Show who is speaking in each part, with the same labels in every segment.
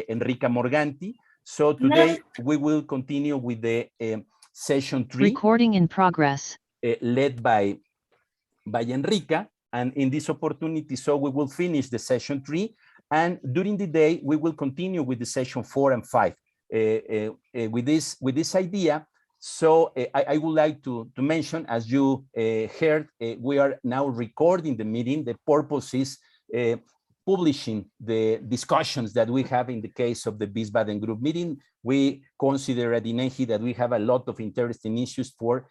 Speaker 1: Enrica Morganti. So today we will continue with the session 3.
Speaker 2: Recording in progress.
Speaker 1: Led by Enrica. And in this opportunity, so we will finish the session 3. And during the day, we will continue with the session 4 and 5. With this idea, so I would like to mention, as you heard, we are now recording the meeting. The purpose is publishing the discussions that we have in the case of the Wiesbaden group meeting. We consider at INEGI that we have a lot of interesting issues for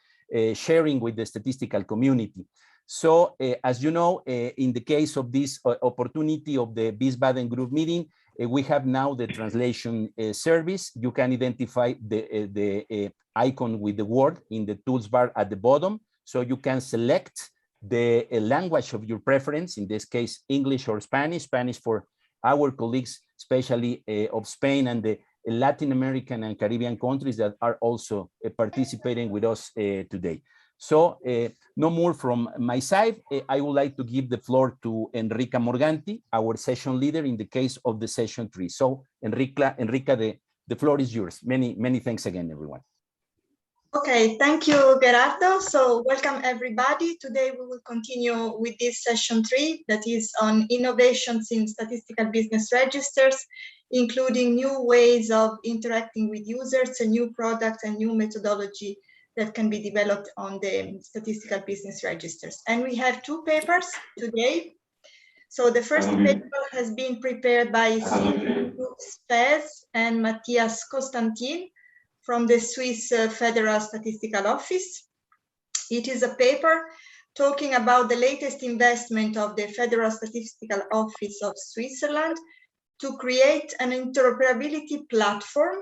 Speaker 1: sharing with the statistical community. So as you know, in the case of this opportunity of the Wiesbaden group meeting, we have now the translation service. You can identify the icon with the word in the tools bar at the bottom. So you can select the language of your preference, in this case, English or Spanish. Spanish for our colleagues, especially of Spain and the Latin American and Caribbean countries that are also participating with us today. So no more from my side. I would like to give the floor to Enrica Morganti, our session leader in the case of the session 3. So Enrica, the floor is yours. Many thanks again, everyone.
Speaker 3: Okay, thank you, Gerardo. So welcome everybody. Today we will continue with this session 3 that is on innovations in statistical business registers, including new ways of interacting with users, and new products and new methodology that can be developed on the statistical business registers. And we have 2 papers today. So the first paper has been prepared by Cynthia Dux and Matthias Constantin from the Swiss Federal Statistical Office. It is a paper talking about the latest investment of the Federal Statistical Office of Switzerland to create an interoperability platform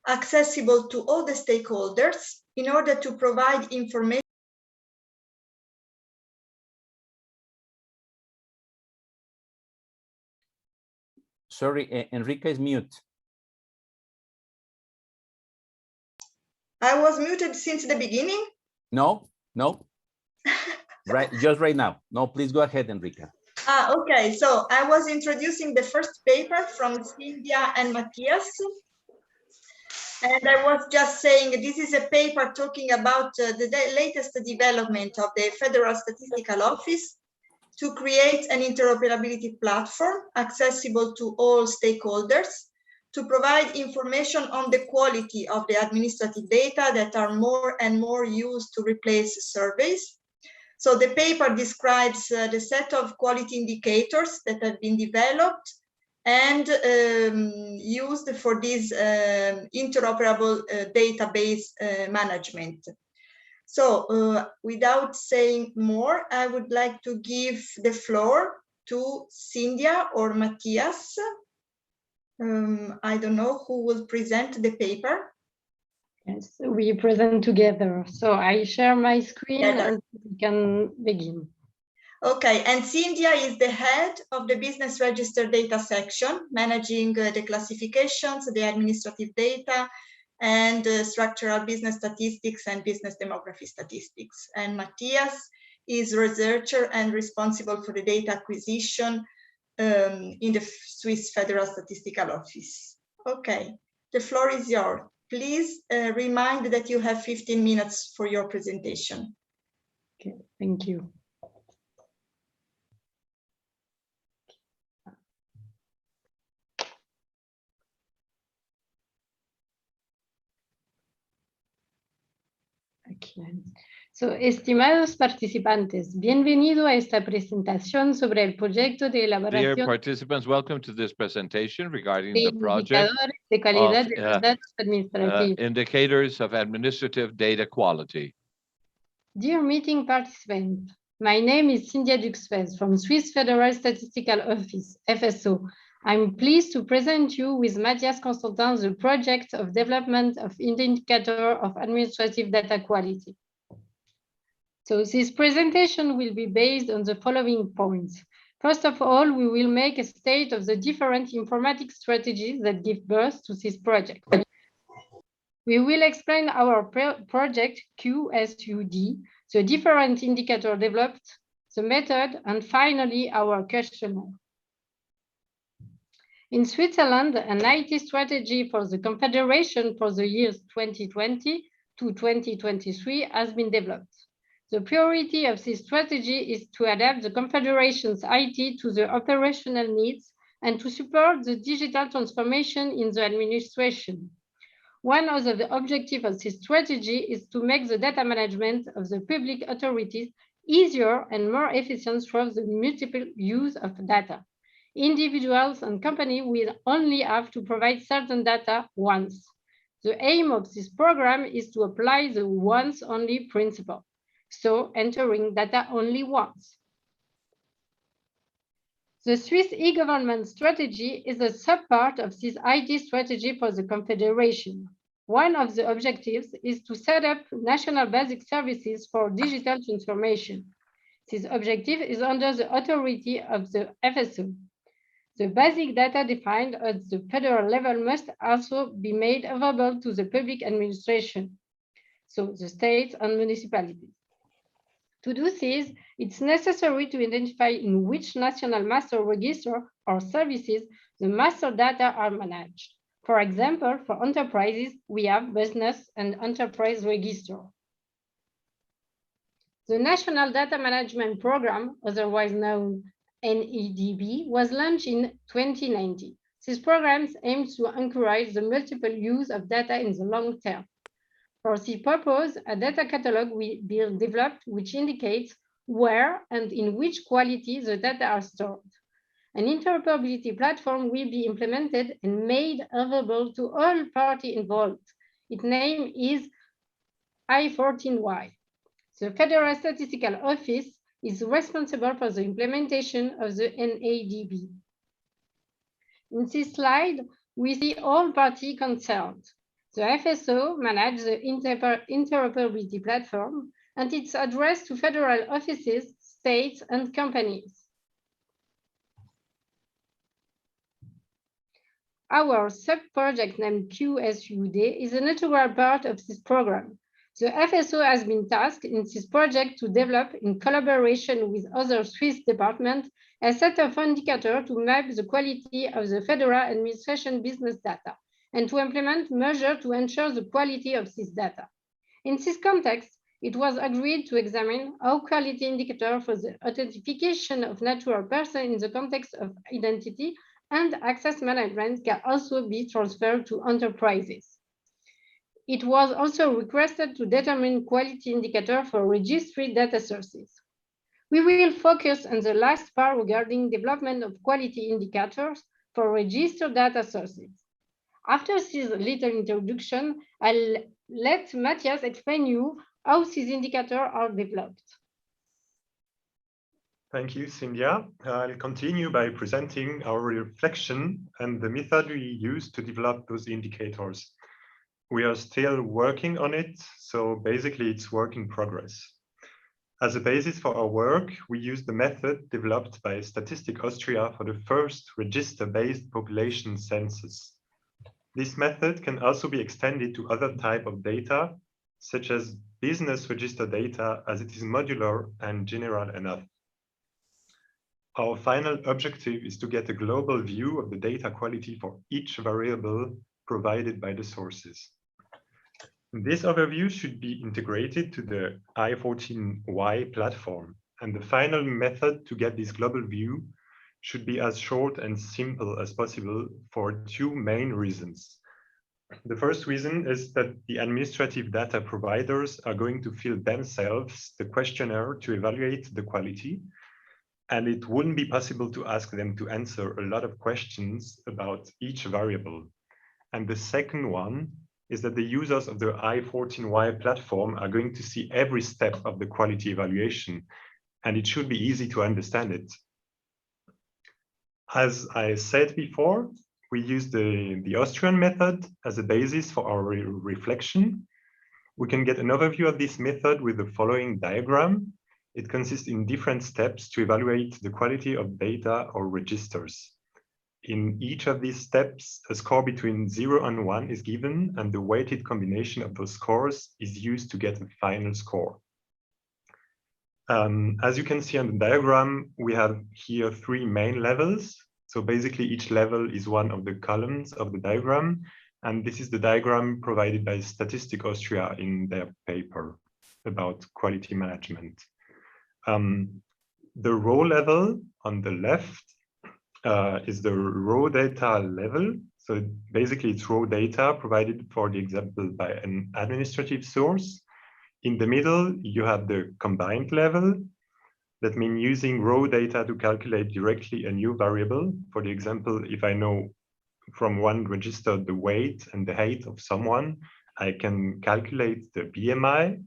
Speaker 3: accessible to all the stakeholders in order to provide information.
Speaker 1: Sorry, Enrica is mute.
Speaker 3: I was muted since the beginning?
Speaker 1: No. Just right now. No, please go ahead, Enrica.
Speaker 3: Okay, so I was introducing the first paper from Cynthia and Matthias. And I was just saying this is a paper talking about the latest development of the Federal Statistical Office to create an interoperability platform accessible to all stakeholders to provide information on the quality of the administrative data that are more and more used to replace surveys. So the paper describes the set of quality indicators that have been developed and used for this interoperable database management. So without saying more, I would like to give the floor to Cynthia or Matthias. I don't know who will present the paper.
Speaker 4: Yes, we present together. So I share my screen and we can begin.
Speaker 3: Okay, and Cynthia is the head of the business register data section, managing the classifications, the administrative data, and structural business statistics and business demography statistics. And Matthias is researcher and responsible for the data acquisition in the Swiss Federal Statistical Office. Okay, the floor is yours. Please remind that you have 15 minutes for your presentation.
Speaker 4: Okay, thank you. Okay. So, estimados participantes, bienvenido a esta presentación sobre el proyecto de elaboración.
Speaker 5: Dear participants, welcome to this presentation regarding the project
Speaker 4: de calidad de los datos administrativos.
Speaker 5: Indicators of administrative data quality.
Speaker 4: Dear meeting participants, my name is Cynthia Dux from Swiss Federal Statistical Office, FSO. I'm pleased to present you with Matthias Constantin the project of development of indicator of administrative data quality. So this presentation will be based on the following points. First of all, we will make a state of the different informatics strategies that give birth to this project. We will explain our project QSUD, the different indicator developed, the method, and finally our questionnaire. In Switzerland, an IT strategy for the Confederation for the years 2020 to 2023 has been developed. The priority of this strategy is to adapt the Confederation's IT to the operational needs and to support the digital transformation in the administration. One of the objectives of this strategy is to make the data management of the public authorities easier and more efficient through the multiple use of data. Individuals and companies will only have to provide certain data once. The aim of this program is to apply the once-only principle, so entering data only once. The Swiss e-government strategy is a subpart of this IT strategy for the Confederation. One of the objectives is to set up national basic services for digital transformation. This objective is under the authority of the FSO. The basic data defined at the federal level must also be made available to the public administration, so the states and municipalities. To do this, it's necessary to identify in which national master register or services the master data are managed. For example, for enterprises, we have business and enterprise register. The National Data Management Program, otherwise known NEDB, was launched in 2019. This program aims to encourage the multiple use of data in the long term. For this purpose, a data catalog will be developed which indicates where and in which quality the data are stored. An interoperability platform will be implemented and made available to all parties involved. Its name is I14Y. The Federal Statistical Office is responsible for the implementation of the NADB. In this slide, we see all parties concerned. The FSO manages the interoperability platform, and it's addressed to federal offices, states, and companies. Our sub-project named QSUD is a natural part of this program. The FSO has been tasked in this project to develop, in collaboration with other Swiss departments, a set of indicators to map the quality of the federal administration business data and to implement measures to ensure the quality of this data. In this context, it was agreed to examine how quality indicators for the authentication of natural persons in the context of identity and access management can also be transferred to enterprises. It was also requested to determine quality indicators for registry data sources. We will focus on the last part regarding development of quality indicators for registered data sources. After this little introduction, I'll let Matthias explain you how these indicators are developed.
Speaker 2: Thank you, Cynthia. I'll continue by presenting our reflection and the method we use to develop those indicators. We are still working on it, so basically it's work in progress. As a basis for our work, we use the method developed by Statistik Austria for the first register-based population census. This method can also be extended to other types of data, such as business register data, as it is modular and general enough. Our final objective is to get a global view of the data quality for each variable provided by the sources. This overview should be integrated to the I14Y platform, and the final method to get this global view should be as short and simple as possible for two main reasons. The first reason is that the administrative data providers are going to fill themselves the questionnaire to evaluate the quality, and it wouldn't be possible to ask them to answer a lot of questions about each variable. And the second one is that the users of the I14Y platform are going to see every step of the quality evaluation, and it should be easy to understand it. As I said before, we use the Austrian method as a basis for our reflection. We can get an overview of this method with the following diagram. It consists in different steps to evaluate the quality of data or registers. In each of these steps, a score between 0 and 1 is given, and the weighted combination of those scores is used to get a final score. As you can see on the diagram, we have here three main levels. So basically each level is one of the columns of the diagram. And this is the diagram provided by Statistik Austria in their paper about quality management. The row level on the left is the raw data level. So basically it's raw data provided, for the example, by an administrative source. In the middle, you have the combined level. That means using raw data to calculate directly a new variable. For the example, if I know from one register the weight and the height of someone, I can calculate the BMI.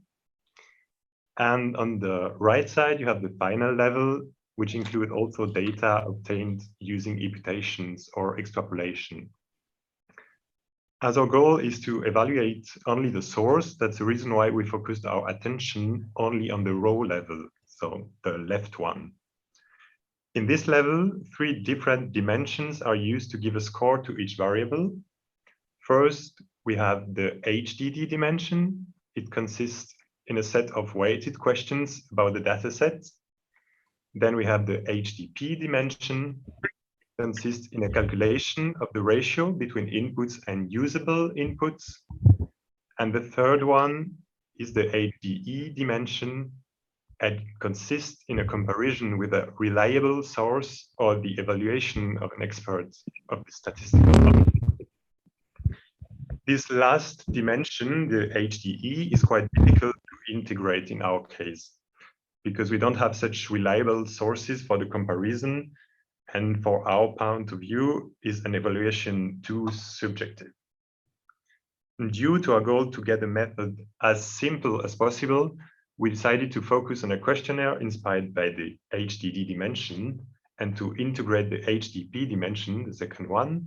Speaker 2: And on the right side, you have the final level, which include also data obtained using imputations or extrapolation. As our goal is to evaluate only the source, that's the reason why we focused our attention only on the row level, so the left one. In this level, 3 different dimensions are used to give a score to each variable. First, we have the HDD dimension. It consists in a set of weighted questions about the data set. Then we have the HDP dimension, consists in a calculation of the ratio between inputs and usable inputs. And the third one is the HDE dimension, and consists in a comparison with a reliable source or the evaluation of an expert of the statistical model. This last dimension, the HDE, is quite difficult to integrate in our case, because we don't have such reliable sources for the comparison. And for our point of view, is an evaluation too subjective. Due to our goal to get a method as simple as possible, we decided to focus on a questionnaire inspired by the HDD dimension and to integrate the HDP dimension, the second one,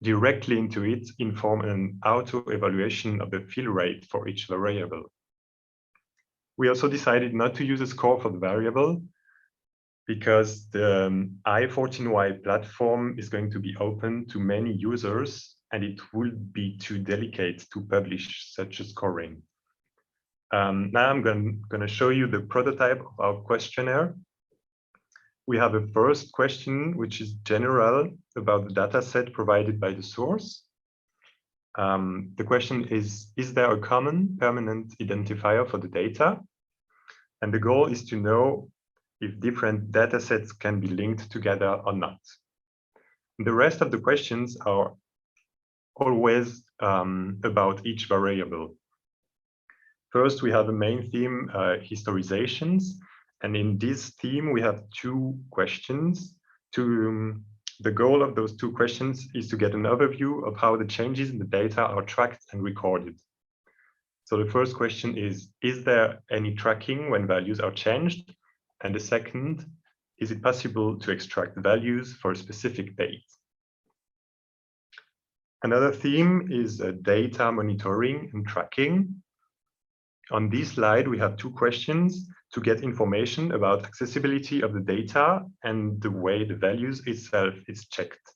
Speaker 2: directly into it, inform an auto-evaluation of the fill rate for each variable. We also decided not to use a score for the variable, because the I14Y platform is going to be open to many users, and it would be too delicate to publish such a scoring. Now I'm going to show you the prototype of our questionnaire. We have a first question, which is general about the data set provided by the source. The question is there a common permanent identifier for the data? And the goal is to know if different data sets can be linked together or not. The rest of the questions are always about each variable. First, we have a main theme, historizations. And in this theme, we have 2 questions. The goal of those 2 questions is to get an overview of how the changes in the data are tracked and recorded. So the first question is there any tracking when values are changed? And the second, is it possible to extract values for a specific date? Another theme is data monitoring and tracking. On this slide, we have 2 questions to get information about accessibility of the data and the way the values itself is checked.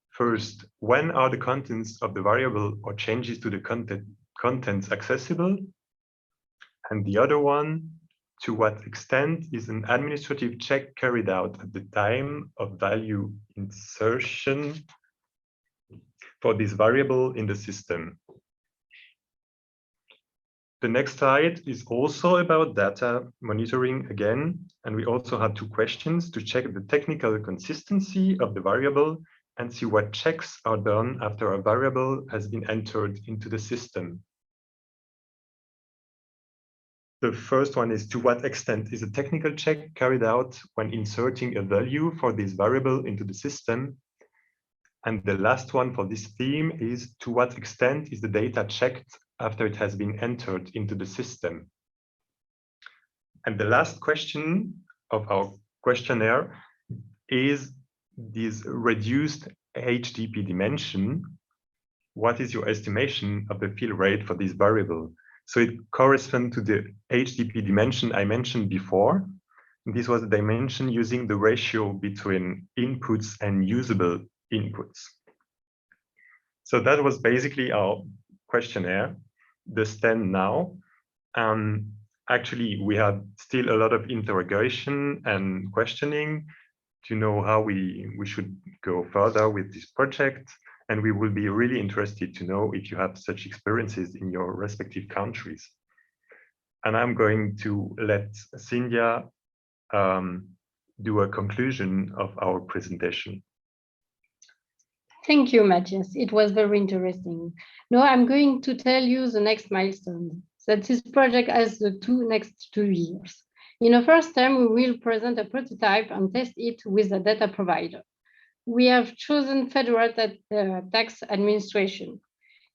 Speaker 2: First, when are the contents of the variable or changes to the contents accessible? And the other one, to what extent is an administrative check carried out at the time of value insertion for this variable in the system? The next slide is also about data monitoring again, and we also have 2 questions to check the technical consistency of the variable and see what checks are done after a variable has been entered into the system. The first one is, to what extent is a technical check carried out when inserting a value for this variable into the system? And the last one for this theme is, to what extent is the data checked after it has been entered into the system? And the last question of our questionnaire is this reduced HDP dimension. What is your estimation of the fill rate for this variable? So it corresponds to the HDP dimension I mentioned before. This was a dimension using the ratio between inputs and usable inputs. So that was basically our questionnaire. The stand now. Actually, we have still a lot of interrogation and questioning to know how we should go further with this project. And we will be really interested to know if you have such experiences in your respective countries. And I'm going to let Cynthia do a conclusion of our presentation.
Speaker 4: Thank you, Matthias. It was very interesting. Now I'm going to tell you the next milestone that this project has the next 2 years. In the first term, we will present a prototype and test it with a data provider. We have chosen Federal Tax Administration.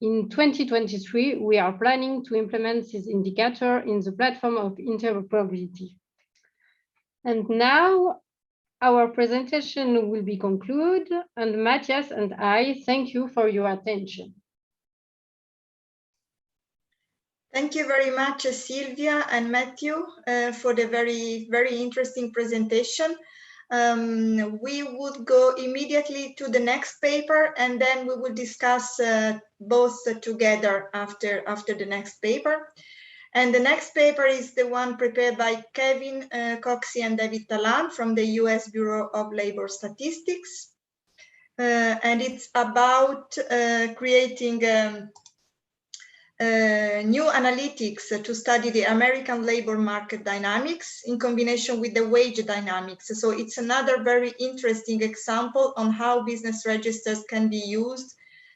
Speaker 4: In 2023, we are planning to implement this indicator in the platform of interoperability. And now our presentation will be concluded, and Matthias and I thank you for your attention.
Speaker 3: Thank you very much, Sylvia and Matthew, for the very interesting presentation. We would go immediately to the next paper, and then we will discuss both together after the next paper. And the next paper is the one prepared by Kevin Coxey and David Talan from the US Bureau of Labor Statistics. And it's about creating new analytics to study the American labor market dynamics in combination with the wage dynamics. So it's another very interesting example on how business registers can be used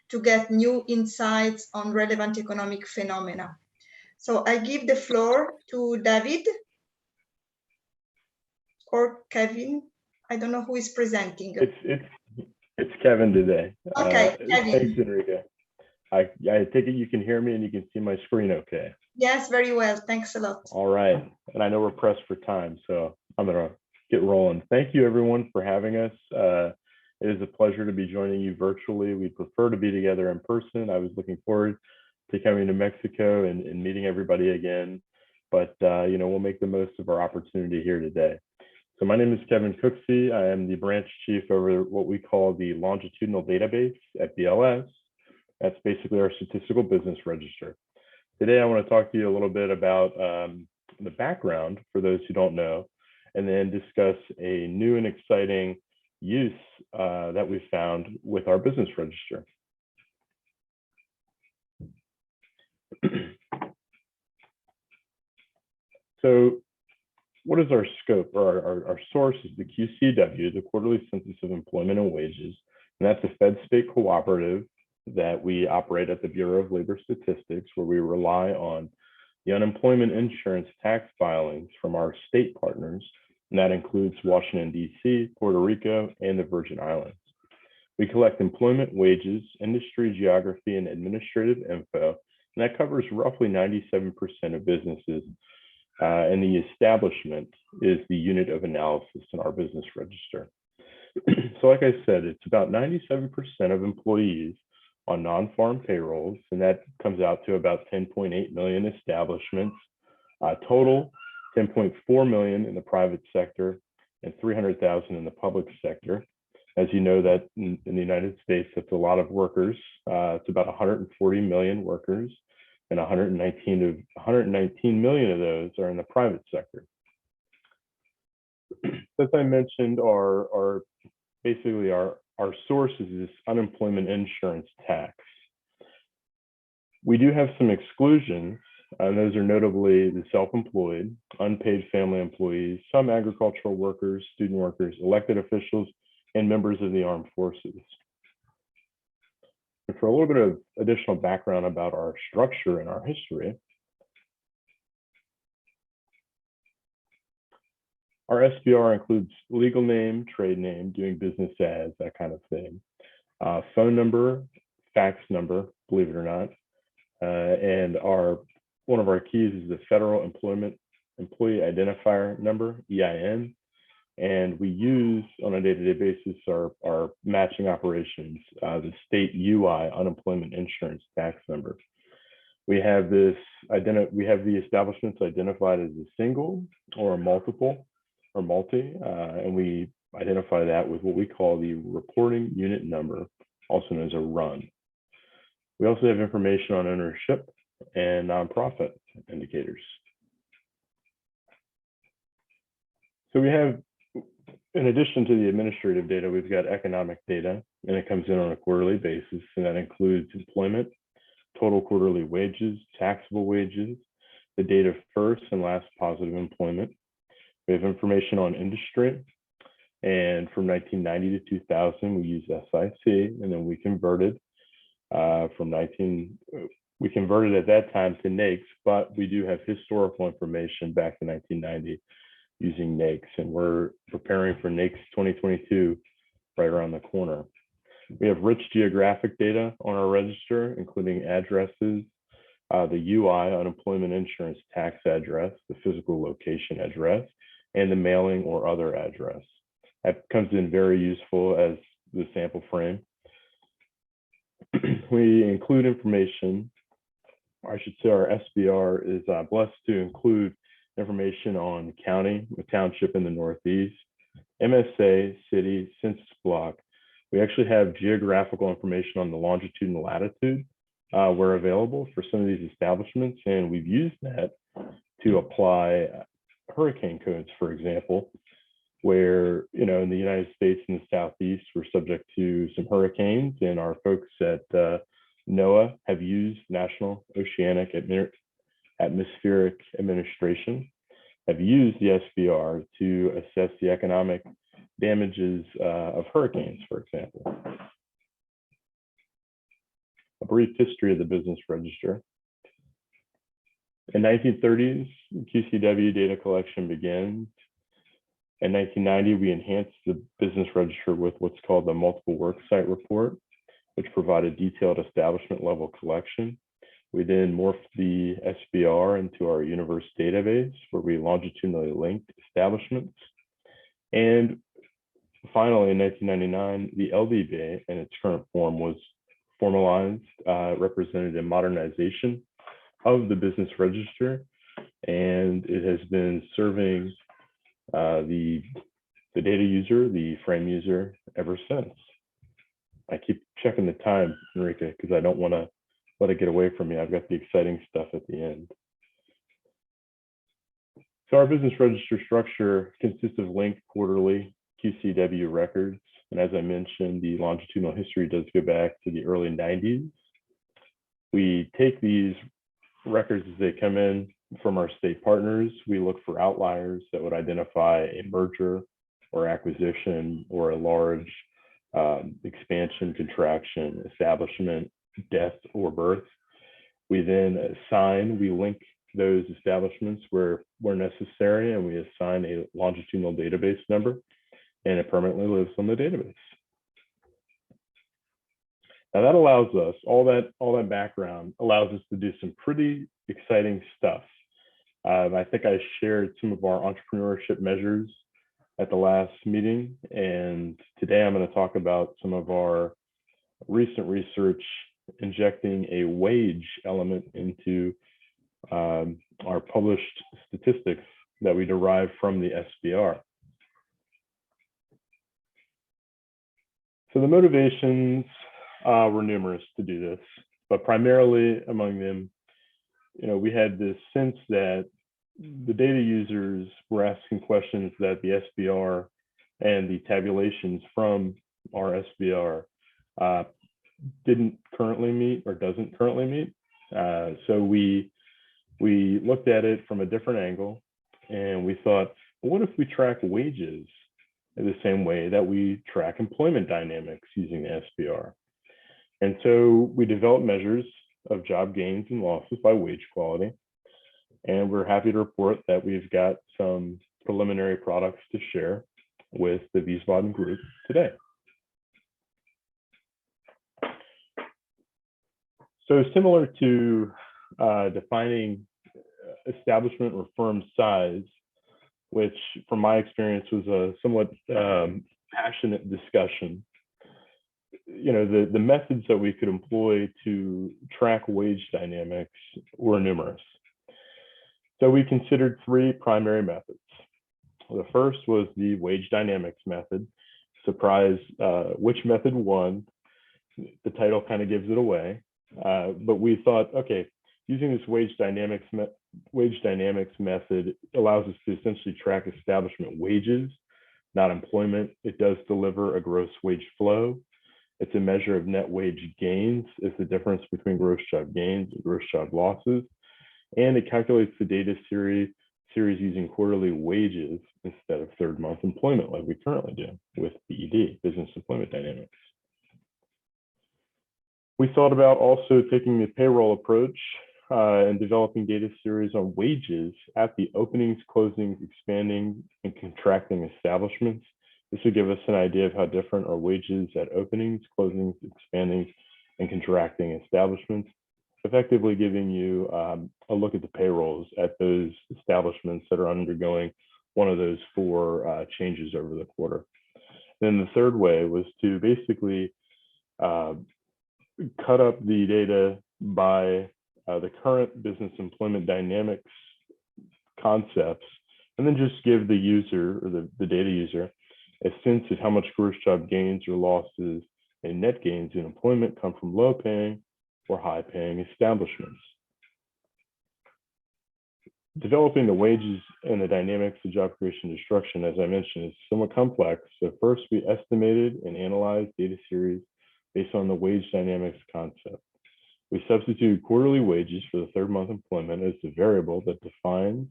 Speaker 3: to get new insights on relevant economic phenomena. So I give the floor to David or Kevin. I don't know who is presenting.
Speaker 6: It's Kevin today.
Speaker 3: Okay, Kevin.
Speaker 6: Thanks, Enrique. I take it you can hear me and you can see my screen okay.
Speaker 3: Yes, very well. Thanks a lot.
Speaker 6: All right. And I know we're pressed for time, so I'm going to get rolling. Thank you, everyone, for having us. It is a pleasure to be joining you virtually. We prefer to be together in person. I was looking forward to coming to Mexico and meeting everybody again. But, you know, we'll make the most of our opportunity here today. So my name is Kevin Coxey. I am the branch chief over what we call the longitudinal database at BLS. That's basically our statistical business register. Today, I want to talk to you a little bit about the background for those who don't know, and then discuss a new and exciting use that we found with our business register. So what is our scope? Or our source is the QCW, the Quarterly Census of Employment and Wages, and that's a Fed-state cooperative that we operate at the Bureau of Labor Statistics, where we rely on the unemployment insurance tax filings from our state partners, and that includes Washington, D.C., Puerto Rico, and the Virgin Islands. We collect employment, wages, industry, geography, and administrative info, and that covers roughly 97% of businesses, and the establishment is the unit of analysis in our business register. So like I said, it's about 97% of employees on non-farm payrolls, and that comes out to about 10.8 million establishments. Total 10.4 million in the private sector and 300,000 in the public sector. As you know, that in the United States, that's a lot of workers. It's about 140 million workers, and 119 million of those are in the private sector. As I mentioned, basically our source is this unemployment insurance tax. We do have some exclusions, and those are notably the self-employed, unpaid family employees, some agricultural workers, student workers, elected officials, and members of the armed forces. And for a little bit of additional background about our structure and our history, our SBR includes legal name, trade name, doing business as, that kind of thing. Phone number, fax number, believe it or not. And one of our keys is the Federal Employee Identifier Number, EIN. And we use on a day-to-day basis our matching operations, the state UI, Unemployment Insurance Tax Number. We have the establishments identified as a single or a multiple or multi, and we identify that with what we call the reporting unit number, also known as a RUN. We also have information on ownership and nonprofit indicators. So we have in addition to the administrative data, we've got economic data, and it comes in on a quarterly basis, and that includes employment, total quarterly wages, taxable wages, the date of first and last positive employment. We have information on industry, and from 1990 to 2000, we used SIC, and then we converted we converted at that time to NAICS, but we do have historical information back to 1990 using NAICS, and we're preparing for NAICS 2022 right around the corner. We have rich geographic data on our register, including addresses, the UI, unemployment insurance tax address, the physical location address, and the mailing or other address. That comes in very useful as the sample frame. We include information, or I should say our SBR is blessed to include information on county, a township in the Northeast, MSA, city, census block. We actually have geographical information on the longitude and latitude where available for some of these establishments, and we've used that to apply hurricane codes, for example, where, you know, in the United States and the Southeast, we're subject to some hurricanes, and our folks at NOAA have used National Oceanic Atmospheric Administration, have used the SBR to assess the economic damages of hurricanes, for example. A brief history of the business register. In 1930s, QCW data collection began. In 1990, we enhanced the business register with what's called the multiple worksite report, which provided detailed establishment level collection. We then morphed the SBR into our universe database, where we longitudinally linked establishments. And finally, in 1999, the LDB in its current form was formalized, represented a modernization of the business register, and it has been serving the data user, the frame user, ever since. I keep checking the time, Enrique, because I don't want to let it get away from me. I've got the exciting stuff at the end. So our business register structure consists of linked quarterly QCW records. And as I mentioned, the longitudinal history does go back to the early 90s. We take these records as they come in from our state partners. We look for outliers that would identify a merger or acquisition or a large expansion, contraction, establishment, death, or birth. We then we link those establishments where necessary, and we assign a longitudinal database number, and it permanently lives on the database. Now that allows us, all that background allows us to do some pretty exciting stuff. I think I shared some of our entrepreneurship measures at the last meeting, and today I'm going to talk about some of our recent research injecting a wage element into our published statistics that we derive from the SBR. So the motivations were numerous to do this, but primarily among them, you know, we had this sense that the data users were asking questions that the SBR and the tabulations from our SBR didn't currently meet or doesn't currently meet. So we looked at it from a different angle, and we thought, well, what if we track wages in the same way that we track employment dynamics using the SBR? And so we developed measures of job gains and losses by wage quality. And we're happy to report that we've got some preliminary products to share with the Wiesbaden group today. So similar to defining establishment or firm size, which from my experience was a somewhat passionate discussion, you know, the methods that we could employ to track wage dynamics were numerous. So we considered three primary methods. The first was the wage dynamics method. Surprise, which method won? The title kind of gives it away. But we thought, okay, using this wage dynamics method allows us to essentially track establishment wages not employment. It does deliver a gross wage flow. It's a measure of net wage gains. It's the difference between gross job gains and gross job losses. And it calculates the data series using quarterly wages instead of third month employment like we currently do with BED, Business Employment Dynamics. We thought about also taking the payroll approach and developing data series on wages at the openings, closings, expanding, and contracting establishments. This would give us an idea of how different are wages at openings, closings, expanding, and contracting establishments, effectively giving you a look at the payrolls at those establishments that are undergoing one of those four changes over the quarter. Then the third way was to basically cut up the data by the current business employment dynamics concepts, and then just give the user or the data user a sense of how much gross job gains or losses and net gains in employment come from low paying or high paying establishments. Developing the wages and the dynamics of job creation destruction, as I mentioned, is somewhat complex. So first we estimated and analyzed data series based on the wage dynamics concept. We substituted quarterly wages for the third month employment as the variable that defines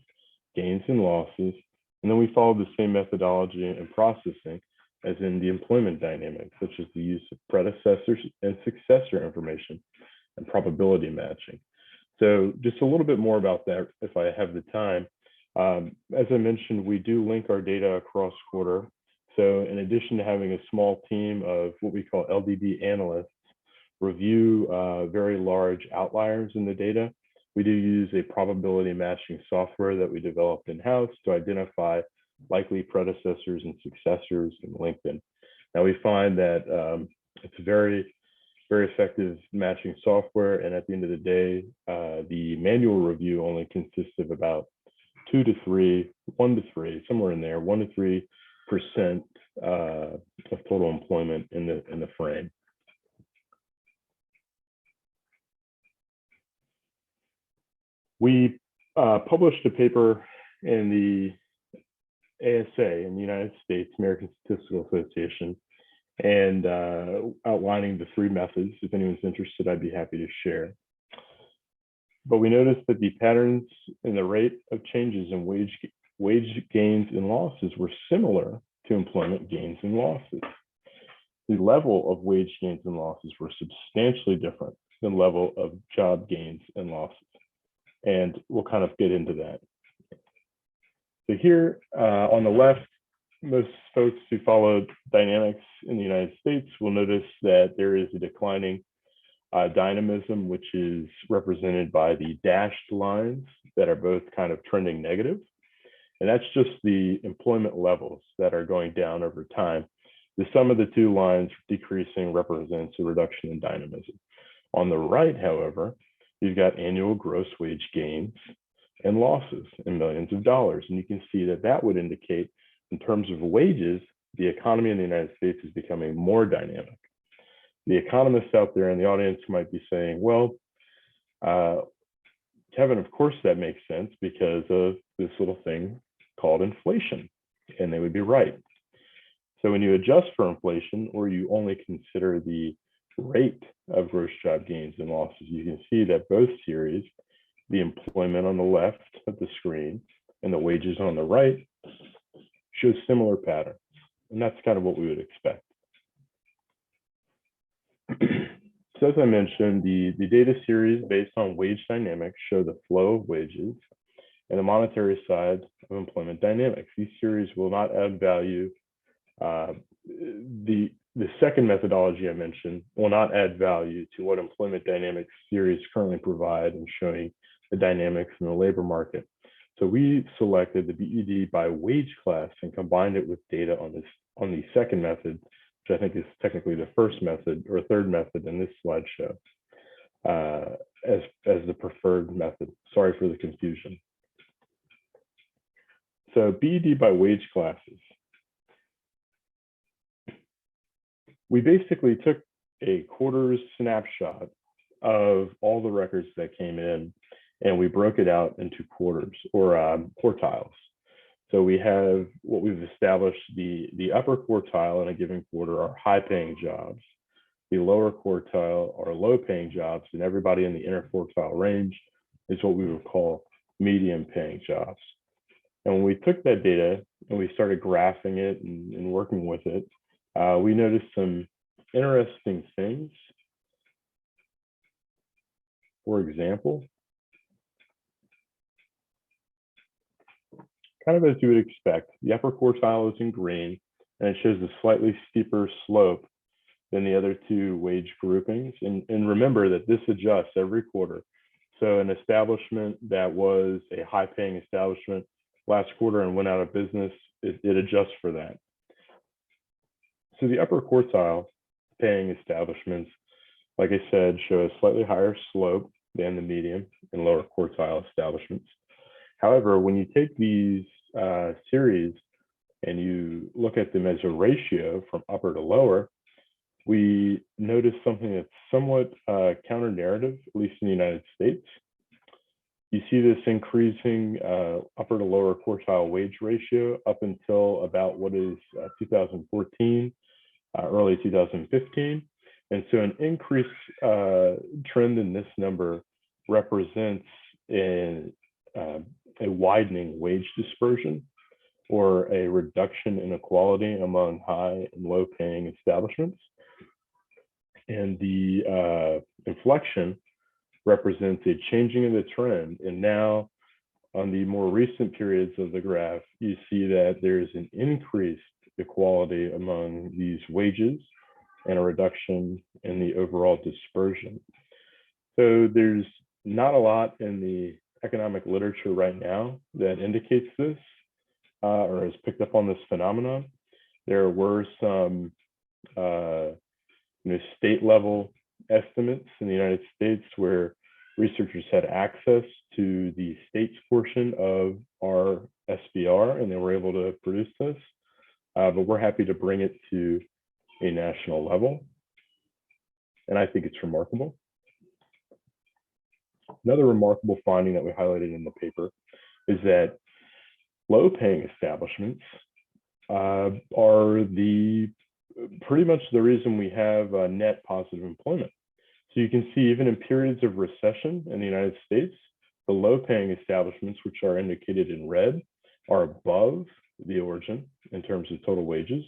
Speaker 6: gains and losses. And then we followed the same methodology and processing as in the employment dynamics, such as the use of predecessor and successor information and probability matching. So just a little bit more about that if I have the time. As I mentioned, we do link our data across quarter. So in addition to having a small team of what we call LDD analysts review very large outliers in the data, we do use a probability matching software that we developed in-house to identify likely predecessors and successors in LinkedIn. Now we find that it's very, very effective matching software, and at the end of the day, the manual review only consists of about 1 to 3, somewhere in there, 1 to 3% of total employment in the frame. We published a paper in the ASA in the United States, American Statistical Association, and outlining the 3 methods. If anyone's interested, I'd be happy to share. But we noticed that the patterns in the rate of changes in wage gains and losses were similar to employment gains and losses. The level of wage gains and losses were substantially different than level of job gains and losses. And we'll kind of get into that. So here on the left, most folks who follow dynamics in the United States will notice that there is a declining dynamism, which is represented by the dashed lines that are both kind of trending negative. And that's just the employment levels that are going down over time. The sum of the 2 lines decreasing represents a reduction in dynamism. On the right, however, you've got annual gross wage gains and losses in millions of dollars. And you can see that that would indicate, in terms of wages, the economy in the United States is becoming more dynamic. The economists out there in the audience might be saying, well, Kevin, of course that makes sense because of this little thing called inflation. And they would be right. So when you adjust for inflation, or you only consider the rate of gross job gains and losses, you can see that both series, the employment on the left of the screen and the wages on the right, show similar patterns. And that's kind of what we would expect. So as I mentioned, the data series based on wage dynamics show the flow of wages and the monetary side of employment dynamics. These series will not add value. The second methodology I mentioned will not add value to what employment dynamics series currently provide in showing the dynamics in the labor market. So we selected the BED by wage class and combined it with data on the second method, which I think is technically the first method or third method in this slideshow, as the preferred method. Sorry for the confusion. So BED by wage classes. We basically took a quarter's snapshot of all the records that came in, and we broke it out into quarters or quartiles. So we have what we've established, the upper quartile in a given quarter are high paying jobs. The lower quartile are low paying jobs, and everybody in the inner quartile range is what we would call medium paying jobs. And when we took that data and we started graphing it and working with it, we noticed some interesting things. For example, kind of as you would expect, the upper quartile is in green, and it shows a slightly steeper slope than the other two wage groupings. And remember that this adjusts every quarter. So an establishment that was a high paying establishment last quarter and went out of business, it adjusts for that. So the upper quartile paying establishments, like I said, show a slightly higher slope than the medium and lower quartile establishments. However, when you take these series and you look at them as a ratio from upper to lower, we notice something that's somewhat counter-narrative, at least in the United States. You see this increasing upper to lower quartile wage ratio up until about what is 2014, early 2015. And so an increased trend in this number represents a widening wage dispersion or a reduction in inequality among high and low paying establishments. And the inflection represents a changing of the trend. And now on the more recent periods of the graph, you see that there's an increased equality among these wages and a reduction in the overall dispersion. So there's not a lot in the economic literature right now that indicates this or has picked up on this phenomenon. There were some state level estimates in the United States where researchers had access to the state's portion of our SBR and they were able to produce this, but we're happy to bring it to a national level. And I think it's remarkable. Another remarkable finding that we highlighted in the paper is that low paying establishments are pretty much the reason we have net positive employment. So you can see even in periods of recession in the United States, the low paying establishments, which are indicated in red, are above the origin in terms of total wages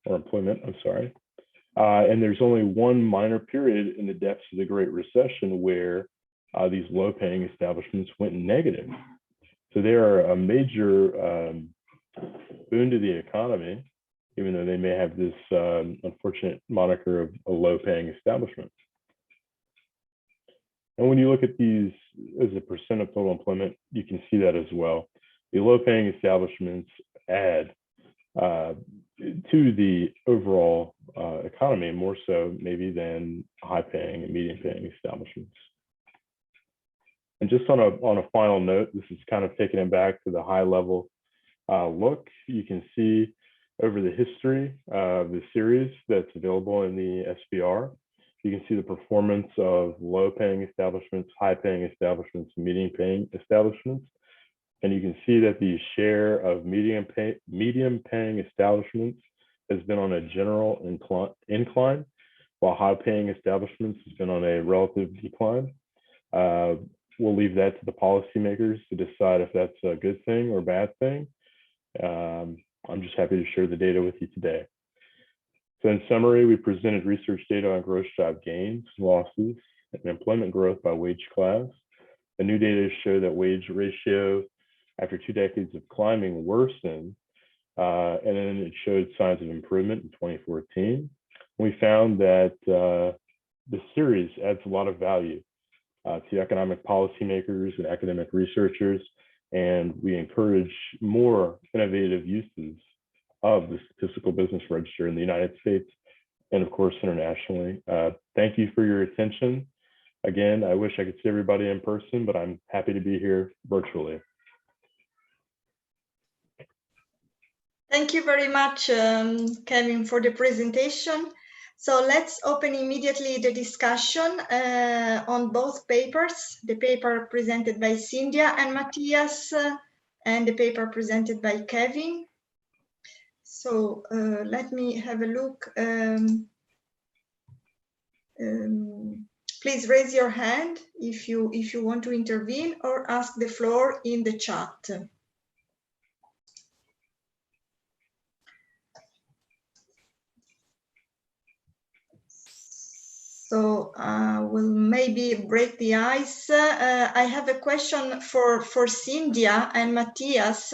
Speaker 6: or employment, I'm sorry. And there's only one minor period in the depths of the Great Recession where these low paying establishments went negative. So they are a major boon to the economy, even though they may have this unfortunate moniker of a low paying establishment. And when you look at these as a percent of total employment, you can see that as well. The low paying establishments add to the overall economy more so maybe than high paying and medium paying establishments. And just on a final note, this is kind of taking it back to the high level look. You can see over the history of the series that's available in the SBR. You can see the performance of low paying establishments, high paying establishments, medium paying establishments. And you can see that the share of medium paying establishments has been on a general incline, while high paying establishments has been on a relative decline. We'll leave that to the policymakers to decide if that's a good thing or bad thing. I'm just happy to share the data with you today. So in summary, we presented research data on gross job gains, losses, and employment growth by wage class. The new data show that wage ratio after 2 decades of climbing worsened, and then it showed signs of improvement in 2014. We found that the series adds a lot of value to economic policymakers and academic researchers, and we encourage more innovative uses of the Statistical Business Register in the United States and, of course, internationally. Thank you for your attention. Again, I wish I could see everybody in person, but I'm happy to be here virtually.
Speaker 3: Thank you very much, Kevin, for the presentation. So let's open immediately the discussion on both papers, the paper presented by Cynthia and Matthias and the paper presented by Kevin. So let me have a look. Please raise your hand if you want to intervene or ask the floor in the chat. So we'll maybe break the ice. I have a question for Cynthia and Matthias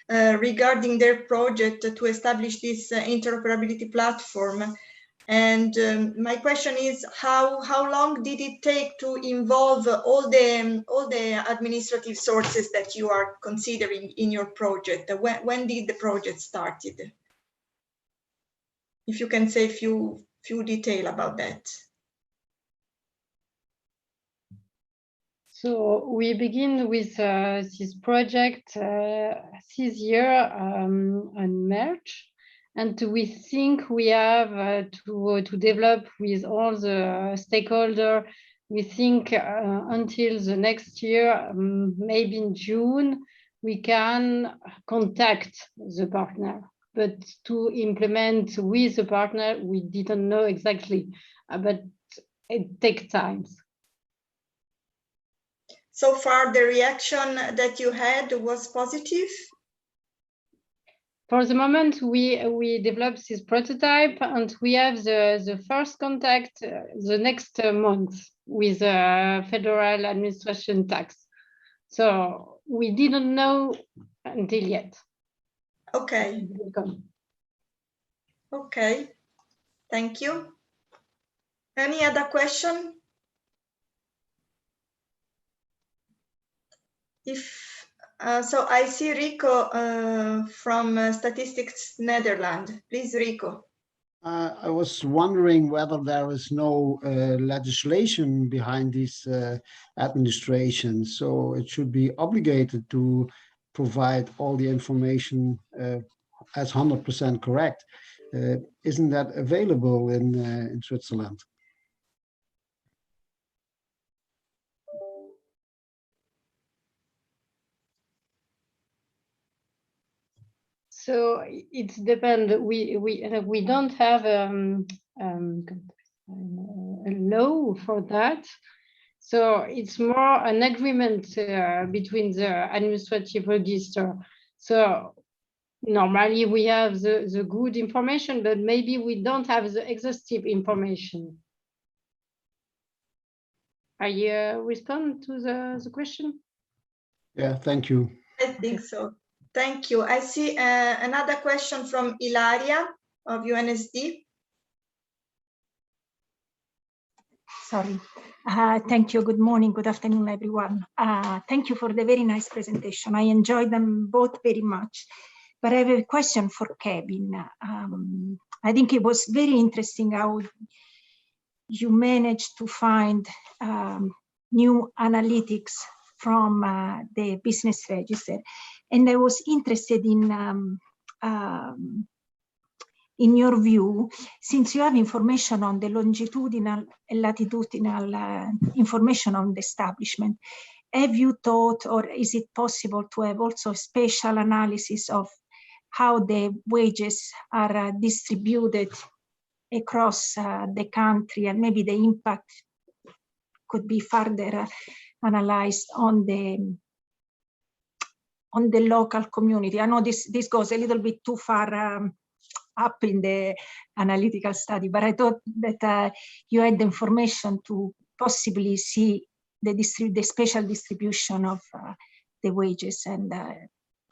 Speaker 3: regarding their project to establish this interoperability platform. And my question is, how long did it take to involve all the administrative sources that you are considering in your project? When did the project started? If you can say a few detail about that.
Speaker 4: So we begin with this project this year on March, and we think we have to develop with all the stakeholders. We think until the next year, maybe in June, we can contact the partner. But to implement with the partner, we didn't know exactly, but it takes time.
Speaker 3: So far, the reaction that you had was positive?
Speaker 4: For the moment, we developed this prototype and we have the first contact the next month with federal administration tax. So we didn't know until yet.
Speaker 3: Okay. Okay, thank you. Any other question? So I see Rico from Statistics Netherlands. Please, Rico.
Speaker 7: I was wondering whether there is no legislation behind this administration, so it should be obligated to provide all the information as 100% correct. Isn't that available in Switzerland?
Speaker 4: So it depends. We don't have a law for that. So it's more an agreement between the administrative register. So normally we have the good information, but maybe we don't have the exhaustive information. I respond to the question?
Speaker 7: Yeah, thank you.
Speaker 3: I think so. Thank you. I see another question from Ilaria of UNSD.
Speaker 8: Sorry. Thank you. Good morning. Good afternoon, everyone. Thank you for the very nice presentation. I enjoyed them both very much. But I have a question for Kevin. I think it was very interesting how you managed to find new analytics from the business register. And I was interested in your view, since you have information on the longitudinal and latitudinal information on the establishment, have you thought, or is it possible to have also a spatial analysis of how the wages are distributed across the country, and maybe the impact could be further analyzed on the local community? I know this goes a little bit too far up in the analytical study, but I thought that you had the information to possibly see the spatial distribution of the wages, and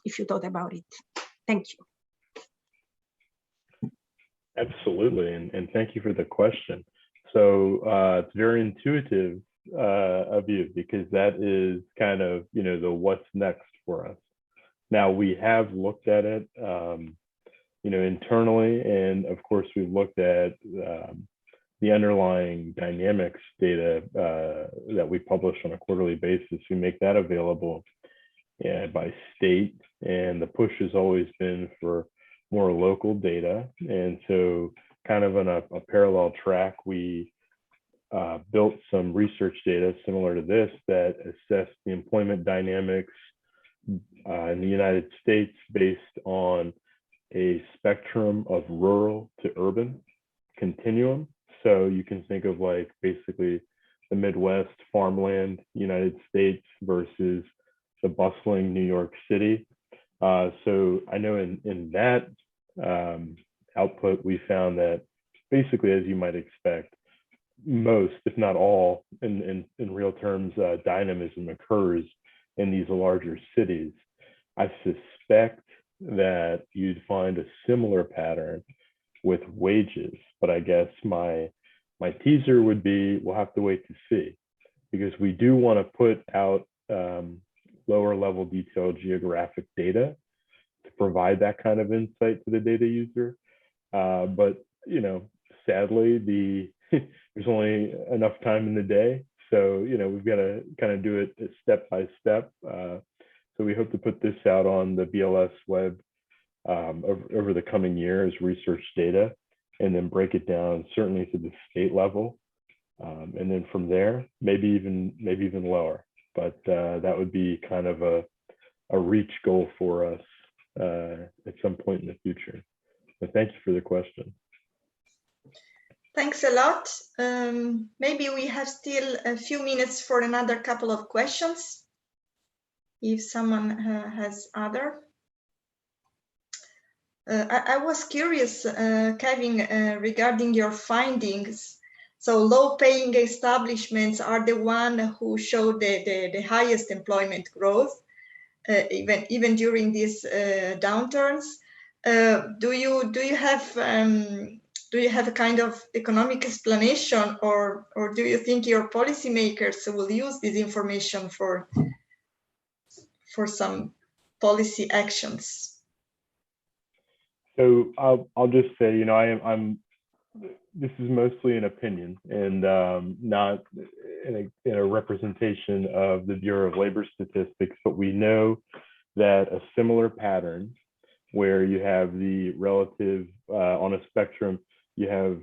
Speaker 8: if you thought about it. Thank you.
Speaker 6: Absolutely, and thank you for the question. So it's very intuitive of you, because that is kind of, the what's next for us. Now, we have looked at it, internally, and of course, we've looked at the underlying dynamics data that we publish on a quarterly basis. We make that available by state, and the push has always been for more local data. And so kind of on a parallel track, we built some research data similar to this that assessed the employment dynamics in the United States based on a spectrum of rural to urban continuum. So you can think of like basically the Midwest farmland United States versus the bustling New York City. So I know in that output, we found that basically, as you might expect, most, if not all, in real terms, dynamism occurs in these larger cities. I suspect that you'd find a similar pattern with wages, but I guess my teaser would be we'll have to wait to see, because we do want to put out lower level detailed geographic data to provide that kind of insight to the data user. But you know, sadly, there's only enough time in the day, so you know we've got to kind of do it step by step. So we hope to put this out on the BLS web over the coming year as research data, and then break it down certainly to the state level, and then from there maybe even lower. But that would be kind of a reach goal for us at some point in the future. But thank you for the question.
Speaker 3: Thanks a lot. Maybe we have still a few minutes for another couple of questions, if someone has other. I was curious, Kevin, regarding your findings. So low-paying establishments are the one who show the highest employment growth, even during these downturns. Do you have a kind of economic explanation, or do you think your policymakers will use this information for some policy actions?
Speaker 6: So I'll just say, you know, this is mostly an opinion and not in a representation of the Bureau of Labor Statistics, but we know that a similar pattern where you have the relative on a spectrum, you have,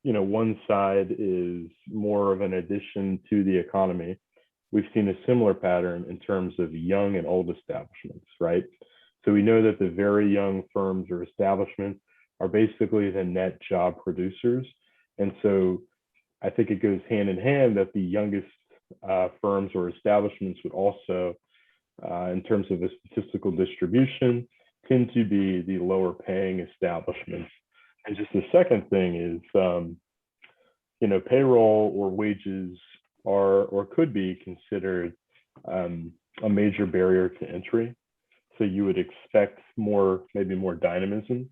Speaker 6: you know, one side is more of an addition to the economy. We've seen a similar pattern in terms of young and old establishments, right? So we know that the very young firms or establishments are basically the net job producers. And so I think it goes hand in hand that the youngest firms or establishments would also, in terms of a statistical distribution, tend to be the lower paying establishments. And just the second thing is, you know, payroll or wages are or could be considered a major barrier to entry. So you would expect maybe more dynamism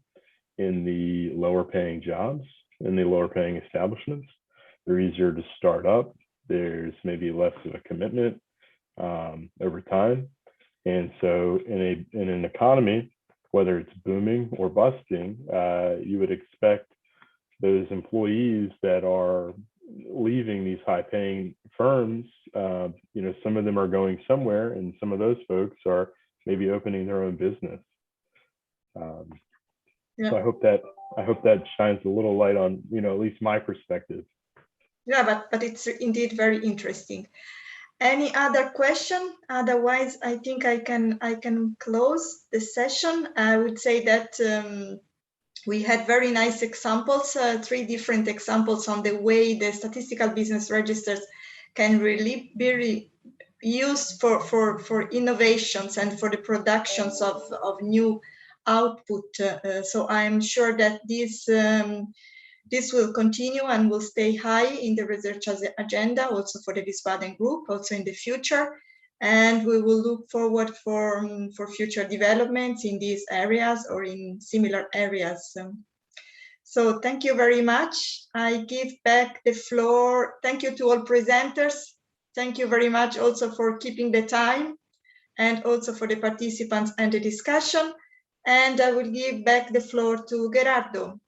Speaker 6: in the lower paying jobs, in the lower paying establishments. They're easier to start up. There's maybe less of a commitment over time. And so in an economy, whether it's booming or busting, you would expect those employees that are leaving these high paying firms, you know, some of them are going somewhere, and some of those folks are maybe opening their own business.
Speaker 3: Yeah.
Speaker 6: So I hope that shines a little light on, you know, at least my perspective.
Speaker 3: Yeah, but it's indeed very interesting. Any other question? Otherwise, I think I can close the session. I would say that we had very nice examples, 3 different examples on the way the statistical business registers can really be used for innovations and for the productions of new output. So I'm sure that this will continue and will stay high in the research agenda, also for the Wiesbaden group, also in the future. And we will look forward for future developments in these areas or in similar areas. So thank you very much. I give back the floor. Thank you to all presenters. Thank you very much also for keeping the time, and also for the participants and the discussion. And I will give back the floor to Gerardo.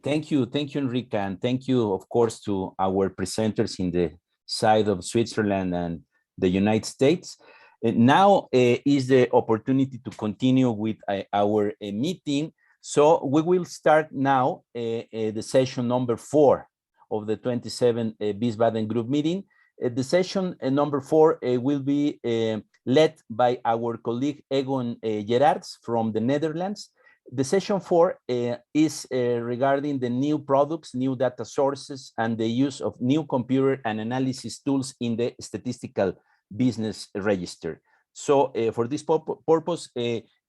Speaker 1: Thank you, Enrica, and thank you, of course, to our presenters in the side of Switzerland and the United States. Now is the opportunity to continue with our meeting. So we will start now the session number 4 of the 27 Wiesbaden group meeting. The session number 4 will be led by our colleague Egon Gerards from the Netherlands. The session 4 is regarding the new products, new data sources, and the use of new computer and analysis tools in the statistical business register. So for this purpose,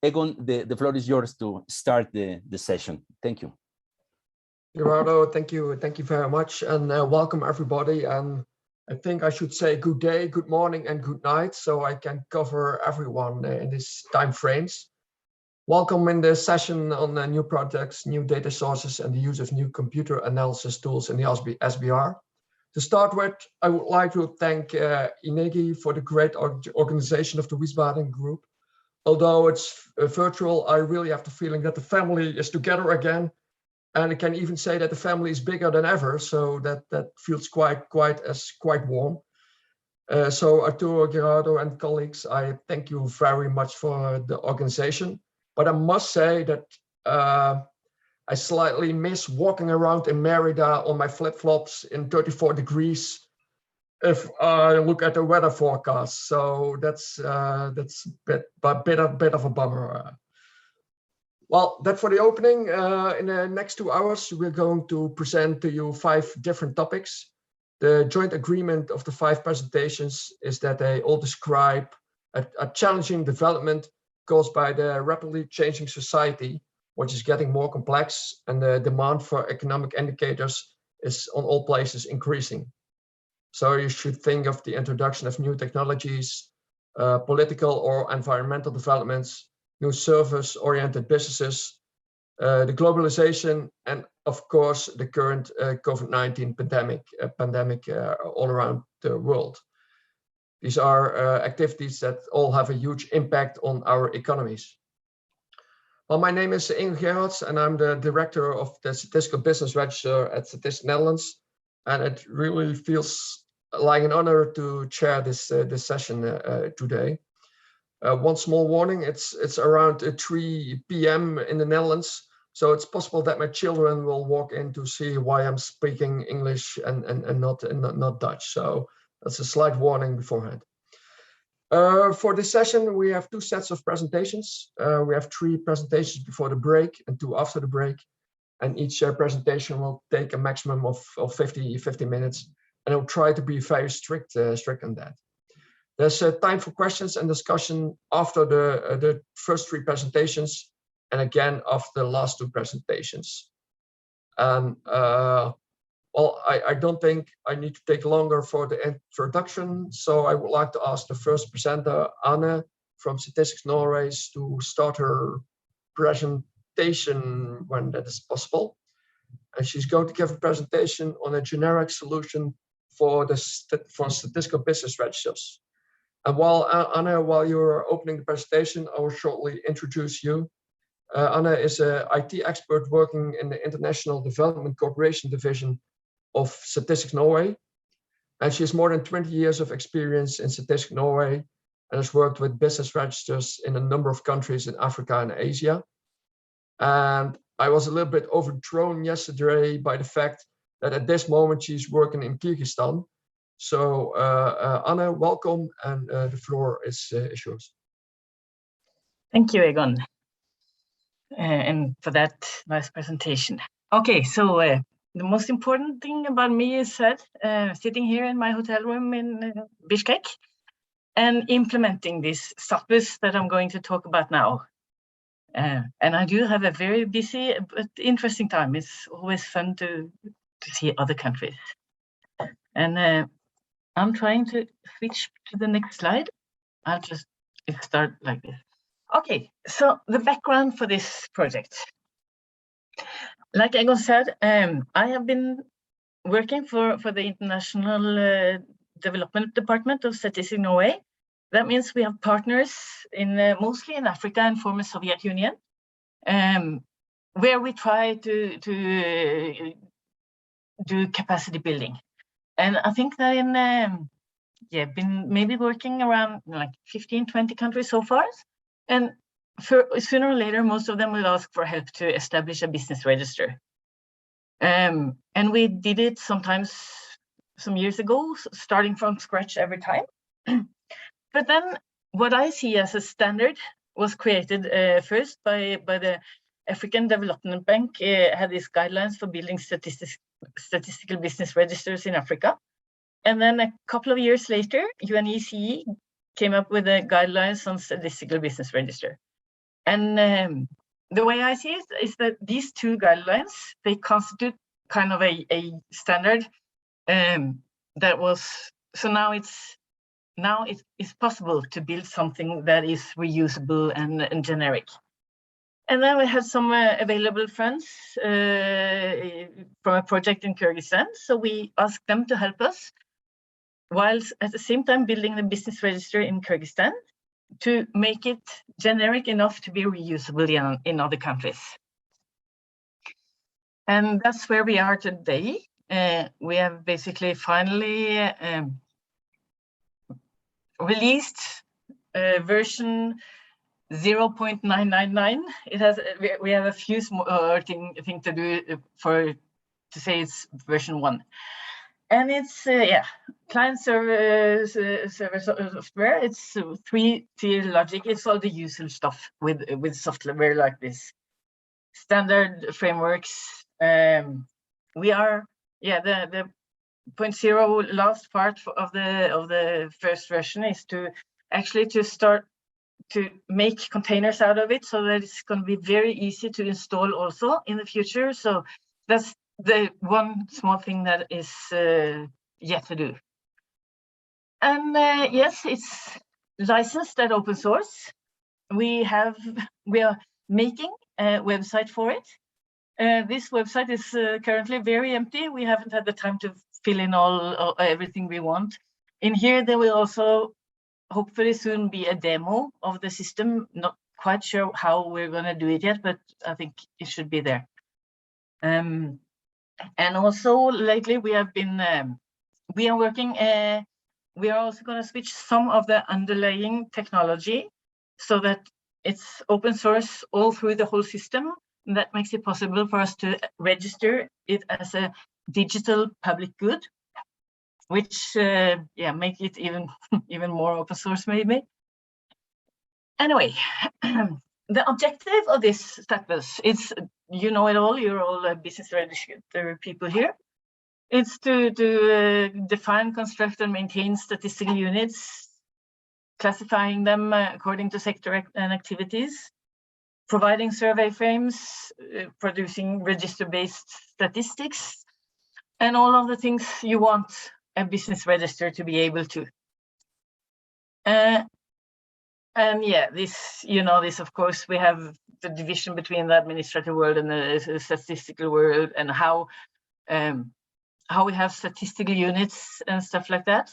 Speaker 1: Egon, the floor is yours to start the session. Thank you.
Speaker 9: Gerardo, thank you very much, and welcome everybody. And I think I should say good day, good morning, and good night, so I can cover everyone in these time frames. Welcome in the session on new projects, new data sources, and the use of new computer analysis tools in the SBR. To start with, I would like to thank Inegi for the great organization of the Wiesbaden group. Although it's virtual, I really have the feeling that the family is together again, and I can even say that the family is bigger than ever. So that feels quite warm. So Arturo, Gerardo, and colleagues, I thank you very much for the organization. But I must say that I slightly miss walking around in Merida on my flip-flops in 34 degrees if I look at the weather forecast. So that's a bit of a bummer. Well, that for the opening. In the next 2 hours, we're going to present to you 5 different topics. The joint agreement of the 5 presentations is that they all describe a challenging development caused by the rapidly changing society, which is getting more complex, and the demand for economic indicators is on all places increasing. So you should think of the introduction of new technologies, political or environmental developments, new service-oriented businesses, the globalization, and of course, the current COVID-19 pandemic all around the world. These are activities that all have a huge impact on our economies. Well, my name is Egon Gerards, and I'm the director of the Statistical Business Register at Statistics Netherlands. And it really feels like an honor to chair this session today. One small warning, it's around 3 p.m. in the Netherlands. So it's possible that my children will walk in to see why I'm speaking English and not Dutch. So that's a slight warning beforehand. For this session, we have 2 sets of presentations. We have 3 presentations before the break and 2 after the break. And each presentation will take a maximum of 50 minutes. And I'll try to be very strict on that. There's time for questions and discussion after the first 3 presentations, and again after the last 2 presentations. And well, I don't think I need to take longer for the introduction, so I would like to ask the first presenter, Anne from Statistics Norway, to start her presentation when that is possible. And she's going to give a presentation on a generic solution for statistical business registers. And Anne, while you're opening the presentation, I will shortly introduce you. Anne is an IT expert working in the International Development Cooperation Division of Statistics Norway. And she has more than 20 years of experience in Statistics Norway and has worked with business registers in a number of countries in Africa and Asia. And I was a little bit overthrown yesterday by the fact that at this moment she's working in Kyrgyzstan. So Anne, welcome, and the floor is yours.
Speaker 10: Thank you, Egon, and for that nice presentation. Okay, so the most important thing about me is that sitting here in my hotel room in Bishkek and implementing this software that I'm going to talk about now. And I do have a very busy but interesting time. It's always fun to see other countries. And I'm trying to switch to the next slide. I'll just start like this. Okay, so the background for this project. Like Egon said, I have been working for the International Development Department of Statistics Norway. That means we have partners in mostly in Africa and former Soviet Union, where we try to do capacity building. And I think that in been maybe working around like 15, 20 countries so far. And sooner or later, most of them will ask for help to establish a business register. And we did it sometimes some years ago, starting from scratch every time. But then what I see as a standard was created first by the African Development Bank, had these guidelines for building statistical business registers in Africa. And then a couple of years later, UNECE came up with the guidelines on statistical business register. And the way I see it is that these two guidelines, they constitute kind of a standard that was, so now it's possible to build something that is reusable and generic. And then we had some available funds from a project in Kyrgyzstan. So we asked them to help us, whilst at the same time building the business register in Kyrgyzstan to make it generic enough to be reusable in other countries. And that's where we are today. We have basically finally released version 0.999. It has, we have a few more thing to do to say it's version 1. And it's client server software. It's 3-tier logic. It's all the usual stuff with software like this. Standard frameworks. We are the 0.0 last part of the first version is to start to make containers out of it, so that it's going to be very easy to install also in the future. So that's the one small thing that is yet to do. And yes, it's licensed at open source. We are making a website for it. This website is currently very empty. We haven't had the time to fill in everything we want. In here, there will also hopefully soon be a demo of the system. Not quite sure how we're going to do it yet, but I think it should be there. And also lately we have been, we are working, we are also going to switch some of the underlying technology so that it's open source all through the whole system. And that makes it possible for us to register it as a digital public good, which make it even more open source maybe. Anyway, the objective of this status, it's, you know it all, you're all business register people here. It's to define, construct and maintain statistical units, classifying them according to sector and activities, providing survey frames, producing register-based statistics, and all of the things you want a business register to be able to. And yeah, this, you know, this, of course, we have the division between the administrative world and the statistical world, and how we have statistical units and stuff like that.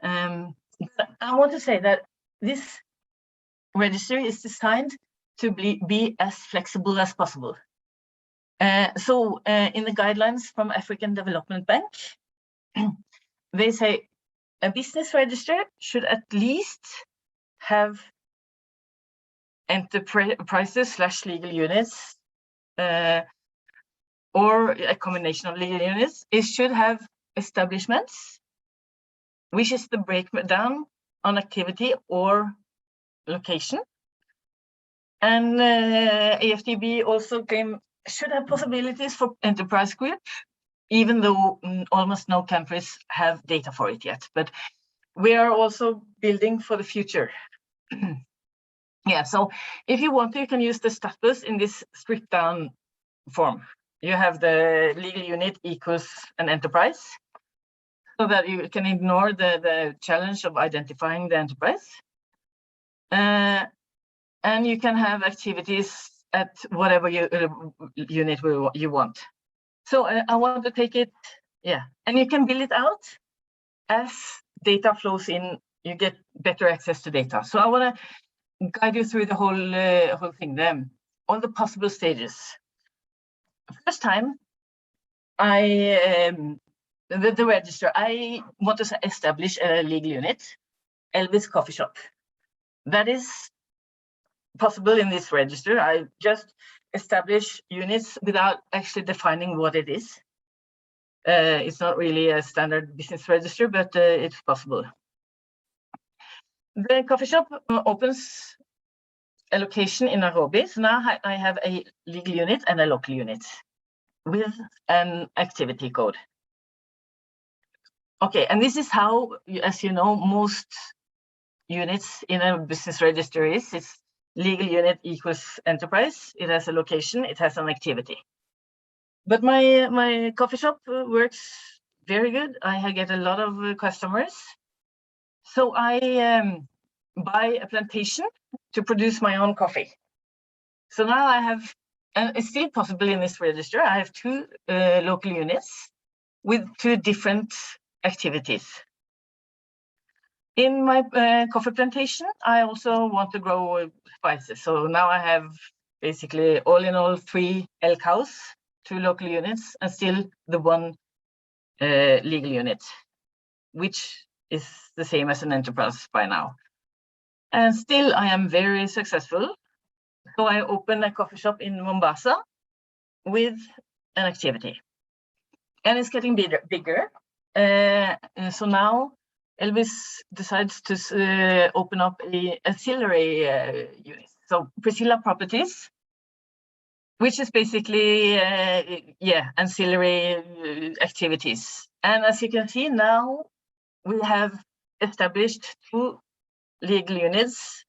Speaker 10: I want to say that this register is designed to be as flexible as possible. So in the guidelines from African Development Bank, they say a business register should at least have enterprises / legal units, or a combination of legal units. It should have establishments, which is the breakdown on activity or location. And AFDB also should have possibilities for enterprise group, even though almost no countries have data for it yet. But we are also building for the future. Yeah, so if you want to, you can use the status in this stripped down form. You have the legal unit equals an enterprise, so that you can ignore the challenge of identifying the enterprise. And you can have activities at whatever unit you want. So I want to take it, and you can build it out as data flows in. You get better access to data. So I want to guide you through the whole thing, all the possible stages. First time, the register, I want to establish a legal unit, Elvis Coffee Shop. That is possible in this register. I just establish units without actually defining what it is. It's not really a standard business register, but it's possible. The coffee shop opens a location in Nairobi. So now I have a legal unit and a local unit with an activity code. Okay, and this is how, as you know, most units in a business register is. It's legal unit equals enterprise. It has a location, it has an activity. But my coffee shop works very good. I get a lot of customers. So I buy a plantation to produce my own coffee. So now I have, and it's still possible in this register, I have two local units with two different activities. In my coffee plantation, I also want to grow spices. So now I have basically all in all 3 L cows, 2 local units, and still the 1 legal unit, which is the same as an enterprise by now. And still I am very successful. So I open a coffee shop in Mombasa with an activity. And it's getting bigger. So now Elvis decides to open up a ancillary unit. So Priscilla Properties, which is basically, ancillary activities. And as you can see now, we have established 2 legal units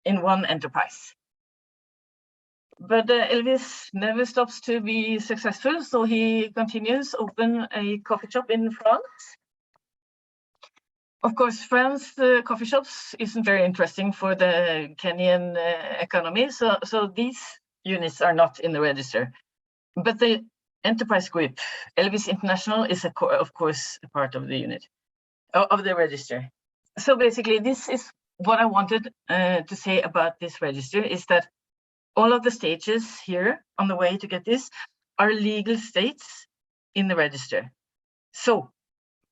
Speaker 10: in 1 enterprise. But Elvis never stops to be successful, so he continues open a coffee shop in France. Of course, France coffee shops isn't very interesting for the Kenyan economy, so these units are not in the register. But the enterprise group, Elvis International, is of course a part of the unit, of the register. So basically, this is what I wanted to say about this register, is that all of the stages here on the way to get this are legal states in the register. So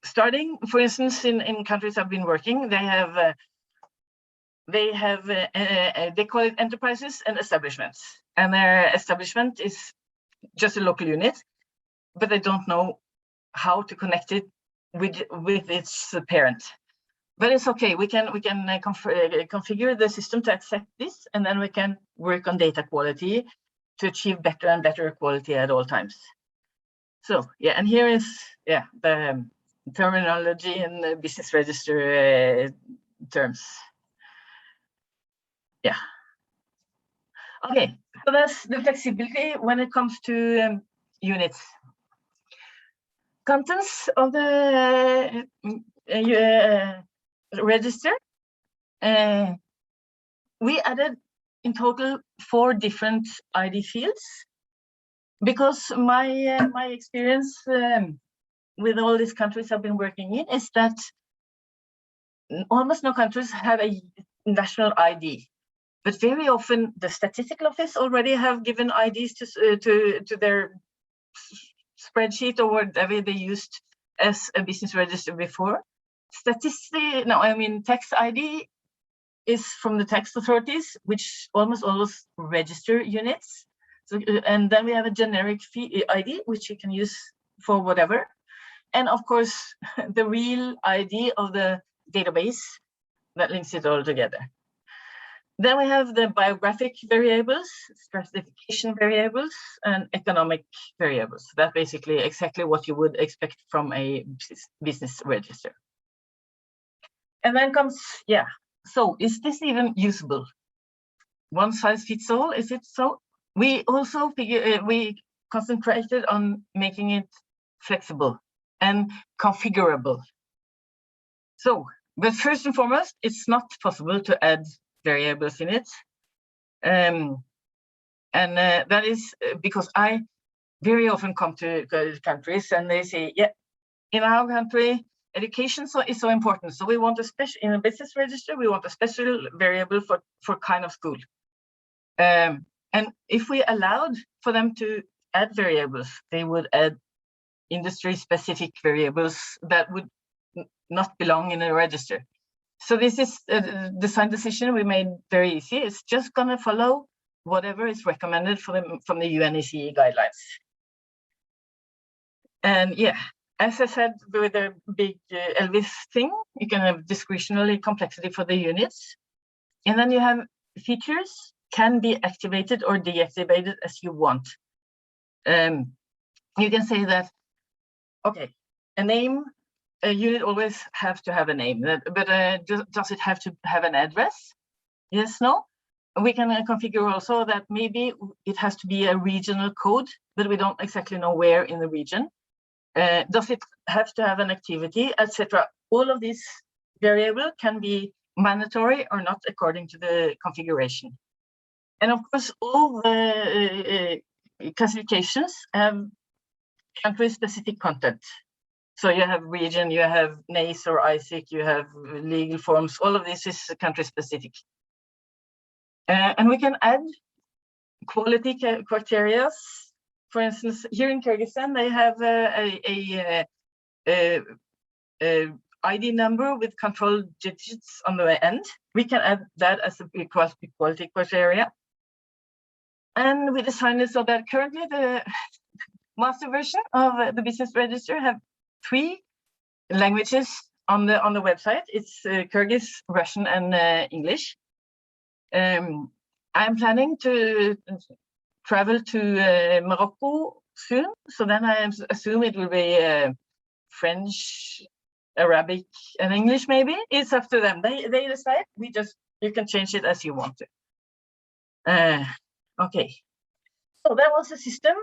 Speaker 10: starting, for instance, in countries I've been working, they call it enterprises and establishments. And their establishment is just a local unit, but they don't know how to connect it with its parent. But it's okay, we can configure the system to accept this, and then we can work on data quality to achieve better and better quality at all times. So yeah, and here is the terminology in the business register terms. Yeah. Okay, so that's the flexibility when it comes to units. Contents of the register. We added in total 4 different ID fields, because my experience with all these countries I've been working in is that almost no countries have a national ID, but very often the statistical office already have given IDs to their spreadsheet or whatever they used as a business register before. Tax ID is from the tax authorities, which almost always register units. So, and then we have a generic ID, which you can use for whatever. And of course, the real ID of the database that links it all together. Then we have the biographic variables, stratification variables, and economic variables. That's basically exactly what you would expect from a business register. And then comes, so is this even usable? One size fits all, is it so? We also we concentrated on making it flexible and configurable. So, but first and foremost, it's not possible to add variables in it. And that is because I very often come to countries and they say, in our country, education is so important. So we want a special, in a business register, we want a special variable for kind of school. And if we allowed for them to add variables, they would add industry-specific variables that would not belong in a register. So this is the design decision we made very easy. It's just going to follow whatever is recommended from the UNECE guidelines. And yeah, as I said, with the big Elvis thing, you can have discretionary complexity for the units. And then you have features can be activated or deactivated as you want. You can say that, okay, a name, a unit always have to have a name, but does it have to have an address? Yes, no. We can configure also that maybe it has to be a regional code, but we don't exactly know where in the region. Does it have to have an activity, etc.? All of these variables can be mandatory or not according to the configuration. And of course, all the classifications have country-specific content. So you have region, you have NACE or ISIC, you have legal forms, all of this is country-specific. And we can add quality criteria. For instance, here in Kyrgyzstan, they have a ID number with control digits on the end. We can add that as a quality criteria. And we designed it so that currently the master version of the business register have 3 languages on the website. It's Kyrgyz, Russian, and English. I'm planning to travel to Morocco soon, so then I assume it will be French, Arabic, and English. Maybe it's up to them. They decide. You can change it as you want to. Okay, so that was the system.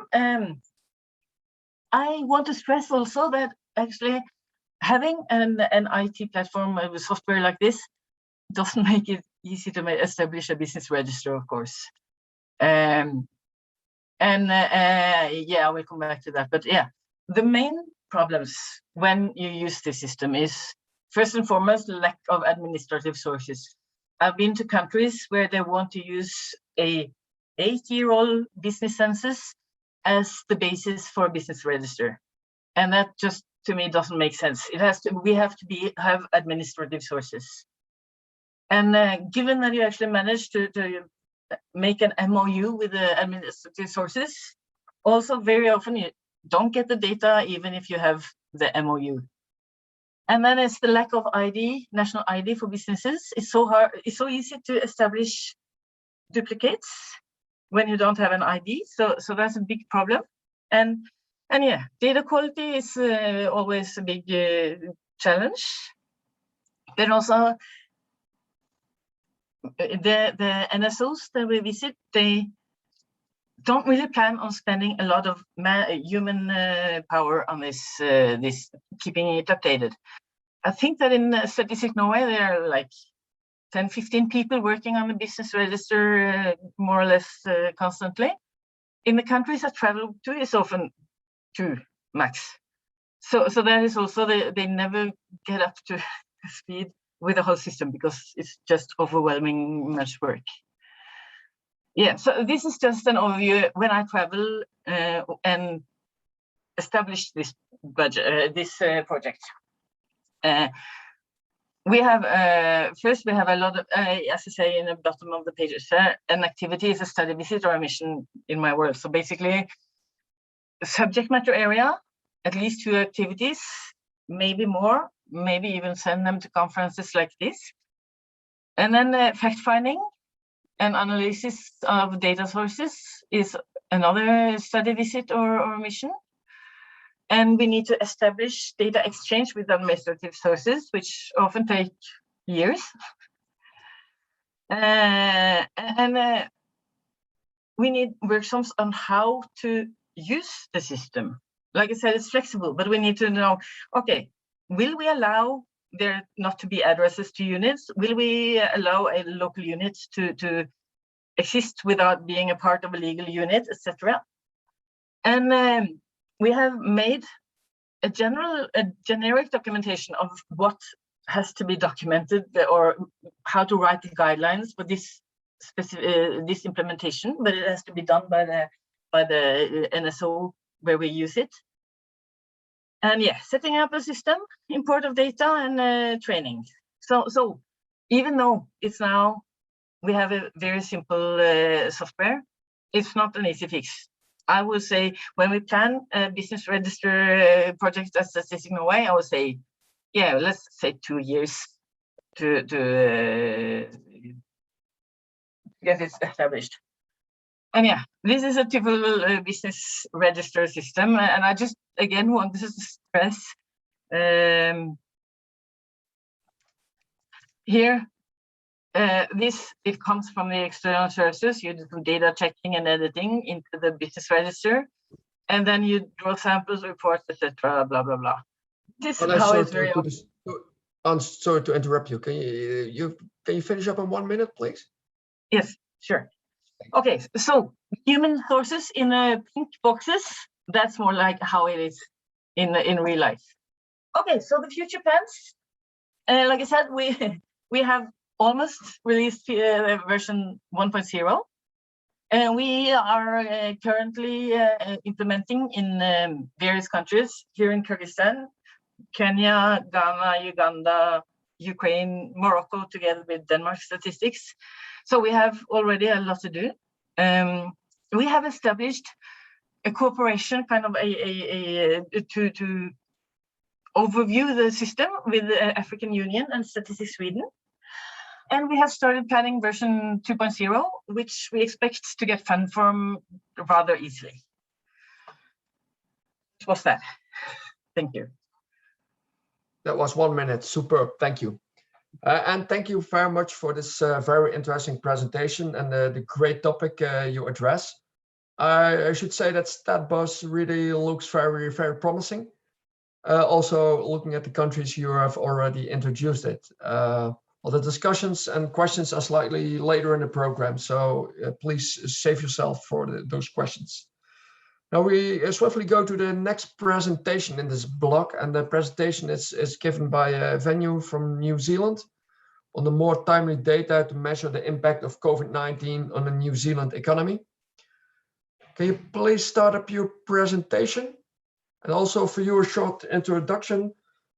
Speaker 10: I want to stress also that actually having an IT platform with software like this doesn't make it easy to establish a business register, of course. Yeah, I will come back to that. But yeah, the main problems when you use this system is, first and foremost, lack of administrative sources. I've been to countries where they want to use a 8-year-old business census as the basis for a business register. And that just, to me, doesn't make sense. We have to have administrative sources. And given that you actually managed to make an MOU with the administrative sources, also very often you don't get the data even if you have the MOU. And then it's the lack of ID, national ID for businesses. It's so hard, it's so easy to establish duplicates when you don't have an ID. So that's a big problem. And yeah, data quality is always a big challenge. Then also the NSOs that we visit, they don't really plan on spending a lot of human power on this keeping it updated. I think that in Statistics Norway, there are like 10, 15 people working on the business register more or less constantly. In the countries I travel to, it's often 2 max. So that is also, they never get up to speed with the whole system because it's just overwhelming much work. Yeah, so this is just an overview when I travel and establish this budget, this project. We have, first we have a lot of, as I say in the bottom of the pages, an activity is a study visit or a mission in my world. So basically, subject matter area, at least 2 activities, maybe more, maybe even send them to conferences like this. And then fact-finding and analysis of data sources is another study visit or mission. And we need to establish data exchange with administrative sources, which often take years. And we need workshops on how to use the system. Like I said, it's flexible, but we need to know, okay, will we allow there not to be addresses to units? Will we allow a local unit to exist without being a part of a legal unit, etc.? And we have made a generic documentation of what has to be documented or how to write the guidelines for this specific this implementation, but it has to be done by the NSO where we use it. And yeah, setting up a system, import of data, and training. So even though it's now, we have a very simple software, it's not an easy fix. I would say when we plan a business register project as Statistics Norway, I would say, yeah, let's say 2 years to get it established. And yeah, this is a typical business register system. And I just, again, want to stress here, it comes from the external sources. You do data checking and editing into the business register, and then you draw samples, reports, etc. Blah blah blah. This is how it's very.
Speaker 9: I'm sorry to interrupt you. Can you finish up in 1 minute, please?
Speaker 10: Yes, sure. Okay, so human sources in pink boxes. That's more like how it is in real life. Okay, so the future plans. Like I said, we have almost released version 1.0, and we are currently implementing in various countries here in Kyrgyzstan, Kenya, Ghana, Uganda, Ukraine, Morocco, together with Denmark statistics. So we have already a lot to do. We have established a cooperation, kind of to overview the system with the African Union and Statistics Sweden. And we have started planning version 2.0, which we expect to get fund from rather easily. What's that? Thank you.
Speaker 9: That was 1 minute. Superb. Thank you. And thank you very much for this very interesting presentation and the great topic you address. I should say that StatBus really looks very, very promising. Also, looking at the countries you have already introduced it. Well, the discussions and questions are slightly later in the program, so please save yourself for those questions. Now we swiftly go to the next presentation in this block, and the presentation is given by a venue from New Zealand on the more timely data to measure the impact of COVID-19 on the New Zealand economy. Can you please start up your presentation? And also for your short introduction,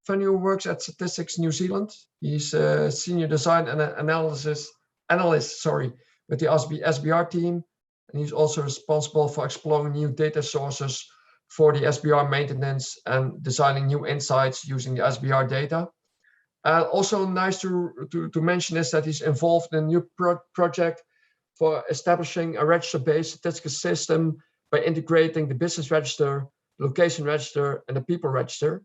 Speaker 9: Venue works at Statistics New Zealand. He's a senior design and analyst with the SBR team. And he's also responsible for exploring new data sources for the SBR maintenance and designing new insights using the SBR data. Also nice to mention is that he's involved in a new project for establishing a register-based statistical system by integrating the business register, location register, and the people register.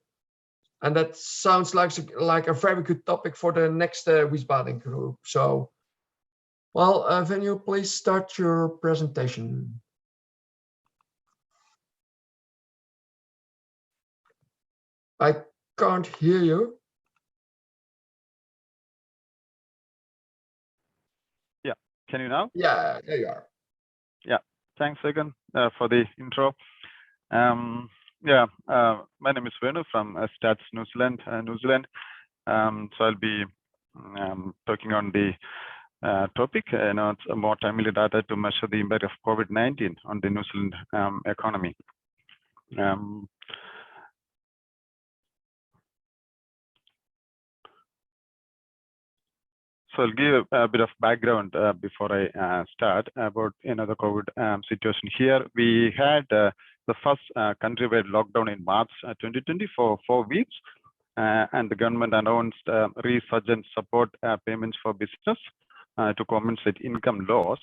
Speaker 9: And that sounds like a very good topic for the next Wiesbaden group. So, well, Venue, please start your presentation. I can't hear you.
Speaker 11: Yeah, can you now?
Speaker 9: Yeah, there you are.
Speaker 11: Yeah, thanks again for the intro. My name is Venu from Stats New Zealand. So I'll be talking on the topic, it's a more timely data to measure the impact of COVID-19 on the New Zealand economy. So I'll give a bit of background before I start about the COVID situation here. We had the first countrywide lockdown in March 2020 for 4 weeks, and the government announced resurgent support payments for business to compensate income loss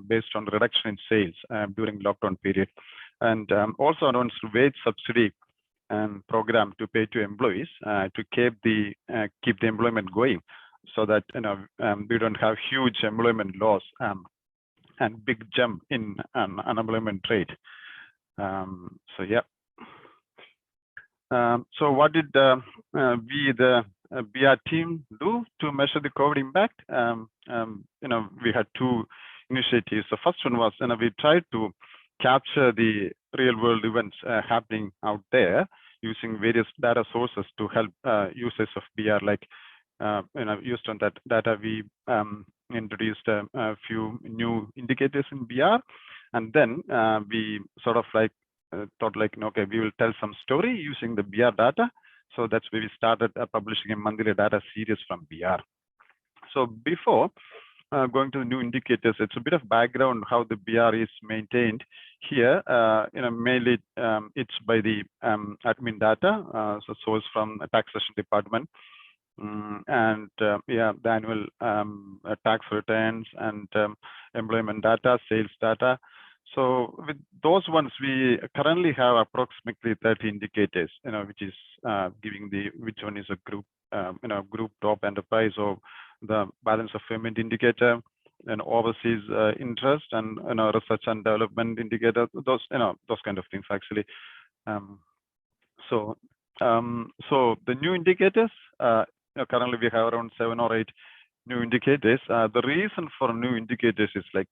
Speaker 11: based on reduction in sales during lockdown period, and also announced wage subsidy program to pay to employees to keep the employment going, so that we don't have huge employment loss and big jump in unemployment rate. So yeah. So what did we, the BR team, do to measure the COVID impact? We had 2 initiatives. The first one was we tried to capture the real world events happening out there using various data sources to help users of BR. Like used on that data, we introduced a few new indicators in BR, and then we sort of thought okay, we will tell some story using the BR data. So that's where we started publishing a monthly data series from BR. So before going to the new indicators, it's a bit of background how the BR is maintained here. Mainly it's by the admin data, so source from the taxation department, and yeah, the annual tax returns and employment data, sales data. So with those ones, we currently have approximately 30 indicators, which is giving which one is a group, group top enterprise, or the balance of payment indicator, and overseas interest, and research and development indicator. Those kind of things actually. So the new indicators, currently we have around 7 or 8 new indicators. The reason for new indicators is like,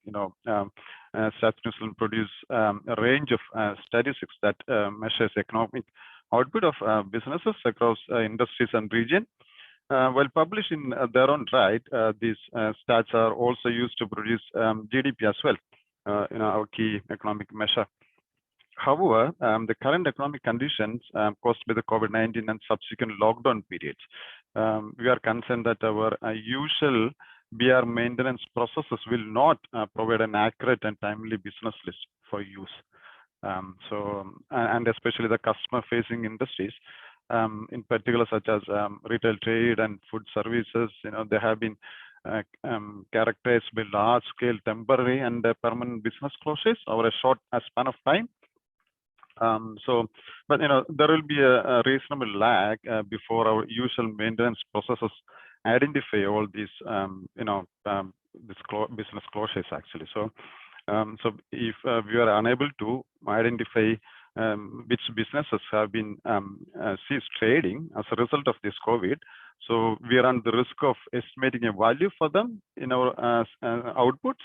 Speaker 11: Stats New Zealand produce a range of statistics that measures economic output of businesses across industries and region. While published in their own right, these stats are also used to produce GDP as well, our key economic measure. However, the current economic conditions caused by the COVID-19 and subsequent lockdown periods, we are concerned that our usual BR maintenance processes will not provide an accurate and timely business list for use. And especially the customer-facing industries, in particular, such as retail trade and food services, they have been characterized by large-scale temporary and permanent business closures over a short span of time. But there will be a reasonable lag before our usual maintenance processes identify all these business closures actually. So if we are unable to identify which businesses have been ceased trading as a result of this COVID, so we are on the risk of estimating a value for them in our outputs,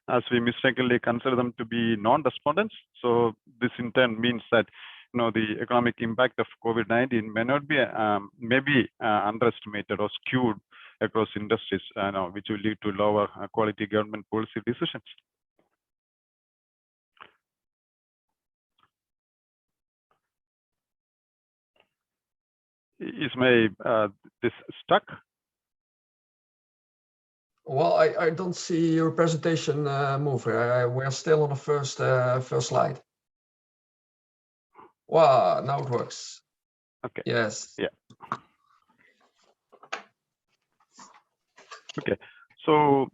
Speaker 11: as we mistakenly consider them to be non-respondents. So this in turn means that the economic impact of COVID-19 may not be maybe underestimated or skewed across industries, which will lead to lower quality government policy decisions. Is my this stuck?
Speaker 9: Well, I don't see your presentation move. We're still on the first slide. Wow, now it works.
Speaker 11: Okay.
Speaker 9: Yes.
Speaker 11: Yeah. Okay. So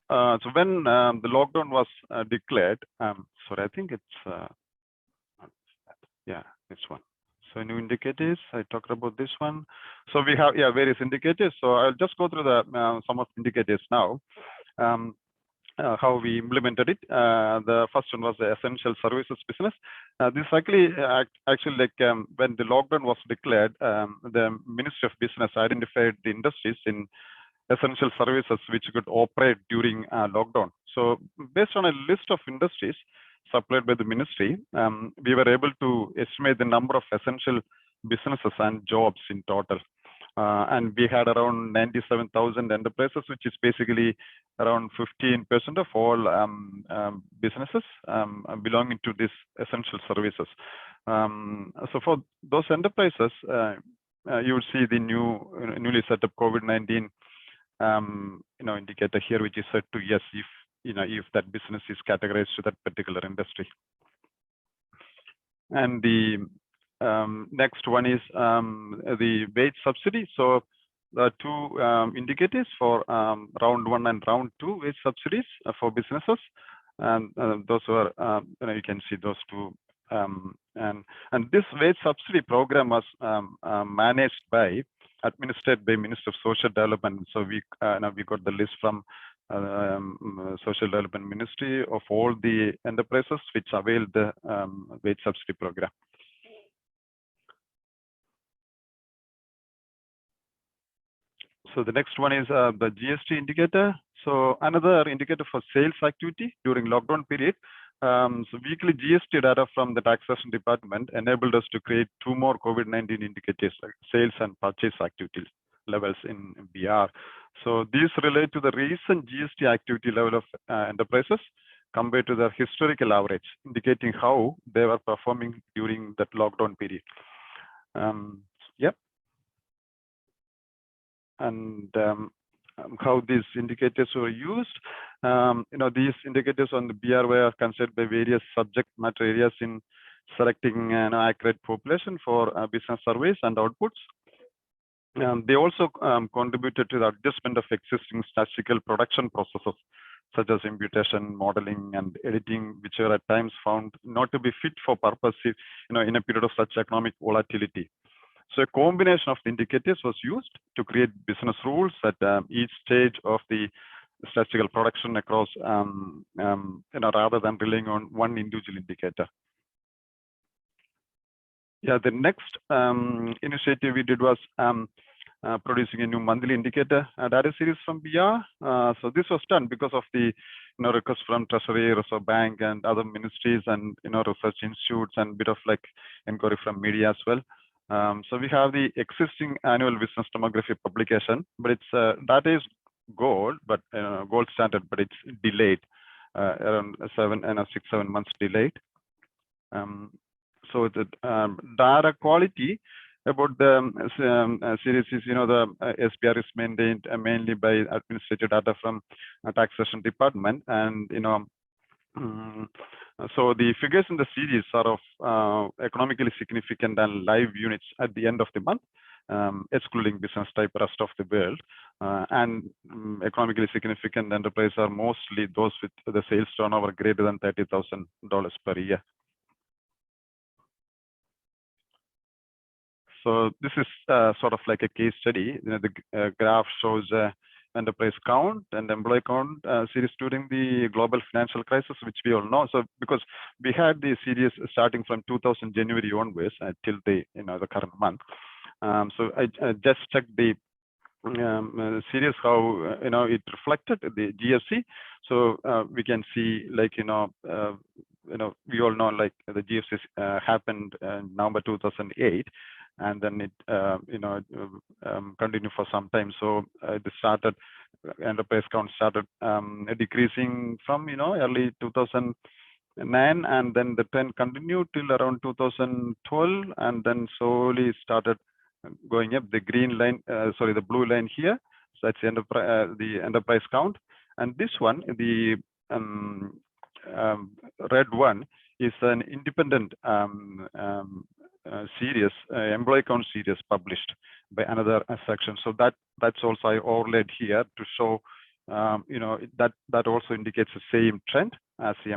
Speaker 11: when the lockdown was declared, sorry, I think it's yeah, this one. So new indicators, I talked about this one. So we have various indicators. So I'll just go through the some of the indicators now. How we implemented it. The first one was the essential services business. This actually like when the lockdown was declared, the Ministry of Business identified the industries in essential services which could operate during lockdown. So based on a list of industries supplied by the ministry, we were able to estimate the number of essential businesses and jobs in total. And we had around 97,000 enterprises, which is basically around 15% of all businesses belonging to these essential services. So for those enterprises, you would see the newly set up COVID-19 indicator here, which is set to yes if that business is categorized to that particular industry. And the next one is the wage subsidy. So the two indicators for round 1 and round 2 wage subsidies for businesses, and those were you can see those two. And this wage subsidy program was administered by Minister of Social Development. So we got the list from Social Development Ministry of all the enterprises which availed the wage subsidy program. So the next one is the GST indicator. So another indicator for sales activity during lockdown period. So weekly GST data from the taxation department enabled us to create 2 more COVID-19 indicators, like sales and purchase activity levels in BR. So these relate to the recent GST activity level of enterprises compared to the historical average, indicating how they were performing during that lockdown period. Yep. And how these indicators were used. These indicators on the BR were considered by various subject matter areas in selecting an accurate population for business surveys and outputs. They also contributed to the adjustment of existing statistical production processes, such as imputation, modeling, and editing, which were at times found not to be fit for purpose, in a period of such economic volatility. So a combination of the indicators was used to create business rules at each stage of the statistical production across, rather than relying on one individual indicator. Yeah, the next initiative we did was producing a new monthly indicator data series from BR. So this was done because of the request from Treasury, Reserve Bank, and other ministries, and research institutes, and bit of like inquiry from media as well. So we have the existing annual business demography publication, but its data is gold standard, but it's delayed, around 6-7 months delayed. So the data quality about the series is, the SPR is maintained mainly by administrative data from taxation department, and so the figures in the series are of economically significant and live units at the end of the month, excluding business type rest of the world, and economically significant enterprises are mostly those with the sales turnover greater than $30,000 per year. So this is sort of like a case study. The graph shows enterprise count and employee count series during the global financial crisis, which we all know. So because we had the series starting from 2000 January onwards till the the current month. So I just checked the series how it reflected the GFC. So we can see, like we all know, like the GFC happened in November 2008. And then it continued for some time. So enterprise count started decreasing from early 2009, and then the trend continued till around 2012, and then slowly started going up. The green line, the blue line here, so that's the enterprise count, and this one, the red one, is an independent series, employee count series published by another section. So that's also I overlaid here to show, that also indicates the same trend as the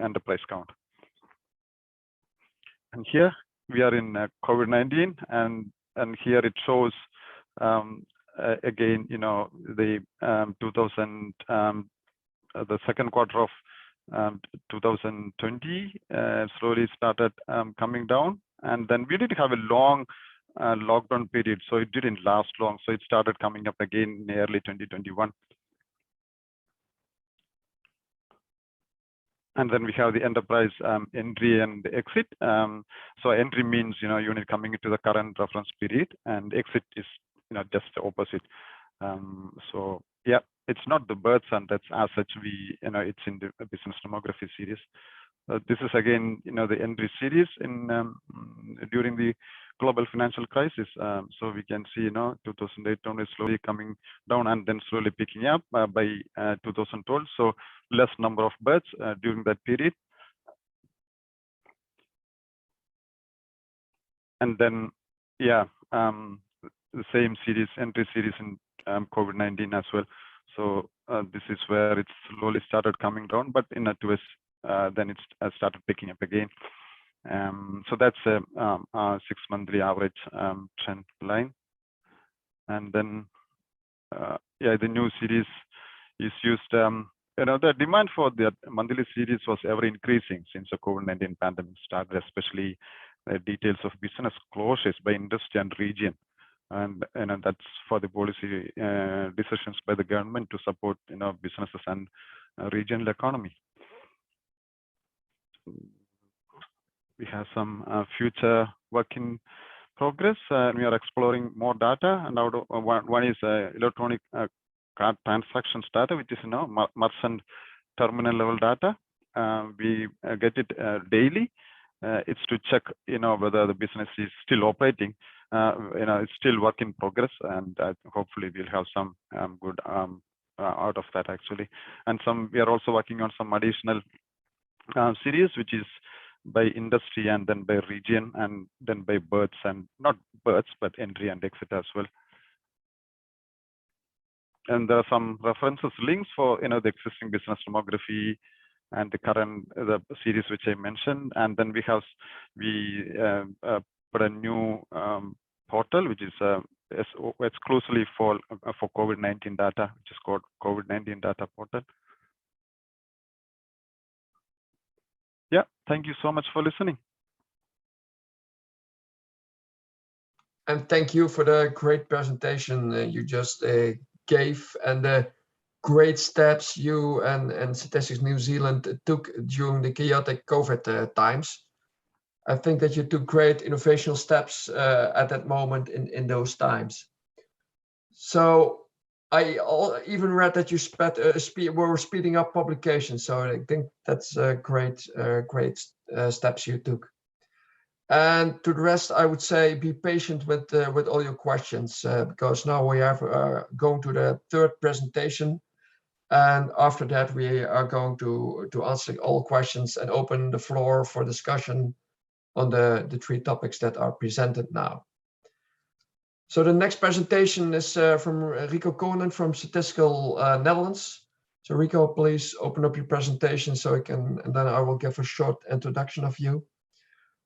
Speaker 11: enterprise count. And here we are in COVID-19, and here it shows again, the the second quarter of 2020 slowly started coming down, and then we did have a long lockdown period, so it didn't last long, so it started coming up again in early 2021. And then we have the enterprise entry and exit. So entry means unit coming into the current reference period, and exit is just the opposite. So yeah, it's not the births and deaths as such. It's in the business demography series. This is again the entry series in during the global financial crisis. So we can see 2008 is slowly coming down and then slowly picking up by 2012. So less number of births during that period. And then the same series, entry series in COVID-19 as well. So this is where it slowly started coming down, but in a twist, then it started picking up again. So that's a 6-monthly average trend line. And then the new series is used. The demand for the monthly series was ever increasing since the COVID-19 pandemic started, especially details of business closures by industry and region. And that's for the policy decisions by the government to support businesses and regional economy. We have some future work in progress, and we are exploring more data. And one is electronic card transactions data, which is merchant terminal level data. We get it daily. It's to check whether the business is still operating. it's still work in progress, and hopefully we'll have some good out of that actually. And we are also working on some additional series, which is by industry and then by region and then by births, and not births but entry and exit as well. And there are some references links for the existing business demography and the current series which I mentioned. And then we put a new portal which is exclusively for COVID-19 data, which is called COVID-19 data portal. Yeah, thank you so much for listening.
Speaker 9: And thank you for the great presentation you just gave, and the great steps you and Statistics New Zealand took during the chaotic COVID times. I think that you took great innovational steps at that moment in those times. So I even read that you were speeding up publications. So I think that's great steps you took. And to the rest, I would say be patient with all your questions, because now we are going to the third presentation. And after that, we are going to answer all questions and open the floor for discussion on the three topics that are presented now. So the next presentation is from Rico Konen from Statistical Netherlands. So Rico, please open up your presentation and then I will give a short introduction of you.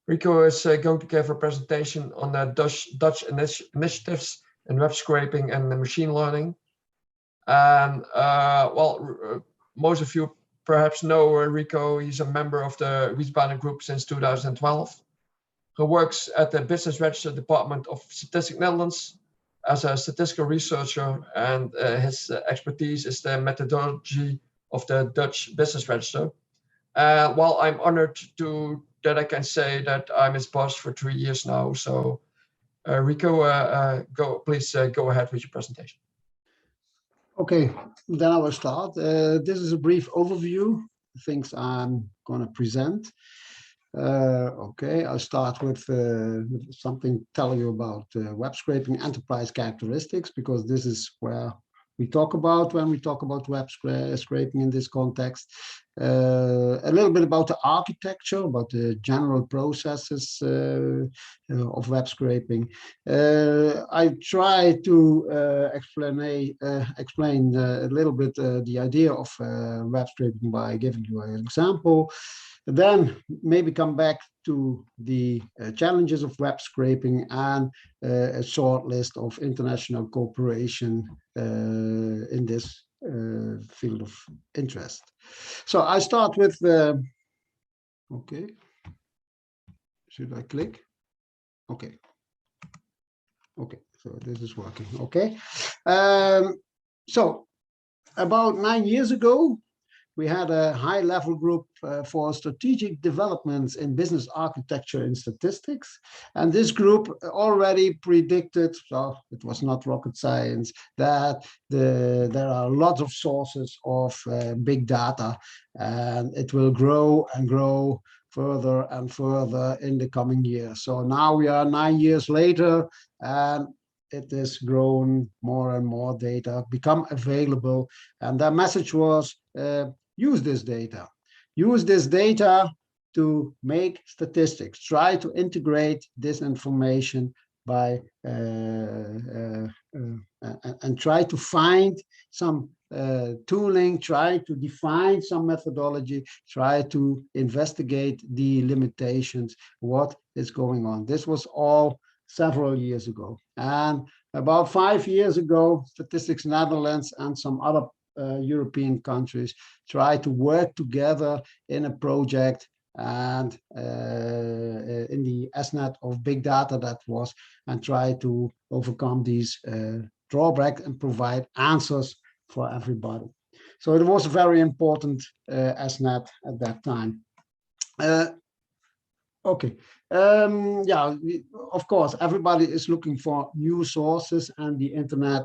Speaker 9: Rico is going to give a presentation on the Dutch initiatives in web scraping and machine learning. And most of you perhaps know Rico. He's a member of the Wiesbaden group since 2012. He works at the Business Register Department of Statistics Netherlands as a statistical researcher, and his expertise is the methodology of the Dutch Business Register. Well, I'm honored that I can say that I'm his boss for 3 years now. So Rico, please go ahead with your presentation.
Speaker 7: Okay, then I will start. This is a brief overview of things I'm going to present. Okay, I'll start with something telling you about web scraping enterprise characteristics, because this is where we talk about when we talk about web scraping in this context. A little bit about the architecture, about the general processes of web scraping. I try to explain a little bit the idea of web scraping by giving you an example. Then maybe come back to the challenges of web scraping and a short list of international cooperation in this field of interest. So I start with, okay, should I click? Okay, okay, so this is working, okay. So about 9 years ago, we had a high-level group for strategic developments in business architecture and statistics. And this group already predicted, so it was not rocket science, that there are lots of sources of big data, and it will grow and grow further and further in the coming years. So now we are 9 years later, and it has grown more and more data become available. And the message was, use this data. Use this data to make statistics. Try to integrate this information by and try to find some tooling, try to define some methodology, try to investigate the limitations, what is going on. This was all several years ago. And about 5 years ago, Statistics Netherlands and some other European countries try to work together in a project and in the SNET of big data that was, and try to overcome these drawbacks and provide answers for everybody. So it was a very important SNET at that time. Okay, yeah, of course, everybody is looking for new sources, and the internet,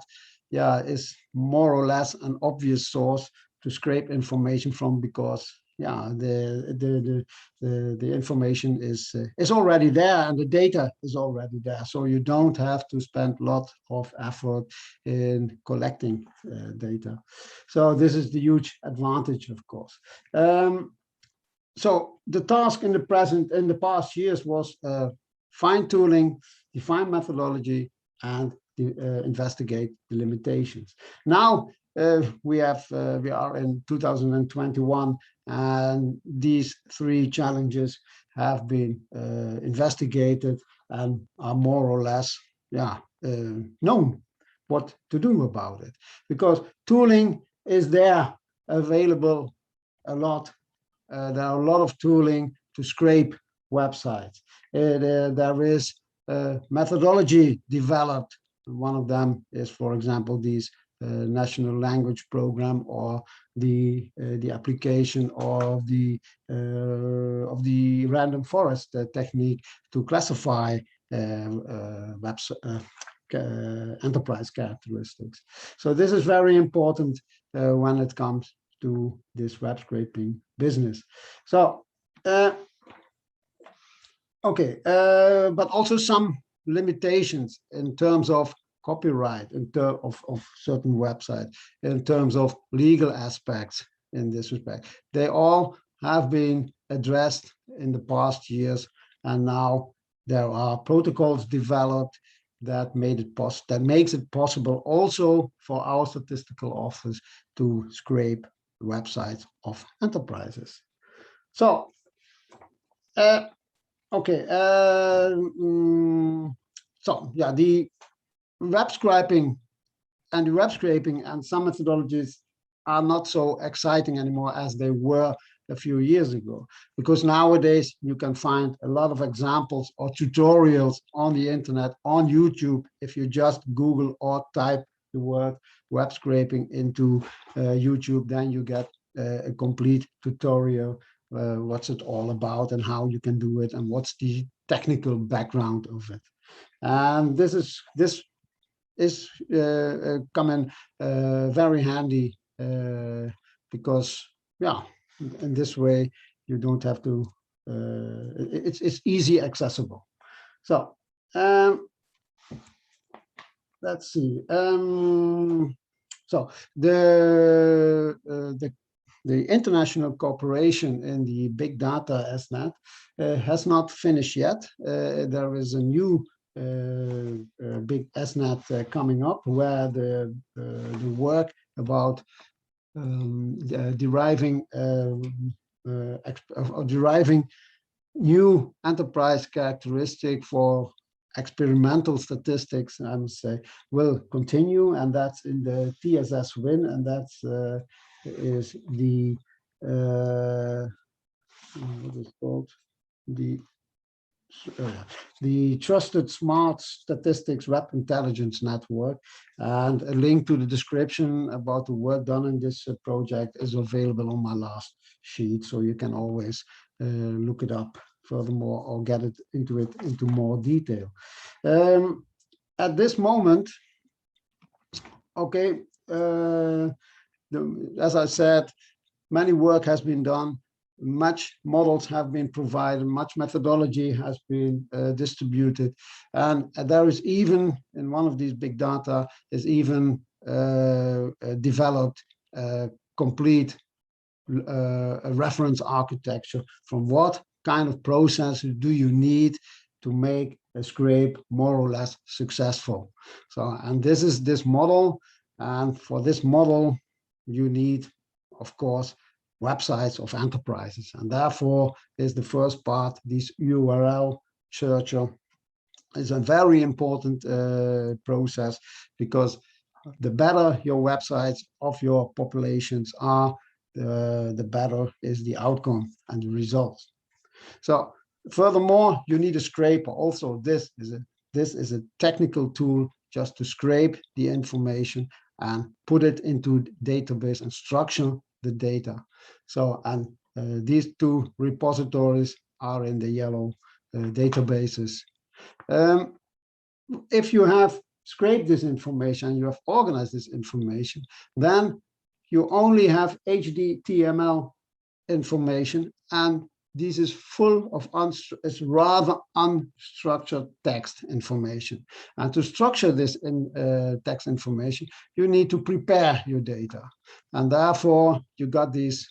Speaker 7: yeah, is more or less an obvious source to scrape information from, because yeah, the information is already there, and the data is already there. So you don't have to spend a lot of effort in collecting data. So this is the huge advantage, of course. So the task in the past years was fine-tuning, define methodology, and investigate the limitations. Now we are in 2021, and these three challenges have been investigated and are more or less, known what to do about it, because tooling is there available a lot. There are a lot of tooling to scrape websites. There is methodology developed. One of them is, for example, these national language program, or the application of the random forest technique to classify enterprise characteristics. So this is very important when it comes to this web scraping business. So okay, but also some limitations in terms of copyright, in terms of certain websites, in terms of legal aspects in this respect. They all have been addressed in the past years, and now there are protocols developed that makes it possible also for our statistical office to scrape websites of enterprises. So okay, so yeah, the web scraping and some methodologies are not so exciting anymore as they were a few years ago, because nowadays you can find a lot of examples or tutorials on the internet, on YouTube. If you just Google or type the word web scraping into YouTube, then you get a complete tutorial, what's it all about and how you can do it and what's the technical background of it. And this is coming very handy because, yeah, in this way you don't have to, it's easy accessible. So let's see. So the international cooperation in the big data SNet has not finished yet. There is a new big SNet coming up, where the work about deriving new enterprise characteristic for experimental statistics, I must say, will continue, and that's in the TSS Win, and that's is the what is called the Trusted Smart Statistics Web Intelligence Network. And a link to the description about the work done in this project is available on my last sheet, so you can always look it up furthermore or get it into more detail. At this moment, okay, as I said, many work has been done, much models have been provided, much methodology has been distributed, and there is even, in one of these big data, is even developed complete reference architecture from what kind of process do you need to make a scrape more or less successful. So, and this is this model, and for this model you need, of course, websites of enterprises, and therefore is the first part. This URL searcher is a very important process, because the better your websites of your populations are, the better is the outcome and the results. So furthermore, you need a scraper. Also, this is a technical tool just to scrape the information and put it into database and structure the data. So, and these two repositories are in the yellow databases. If you have scraped this information, you have organized this information, then you only have HTML information, and this is full of it's rather unstructured text information. And to structure this in text information, you need to prepare your data, and therefore you got these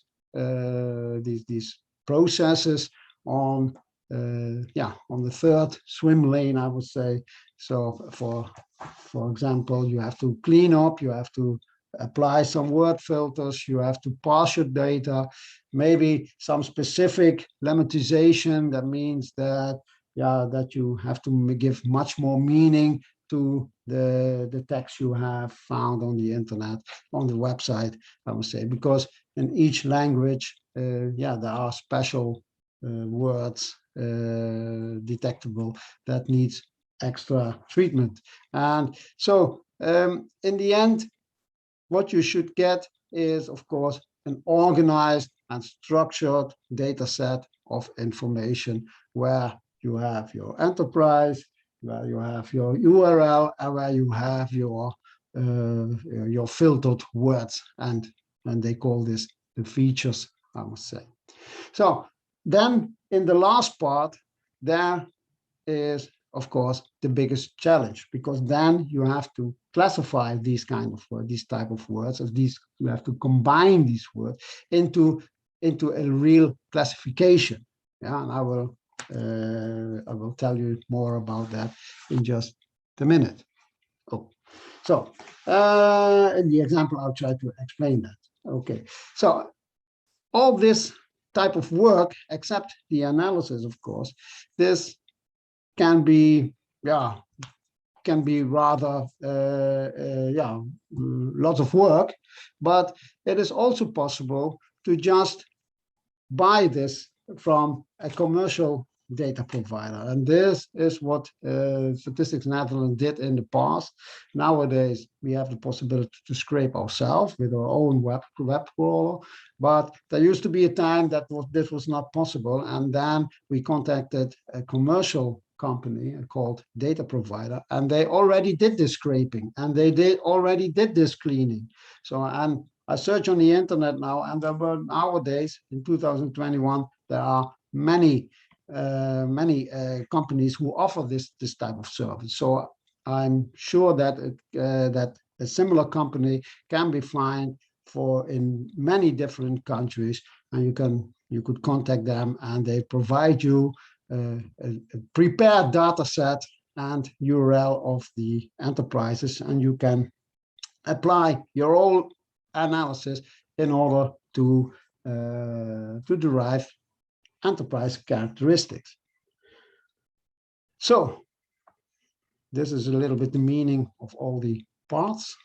Speaker 7: processes on on the third swim lane, I would say. So for example, you have to clean up, you have to apply some word filters, you have to parse your data, maybe some specific lemmatization. That means that that you have to give much more meaning to the text you have found on the internet, on the website, I would say, because in each language there are special words detectable that needs extra treatment. And so in the end, what you should get is, of course, an organized and structured data set of information where you have your enterprise, where you have your URL, and where you have your filtered words, and they call this the features, I must say. So then in the last part, there is, of course, the biggest challenge, because then you have to classify these kind of words, these type of words, as these, you have to combine these words into a real classification. Yeah, and I will tell you more about that in just a minute. Oh, so in the example, I'll try to explain that. Okay, so all this type of work, except the analysis, of course, this can be rather lots of work, but it is also possible to just buy this from a commercial data provider, and this is what Statistics Netherlands did in the past. Nowadays we have the possibility to scrape ourselves with our own web crawler, but there used to be a time that this was not possible, and then we contacted a commercial company called Data Provider, and they already did this scraping, and they already did this cleaning. So, and I search on the internet now, and there were nowadays in 2021 there are many companies who offer this type of service. So I'm sure that that a similar company can be found in many different countries, and you could contact them, and they provide you a prepared data set and URL of the enterprises, and you can apply your own analysis in order to derive enterprise characteristics. So this is a little bit the meaning of all the parts.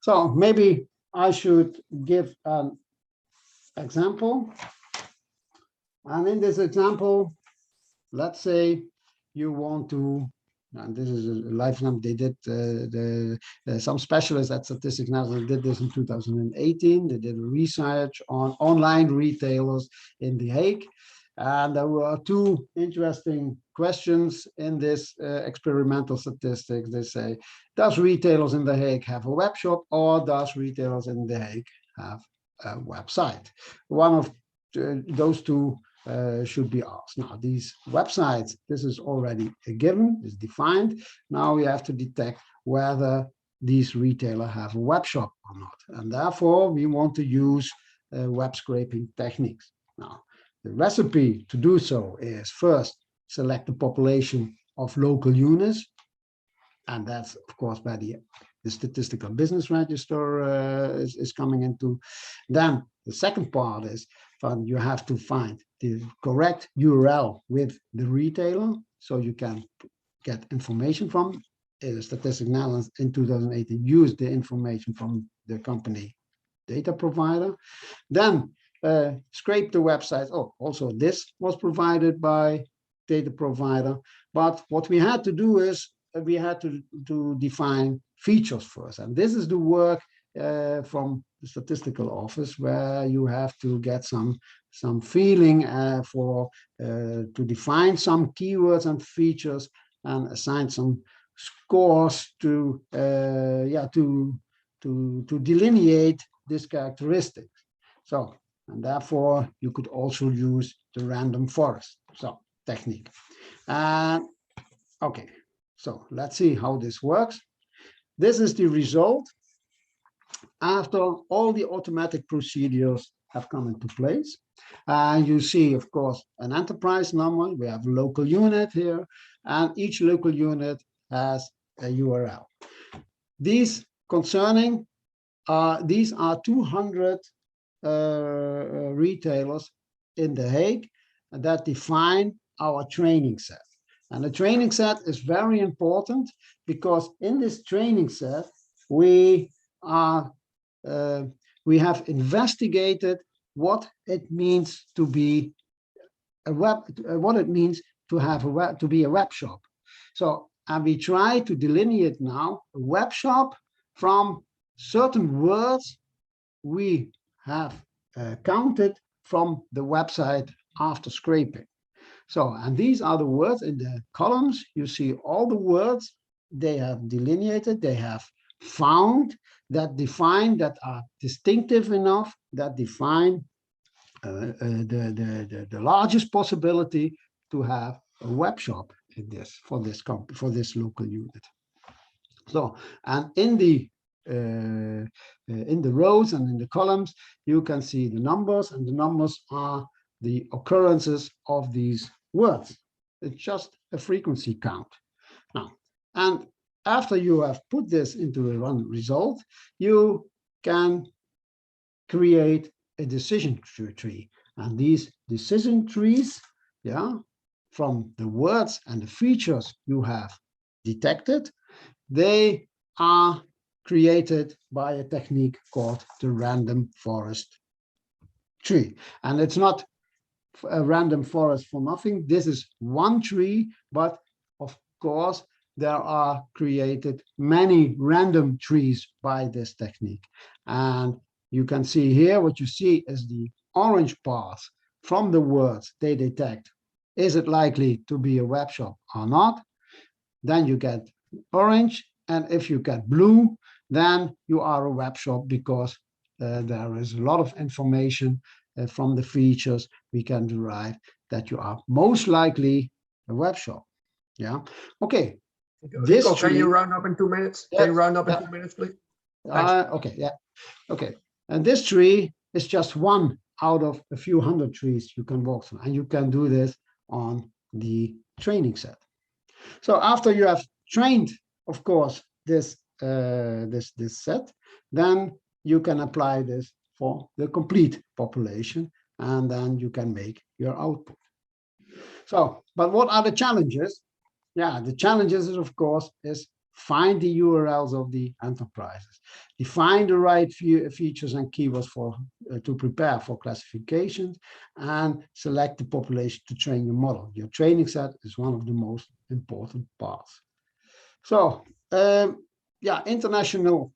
Speaker 7: So maybe I should give an example, and in this example, let's say you want to, and this is a live example, they did some specialists at Statistics Netherlands did this in 2018. They did research on online retailers in The Hague, and there were two interesting questions in this experimental statistics. They say, does retailers in The Hague have a web shop, or does retailers in The Hague have a website? One of those two should be asked. Now, these websites, this is already a given, is defined. Now we have to detect whether these retailers have a web shop or not. And therefore, we want to use web scraping techniques. Now, the recipe to do so is first select the population of local units. And that's, of course, where the statistical business register is coming into. Then the second part is you have to find the correct URL with the retailer, so you can get information from Statistics Netherlands in 2018 used the information from the company Data Provider. Then scrape the website. Oh, also this was provided by Data Provider, but what we had to do is we had to define features first, and this is the work from the statistical office, where you have to get some feeling to define some keywords and features and assign some scores to delineate this characteristic. So And therefore, you could also use the random forest technique. Okay, so let's see how this works. This is the result after all the automatic procedures have come into place. And you see, of course, an enterprise number. We have a local unit here, and each local unit has a URL. These are 200 retailers in The Hague that define our training set. And the training set is very important because in this training set, we have investigated what it means to be a what it means to have to be a web shop. So, and we try to delineate now a web shop from certain words we have counted from the website after scraping. So, and these are the words in the columns. You see all the words they have delineated, they have found, that define, that are distinctive enough, that define the largest possibility to have a web shop in this for this local unit. So, and in the rows and in the columns, you can see the numbers, and the numbers are the occurrences of these words. It's just a frequency count. Now, and after you have put this into a run result, you can create a decision tree. And these decision trees, from the words and the features you have detected, they are created by a technique called the random forest tree. And it's not a random forest for nothing. This is one tree, but of course, there are created many random trees by this technique. And you can see here, what you see is the orange path from the words they detect. Is it likely to be a web shop or not? Then you get orange. And if you get blue, then you are a web shop because there is a lot of information from the features we can derive that you are most likely a web shop. Yeah. Okay.
Speaker 9: Rico, can you round up in 2 minutes? Can you round up in 2 minutes, please?
Speaker 7: Okay. Yeah. Okay. And this tree is just one out of a few hundred trees you can walk through, and you can do this on the training set. So after you have trained, of course, this set, then you can apply this for the complete population, and then you can make your output. So, but what are the challenges? Yeah, the challenges is, of course, is find the URLs of the enterprises, define the right features and keywords for to prepare for classifications, and select the population to train your model. Your training set is one of the most important parts. So, yeah, international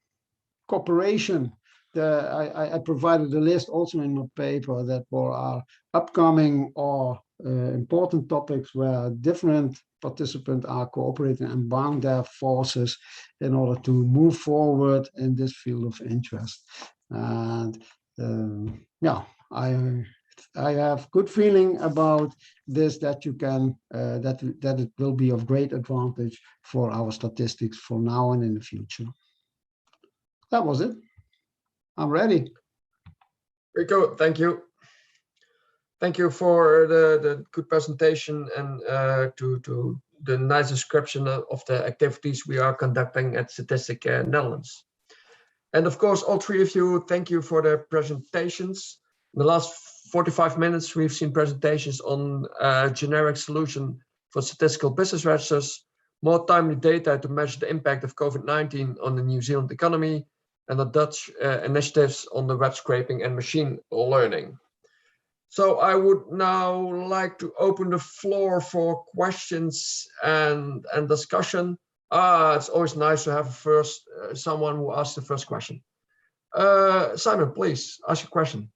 Speaker 7: cooperation. I provided a list also in my paper that for our upcoming or important topics where different participants are cooperating and bound their forces in order to move forward in this field of interest. And yeah, I have good feeling about this, that you can that it will be of great advantage for our statistics for now and in the future. That was it. I'm ready.
Speaker 9: Rico, thank you. Thank you for the good presentation and to the nice description of the activities we are conducting at Statistic Netherlands. And of course, all three of you, thank you for the presentations. In the last 45 minutes, we've seen presentations on a generic solution for statistical business registers, more timely data to measure the impact of COVID-19 on the New Zealand economy, and the Dutch initiatives on the web scraping and machine learning. So I would now like to open the floor for questions and discussion. It's always nice to have first someone who asks the first question. Simon, please ask your question.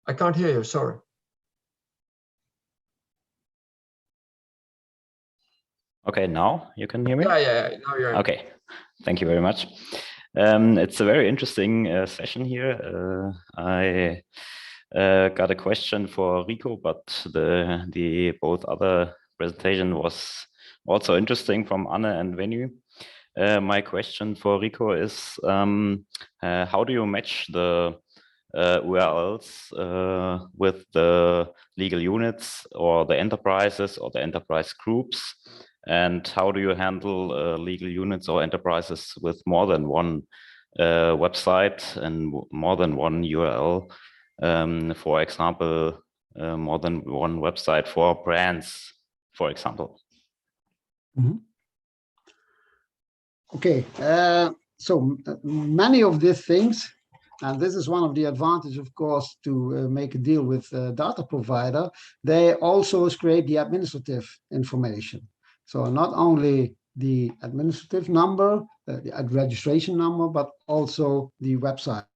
Speaker 9: I can't hear you, sorry.
Speaker 12: Okay, now you can hear me?
Speaker 9: Yeah, now you're in.
Speaker 12: Okay, thank you very much. It's a very interesting session here. I got a question for Rico, but the both other presentation was also interesting from Anne and Venu. My question for Rico is, how do you match the URLs with the legal units or the enterprises or the enterprise groups? And how do you handle legal units or enterprises with more than one website and more than one URL? For example, more than one website for brands, for example.
Speaker 7: Mm-hmm. Okay, so many of these things, and this is one of the advantages, of course, to make a deal with a data provider, they also scrape the administrative information. So not only the administrative number, the registration number, but also the website.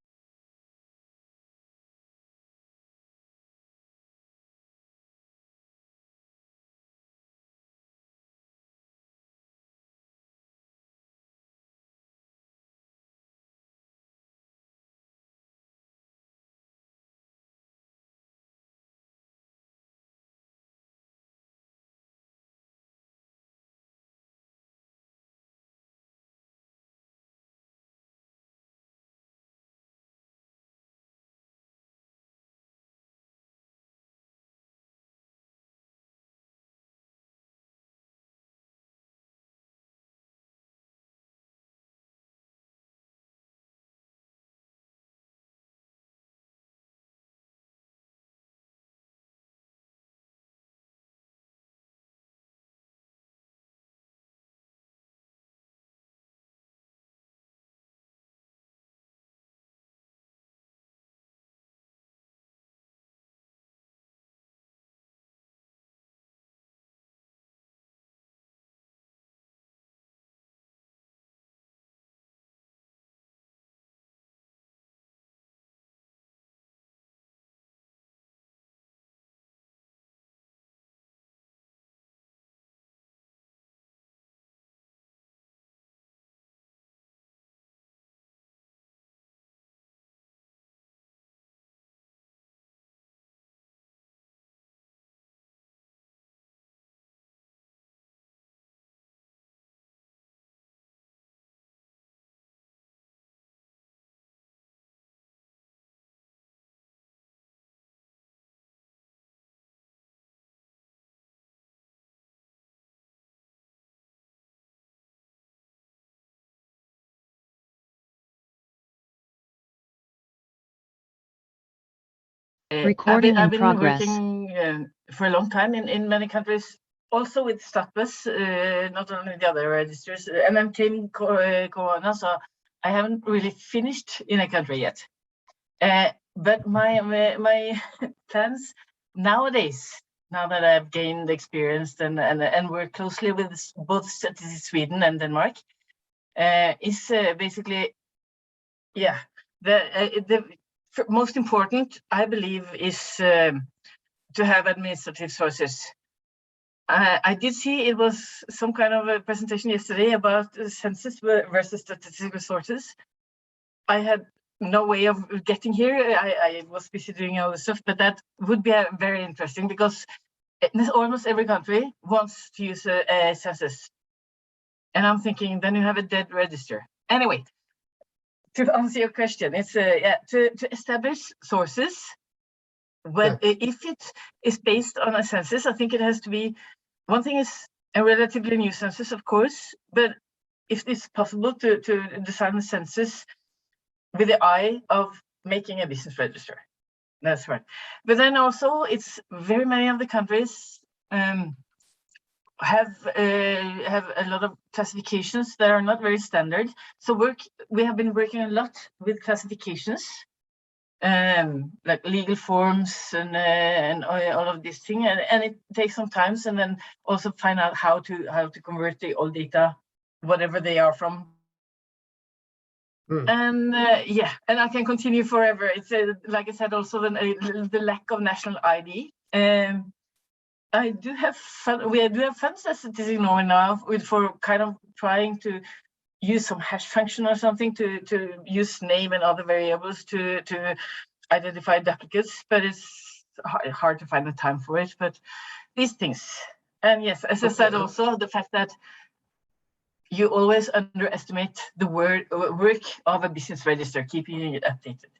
Speaker 13: Recording
Speaker 10: I've
Speaker 13: in
Speaker 10: been
Speaker 13: progress.
Speaker 10: working for a long time in many countries, also with Status, not only the other registers. And then came Corona, so I haven't really finished in a country yet. But my plans nowadays, now that I've gained experience and work closely with both Statistics Sweden and Denmark, is basically, yeah, the most important, I believe, is to have administrative sources. I did see it was some kind of a presentation yesterday about census versus statistical sources. I had no way of getting here. I was busy doing all the stuff, but that would be very interesting because almost every country wants to use a census. And I'm thinking, then you have a dead register. Anyway, to answer your question, it's to establish sources. When if it is based on a census, I think it has to be, one thing is a relatively new census, of course, but if it's possible to design the census with the eye of making a business register, that's right. But then also, it's very many of the countries have a lot of classifications that are not very standard. So we have been working a lot with classifications, like legal forms and all of this thing, and it takes some time, and then also find out how to convert the old data, whatever they are from. And yeah, and I can continue forever. It's like I said, also the lack of national ID. I do have fun. We do have funds as Statistics Norway now for kind of trying to use some hash function or something to use name and other variables to identify duplicates, but it's hard to find the time for it. But these things, and yes, as I said, also the fact that you always underestimate the work of a business register, keeping it updated.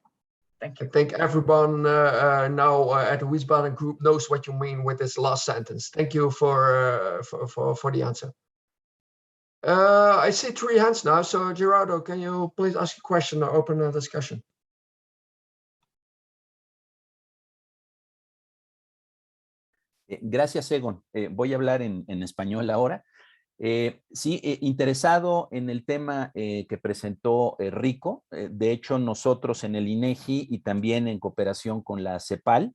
Speaker 10: Thank you.
Speaker 9: I think everyone now at the Wiesbaden group knows what you mean with this last sentence. Thank you for the answer. I see 3 hands now, so Gerardo, can you please ask a question or open a discussion?
Speaker 1: Gracias, Egon. Voy a hablar en español ahora. Sí, interesado en el tema que presentó Rico. De hecho, nosotros en el INEGI y también en cooperación con la CEPAL,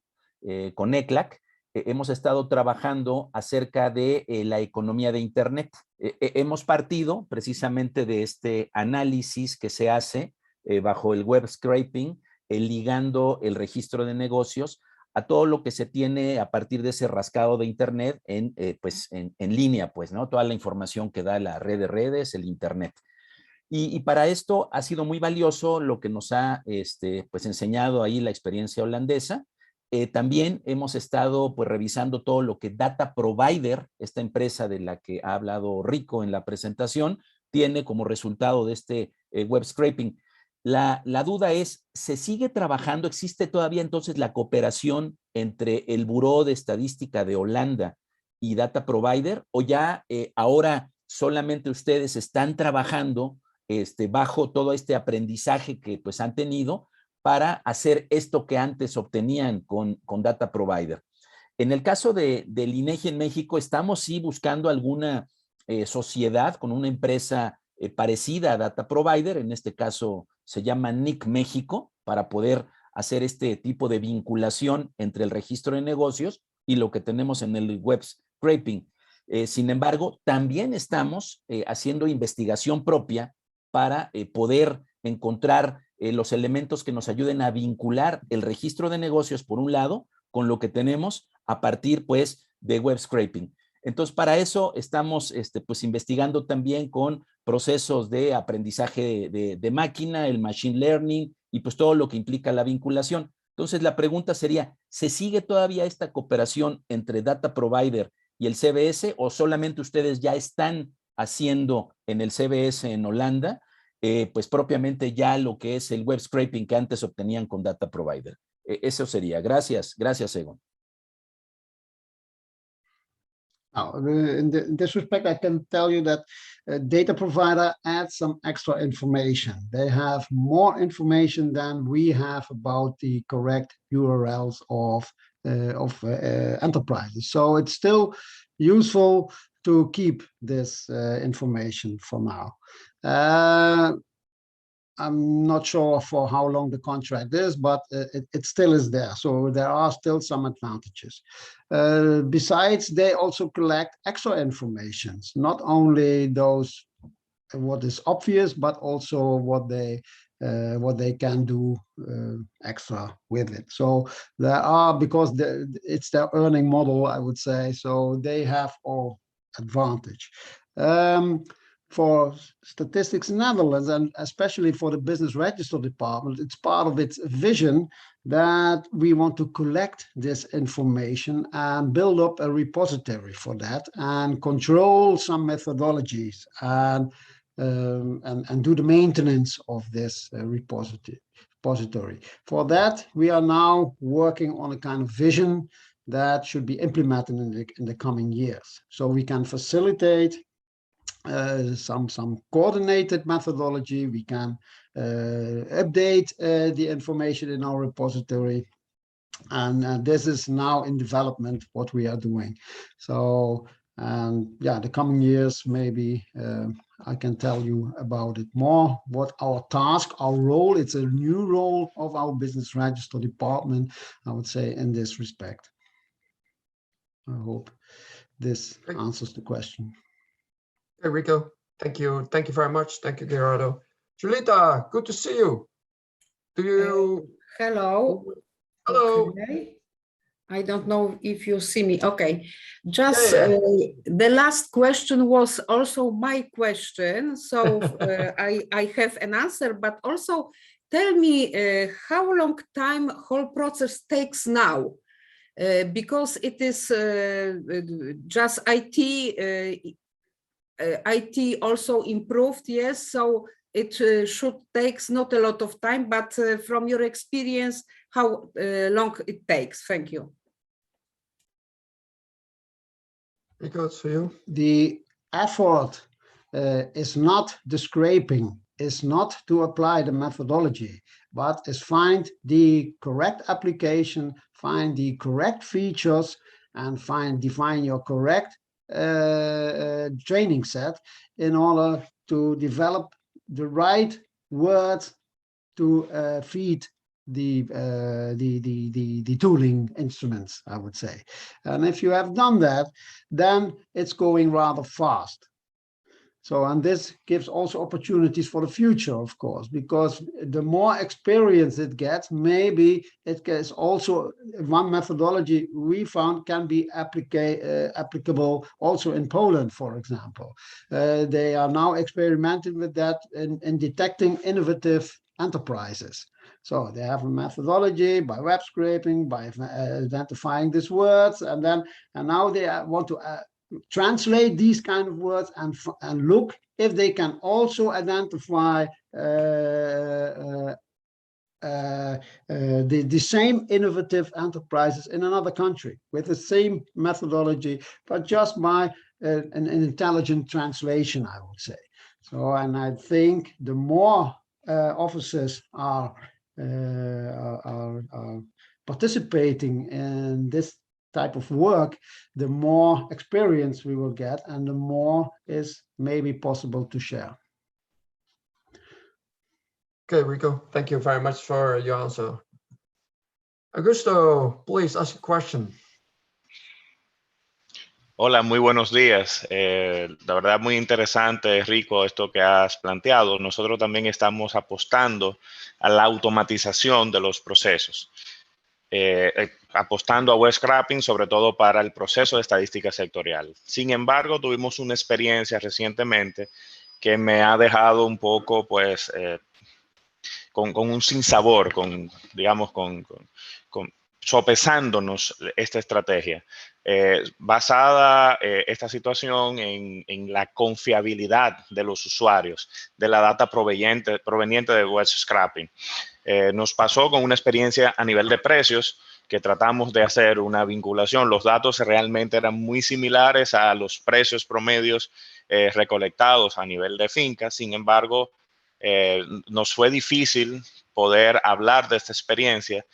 Speaker 1: con ECLAC, hemos estado trabajando acerca de la economía de Internet. Hemos partido precisamente de este análisis que se hace bajo el web scraping, ligando el registro de negocios a todo lo que se tiene a partir de ese rascado de Internet en línea, pues, ¿no? Toda la información que da la red de redes, el Internet. Y para esto ha sido muy valioso lo que nos ha enseñado ahí la experiencia holandesa. También hemos estado pues revisando todo lo que Data Provider, esta empresa de la que ha hablado Rico en la presentación, tiene como resultado de este web scraping. La duda es, ¿se sigue trabajando? ¿Existe todavía entonces la cooperación entre el Buró de Estadística de Holanda y Data Provider? ¿O ya ahora solamente ustedes están trabajando bajo todo este aprendizaje que pues han tenido para hacer esto que antes obtenían con Data Provider? En el caso del INEGI en México, estamos sí buscando alguna sociedad con una empresa parecida a Data Provider, en este caso se llama NIC México, para poder hacer este tipo de vinculación entre el registro de negocios y lo que tenemos en el web scraping. Sin embargo, también estamos haciendo investigación propia para poder encontrar los elementos que nos ayuden a vincular el registro de negocios, por un lado, con lo que tenemos a partir, pues, de web scraping. Entonces, para eso estamos pues investigando también con procesos de aprendizaje de máquina, el machine learning y pues todo lo que implica la vinculación. Entonces, la pregunta sería, ¿se sigue todavía esta cooperación entre Data Provider y el CBS o solamente ustedes ya están haciendo en el CBS en Holanda, pues propiamente ya lo que es el web scraping que antes obtenían con Data Provider? Eso sería. Gracias, Egon.
Speaker 7: In this respect, I can tell you that Data Provider adds some extra information. They have more information than we have about the correct URLs of enterprises. So it's still useful to keep this information for now. I'm not sure for how long the contract is, but it still is there. So there are still some advantages. Besides, they also collect extra information, not only those what is obvious, but also what they can do extra with it. So there are, because it's their earning model, I would say, so they have all advantage. For Statistics Netherlands, and especially for the Business Register Department, it's part of its vision that we want to collect this information and build up a repository for that and control some methodologies and do the maintenance of this repository. For that, we are now working on a kind of vision that should be implemented in the coming years. So we can facilitate some coordinated methodology. We can update the information in our repository, and this is now in development what we are doing. So yeah, the coming years maybe I can tell you about it more, what our task, our role. It's a new role of our Business Register Department, I would say, in this respect. I hope this answers the question.
Speaker 9: Hey, Rico, thank you very much. Thank you, Gerardo. Julita, good to see you. Do you?
Speaker 14: Hello.
Speaker 9: Hello.
Speaker 14: Okay. I don't know if you see me. Okay, just
Speaker 9: Yeah.
Speaker 14: The last question was also my question. So I have an answer, but also tell me how long time whole process takes now, because it is just IT. IT also improved, yes. So it should takes not a lot of time, but from your experience, how long it takes? Thank you.
Speaker 9: Because for you,
Speaker 7: the effort is not the scraping, is not to apply the methodology, but is find the correct application, find the correct features, and define your correct training set in order to develop the right words to feed the tooling instruments, I would say. And if you have done that, then it's going rather fast. So, and this gives also opportunities for the future, of course, because the more experience it gets, maybe it gets also one methodology we found can be applicable also in Poland, for example. They are now experimenting with that in detecting innovative enterprises. So they have a methodology by web scraping, by identifying these words, and now they want to translate these kind of words and look if they can also identify the same innovative enterprises in another country with the same methodology, but just by an intelligent translation, I would say. So, and I think the more officers are participating in this type of work, the more experience we will get and the more is maybe possible to share.
Speaker 9: okay, Rico, thank you very much for your answer. Augusto, please ask a question.
Speaker 15: Hola, muy buenos días. La verdad, muy interesante, Rico, esto que has planteado. Nosotros también estamos apostando a la automatización de los procesos, apostando a web scraping, sobre todo para el proceso de estadística sectorial. Sin embargo, tuvimos una experiencia recientemente que me ha dejado un poco, pues, con un sinsabor, digamos, sopesándonos esta estrategia, basada esta situación en la confiabilidad de los usuarios, de la data proveniente de web scraping. Nos pasó con una experiencia a nivel de precios, que tratamos de hacer una vinculación. Los datos realmente eran muy similares a los precios promedios recolectados a nivel de finca. Sin embargo, nos fue difícil poder hablar de esta experiencia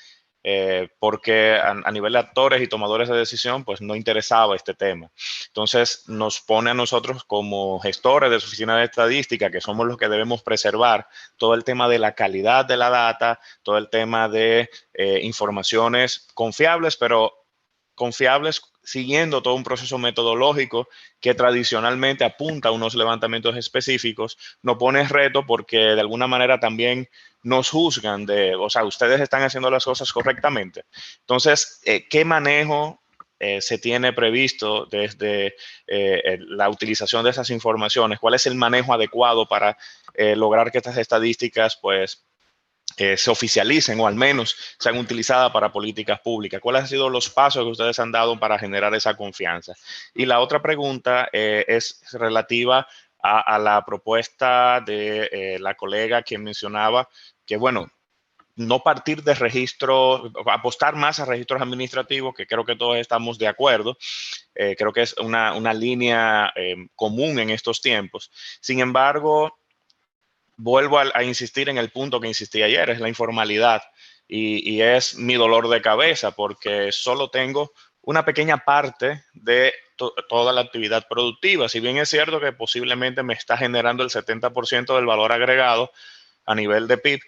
Speaker 15: porque a nivel de actores y tomadores de decisión, pues no interesaba este tema. Entonces nos pone a nosotros como gestores de su oficina de estadística, que somos los que debemos preservar todo el tema de la calidad de la data, todo el tema de informaciones confiables, pero confiables siguiendo todo un proceso metodológico que tradicionalmente apunta a unos levantamientos específicos. Nos pone reto porque de alguna manera también nos juzgan o sea, ustedes están haciendo las cosas correctamente. Entonces, ¿qué manejo se tiene previsto desde la utilización de esas informaciones? ¿Cuál es el manejo adecuado para lograr que estas estadísticas, pues, se oficialicen o al menos sean utilizadas para políticas públicas? ¿Cuáles han sido los pasos que ustedes han dado para generar esa confianza? Y la otra pregunta es relativa a la propuesta de la colega que mencionaba que, bueno, no partir de registros, apostar más a registros administrativos, que creo que todos estamos de acuerdo. Creo que es una línea común en estos tiempos. Sin embargo, vuelvo a insistir en el punto que insistí ayer, es la informalidad y es mi dolor de cabeza porque solo tengo una pequeña parte de toda la actividad productiva. Si bien es cierto que posiblemente me está generando el 70% del valor agregado a nivel de PIB,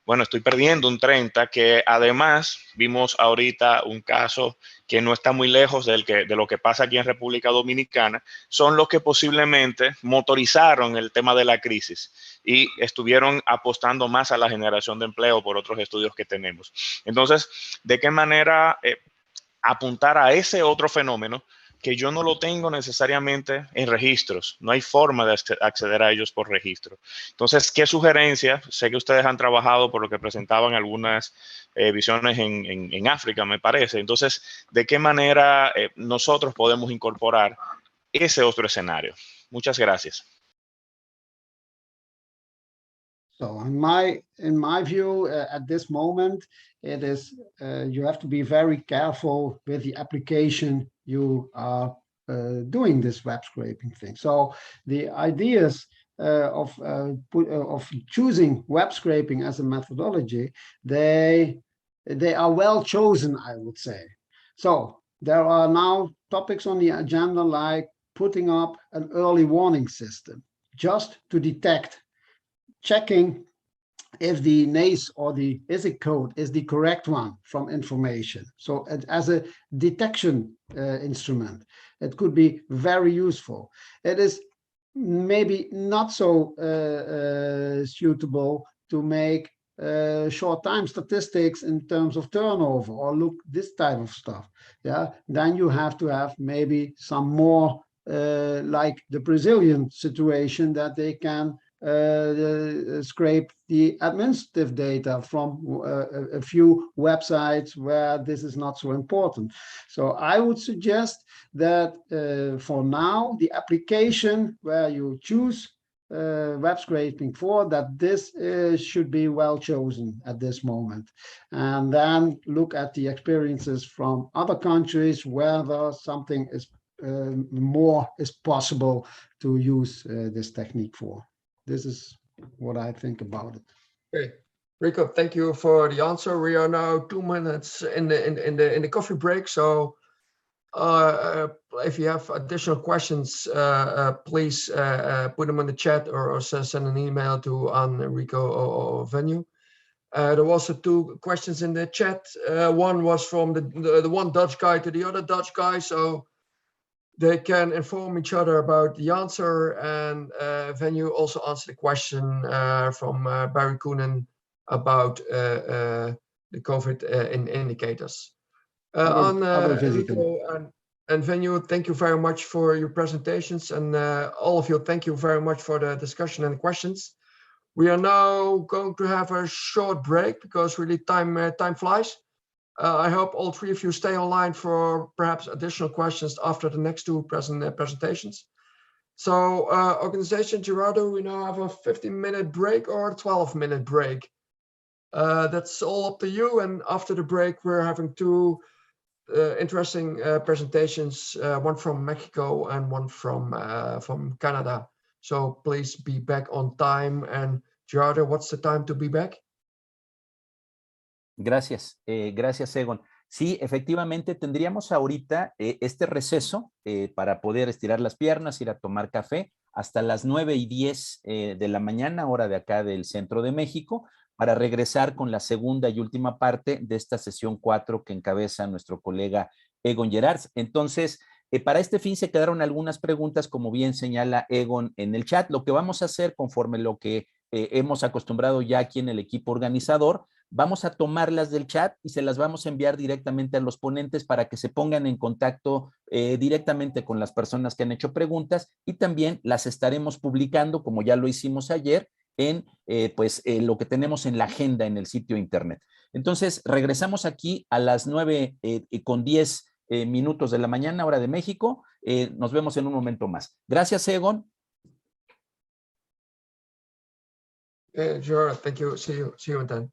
Speaker 15: bueno, estoy perdiendo un 30%, que además vimos ahorita un caso que no está muy lejos de lo que pasa aquí en República Dominicana, son los que posiblemente motorizaron el tema de la crisis y estuvieron apostando más a la generación de empleo por otros estudios que tenemos. Entonces, ¿de qué manera apuntar a ese otro fenómeno que yo no lo tengo necesariamente en registros. No hay forma de acceder a ellos por registro. Entonces, ¿qué sugerencias? Sé que ustedes han trabajado por lo que presentaban algunas visiones en África, me parece. Entonces, ¿de qué manera nosotros podemos incorporar ese otro escenario? Muchas gracias.
Speaker 7: So in my view, at this moment, it is you have to be very careful with the application you are doing this web scraping thing. So the ideas of choosing web scraping as a methodology, they are well chosen, I would say. So there are now topics on the agenda like putting up an early warning system just to detect, checking if the NACE or the ISIC code is the correct one from information. So as a detection instrument, it could be very useful. It is maybe not so suitable to make short time statistics in terms of turnover or look this type of stuff. Yeah, then you have to have maybe some more like the Brazilian situation that they can scrape the administrative data from a few websites where this is not so important. So I would suggest that for now, the application where you choose web scraping for, that this should be well chosen at this moment. And then look at the experiences from other countries whether something is more is possible to use this technique for. This is what I think about it.
Speaker 9: Okay, Rico, thank you for the answer. We are now 2 minutes in the coffee break. So if you have additional questions, please put them in the chat or send an email to Rico or Venue. There was also 2 questions in the chat. One was from the one Dutch guy to the other Dutch guy. So they can inform each other about the answer, and Venue also answered the question from Barry Koonen about the COVID indicators. Rico and Venue, thank you very much for your presentations, and all of you, thank you very much for the discussion and the questions. We are now going to have a short break because really time flies. I hope all 3 of you stay online for perhaps additional questions after the next 2 presentations. So organization, Gerardo, we now have a 15-minute break or a 12-minute break. That's all up to you. And after the break, we're having 2 interesting presentations, one from Mexico and one from Canada. So please be back on time. And Gerardo, what's the time to be back?
Speaker 1: Gracias, gracias, Egon. Sí, efectivamente tendríamos ahorita este receso para poder estirar las piernas, ir a tomar café hasta las 9:10 de la mañana, hora de acá del centro de México, para regresar con la segunda y última parte de esta sesión 4 que encabeza nuestro colega Egon Gerards. Entonces, para este fin se quedaron algunas preguntas, como bien señala Egon en el chat. Lo que vamos a hacer, conforme lo que hemos acostumbrado ya aquí en el equipo organizador, vamos a tomarlas del chat y se las vamos a enviar directamente a los ponentes para que se pongan en contacto directamente con las personas que han hecho preguntas, y también las estaremos publicando, como ya lo hicimos ayer, en lo que tenemos en la agenda en el sitio internet. Entonces, regresamos aquí a las 9:10 minutos de la mañana, hora de México. Nos vemos en un momento más. Gracias, Egon.
Speaker 9: Sure, thank you. See you then.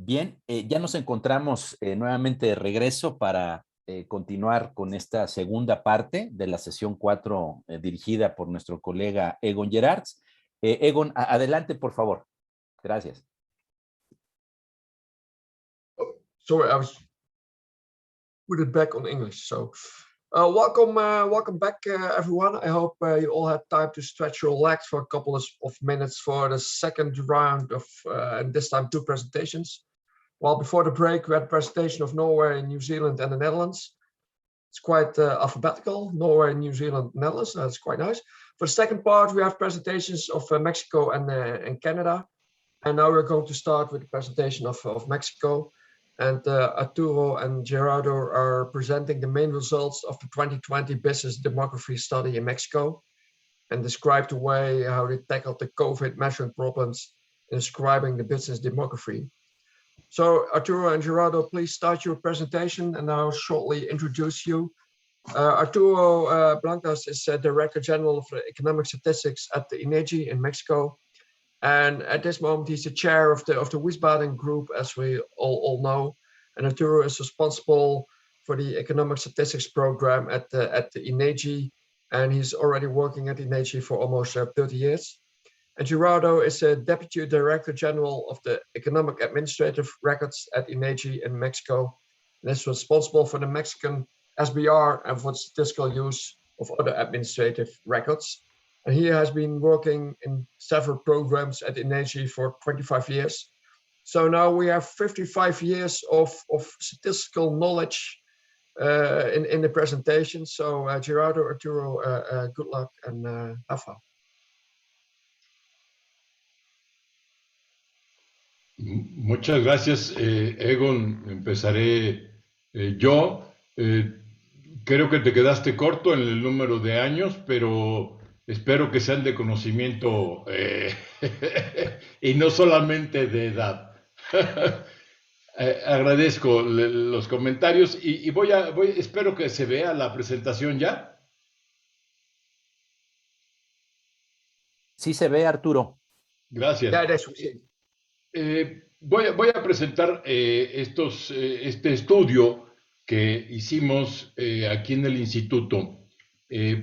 Speaker 1: Bien, ya nos encontramos nuevamente de regreso para continuar con esta segunda parte de la sesión 4 dirigida por nuestro colega Egon Gerards. Egon, adelante, por favor. Gracias.
Speaker 9: Sorry, I was put it back on English. So welcome back, everyone. I hope you all had time to stretch your legs for a couple of minutes for the second round of, and this time 2 presentations. Well, before the break, we had a presentation of Norway, New Zealand, and the Netherlands. It's quite alphabetical, Norway, New Zealand, Netherlands. That's quite nice. For the second part, we have presentations of Mexico and Canada. And now we're going to start with the presentation of Mexico. And Arturo and Gerardo are presenting the main results of the 2020 business demography study in Mexico and describe the way how they tackled the COVID measuring problems in describing the business demography. So Arturo and Gerardo, please start your presentation and I'll shortly introduce you. Arturo Blancas is Director General of Economic Statistics at the INEGI in Mexico. And at this moment, he's the chair of the Wiesbaden group, as we all know. And Arturo is responsible for the economic statistics program at the INEGI. And he's already working at INEGI for almost 30 years. And Gerardo is a Deputy Director General of the Economic Administrative Records at INEGI in Mexico. And is responsible for the Mexican SBR and for the statistical use of other administrative records. And he has been working in several programs at INEGI for 25 years. So now we have 55 years of statistical knowledge in the presentation. So Gerardo, Arturo, good luck and have fun.
Speaker 16: Muchas gracias, Egon. Empezaré yo. Creo que te quedaste corto en el número de años, pero espero que sean de conocimiento y no solamente de edad. Agradezco los comentarios y espero que se vea la presentación ya.
Speaker 1: Sí se ve, Arturo.
Speaker 16: Gracias. Voy a presentar este estudio que hicimos aquí en el instituto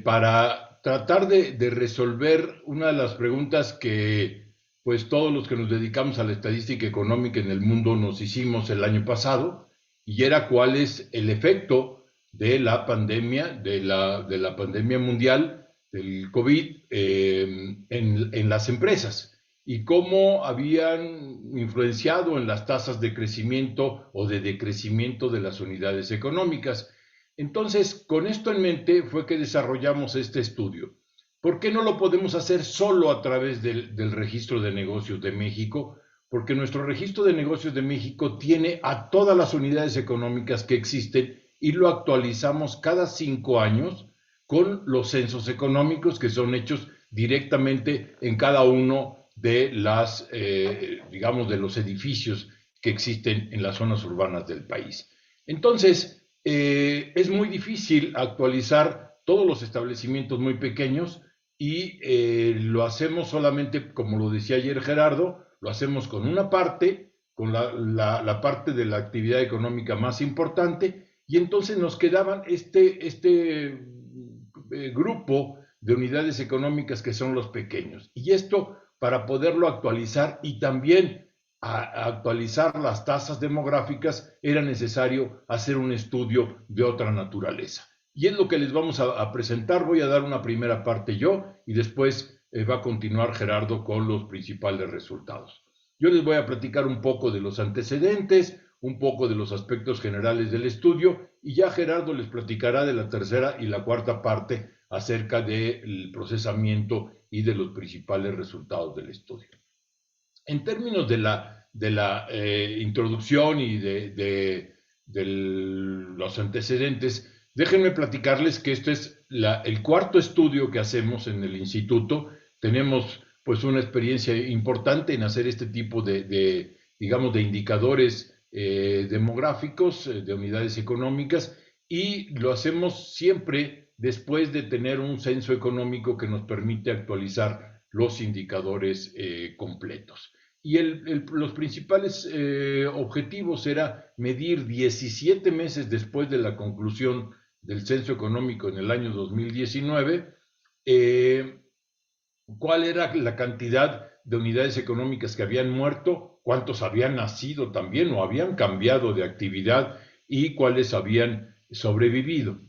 Speaker 16: para tratar de resolver una de las preguntas que pues todos los que nos dedicamos a la estadística económica en el mundo nos hicimos el año pasado, y era cuál es el efecto de la pandemia, de la pandemia mundial, del COVID, en las empresas, y cómo habían influenciado en las tasas de crecimiento o de decrecimiento de las unidades económicas. Entonces, con esto en mente fue que desarrollamos este estudio. ¿Por qué no lo podemos hacer solo a través del Registro de Negocios de México? Porque nuestro Registro de Negocios de México tiene a todas las unidades económicas que existen y lo actualizamos cada 5 años con los censos económicos que son hechos directamente en cada uno de las, digamos, de los edificios que existen en las zonas urbanas del país. Entonces, es muy difícil actualizar todos los establecimientos muy pequeños y lo hacemos solamente, como lo decía ayer Gerardo, lo hacemos con una parte, con la parte de la actividad económica más importante, y entonces nos quedaban este grupo de unidades económicas que son los pequeños. Y esto, para poderlo actualizar y también actualizar las tasas demográficas, era necesario hacer un estudio de otra naturaleza. Y es lo que les vamos a presentar. Voy a dar una primera parte yo y después va a continuar Gerardo con los principales resultados. Yo les voy a platicar un poco de los antecedentes, un poco de los aspectos generales del estudio, y ya Gerardo les platicará de la tercera y la cuarta parte acerca del procesamiento y de los principales resultados del estudio. En términos de la introducción y de los antecedentes, déjenme platicarles que este es el cuarto estudio que hacemos en el instituto. Tenemos pues una experiencia importante en hacer este tipo digamos, de indicadores demográficos, de unidades económicas, y lo hacemos siempre después de tener un censo económico que nos permite actualizar los indicadores completos. y los principales objetivos era medir 17 meses después de la conclusión del censo económico en el año 2019, cuál era la cantidad de unidades económicas que habían muerto, cuántos habían nacido también o habían cambiado de actividad y cuáles habían sobrevivido.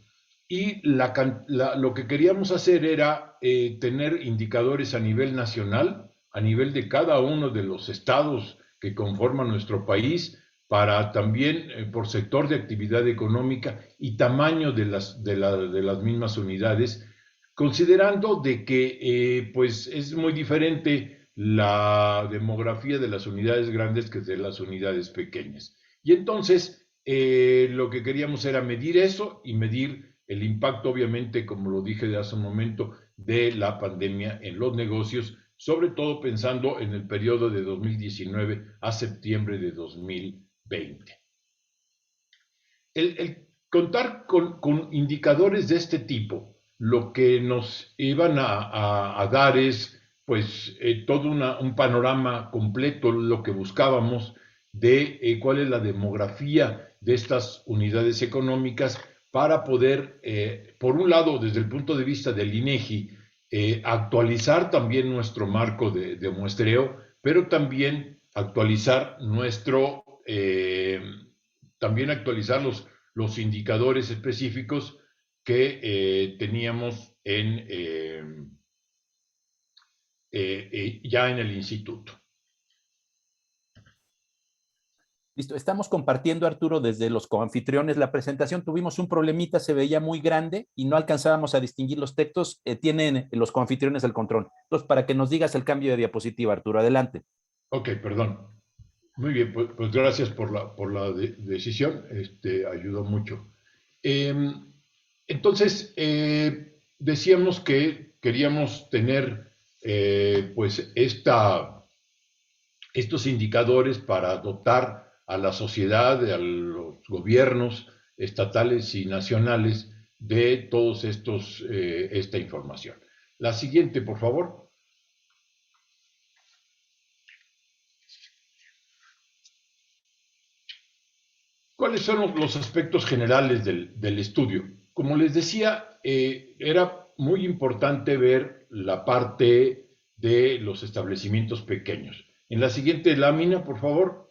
Speaker 16: Y lo que queríamos hacer era tener indicadores a nivel nacional, a nivel de cada uno de los estados que conforman nuestro país, para también por sector de actividad económica y tamaño de las mismas unidades, considerando de que pues es muy diferente la demografía de las unidades grandes que de las unidades pequeñas. Y entonces lo que queríamos era medir eso y medir el impacto, obviamente, como lo dije de hace un momento, de la pandemia en los negocios, sobre todo pensando en el periodo de 2019 a septiembre de 2020. El contar con indicadores de este tipo, lo que nos iban a dar es pues todo un panorama completo, lo que buscábamos de cuál es la demografía de estas unidades económicas para poder, por un lado, desde el punto de vista del INEGI, actualizar también nuestro marco de muestreo, pero también actualizar los indicadores específicos que teníamos ya en el instituto.
Speaker 1: Listo, estamos compartiendo, Arturo, desde los coanfitriones la presentación. Tuvimos un problemita, se veía muy grande y no alcanzábamos a distinguir los textos. Tienen los coanfitriones el control. Entonces, para que nos digas el cambio de diapositiva, Arturo, adelante.
Speaker 16: Ok, perdón. Muy bien, pues gracias por la decisión, ayudó mucho. Entonces, decíamos que queríamos tener pues estos indicadores para dotar a la sociedad, a los gobiernos estatales y nacionales de todos esta información. La siguiente, por favor. ¿Cuáles son los aspectos generales del estudio? Como les decía, era muy importante ver la parte de los establecimientos pequeños. En la siguiente lámina, por favor,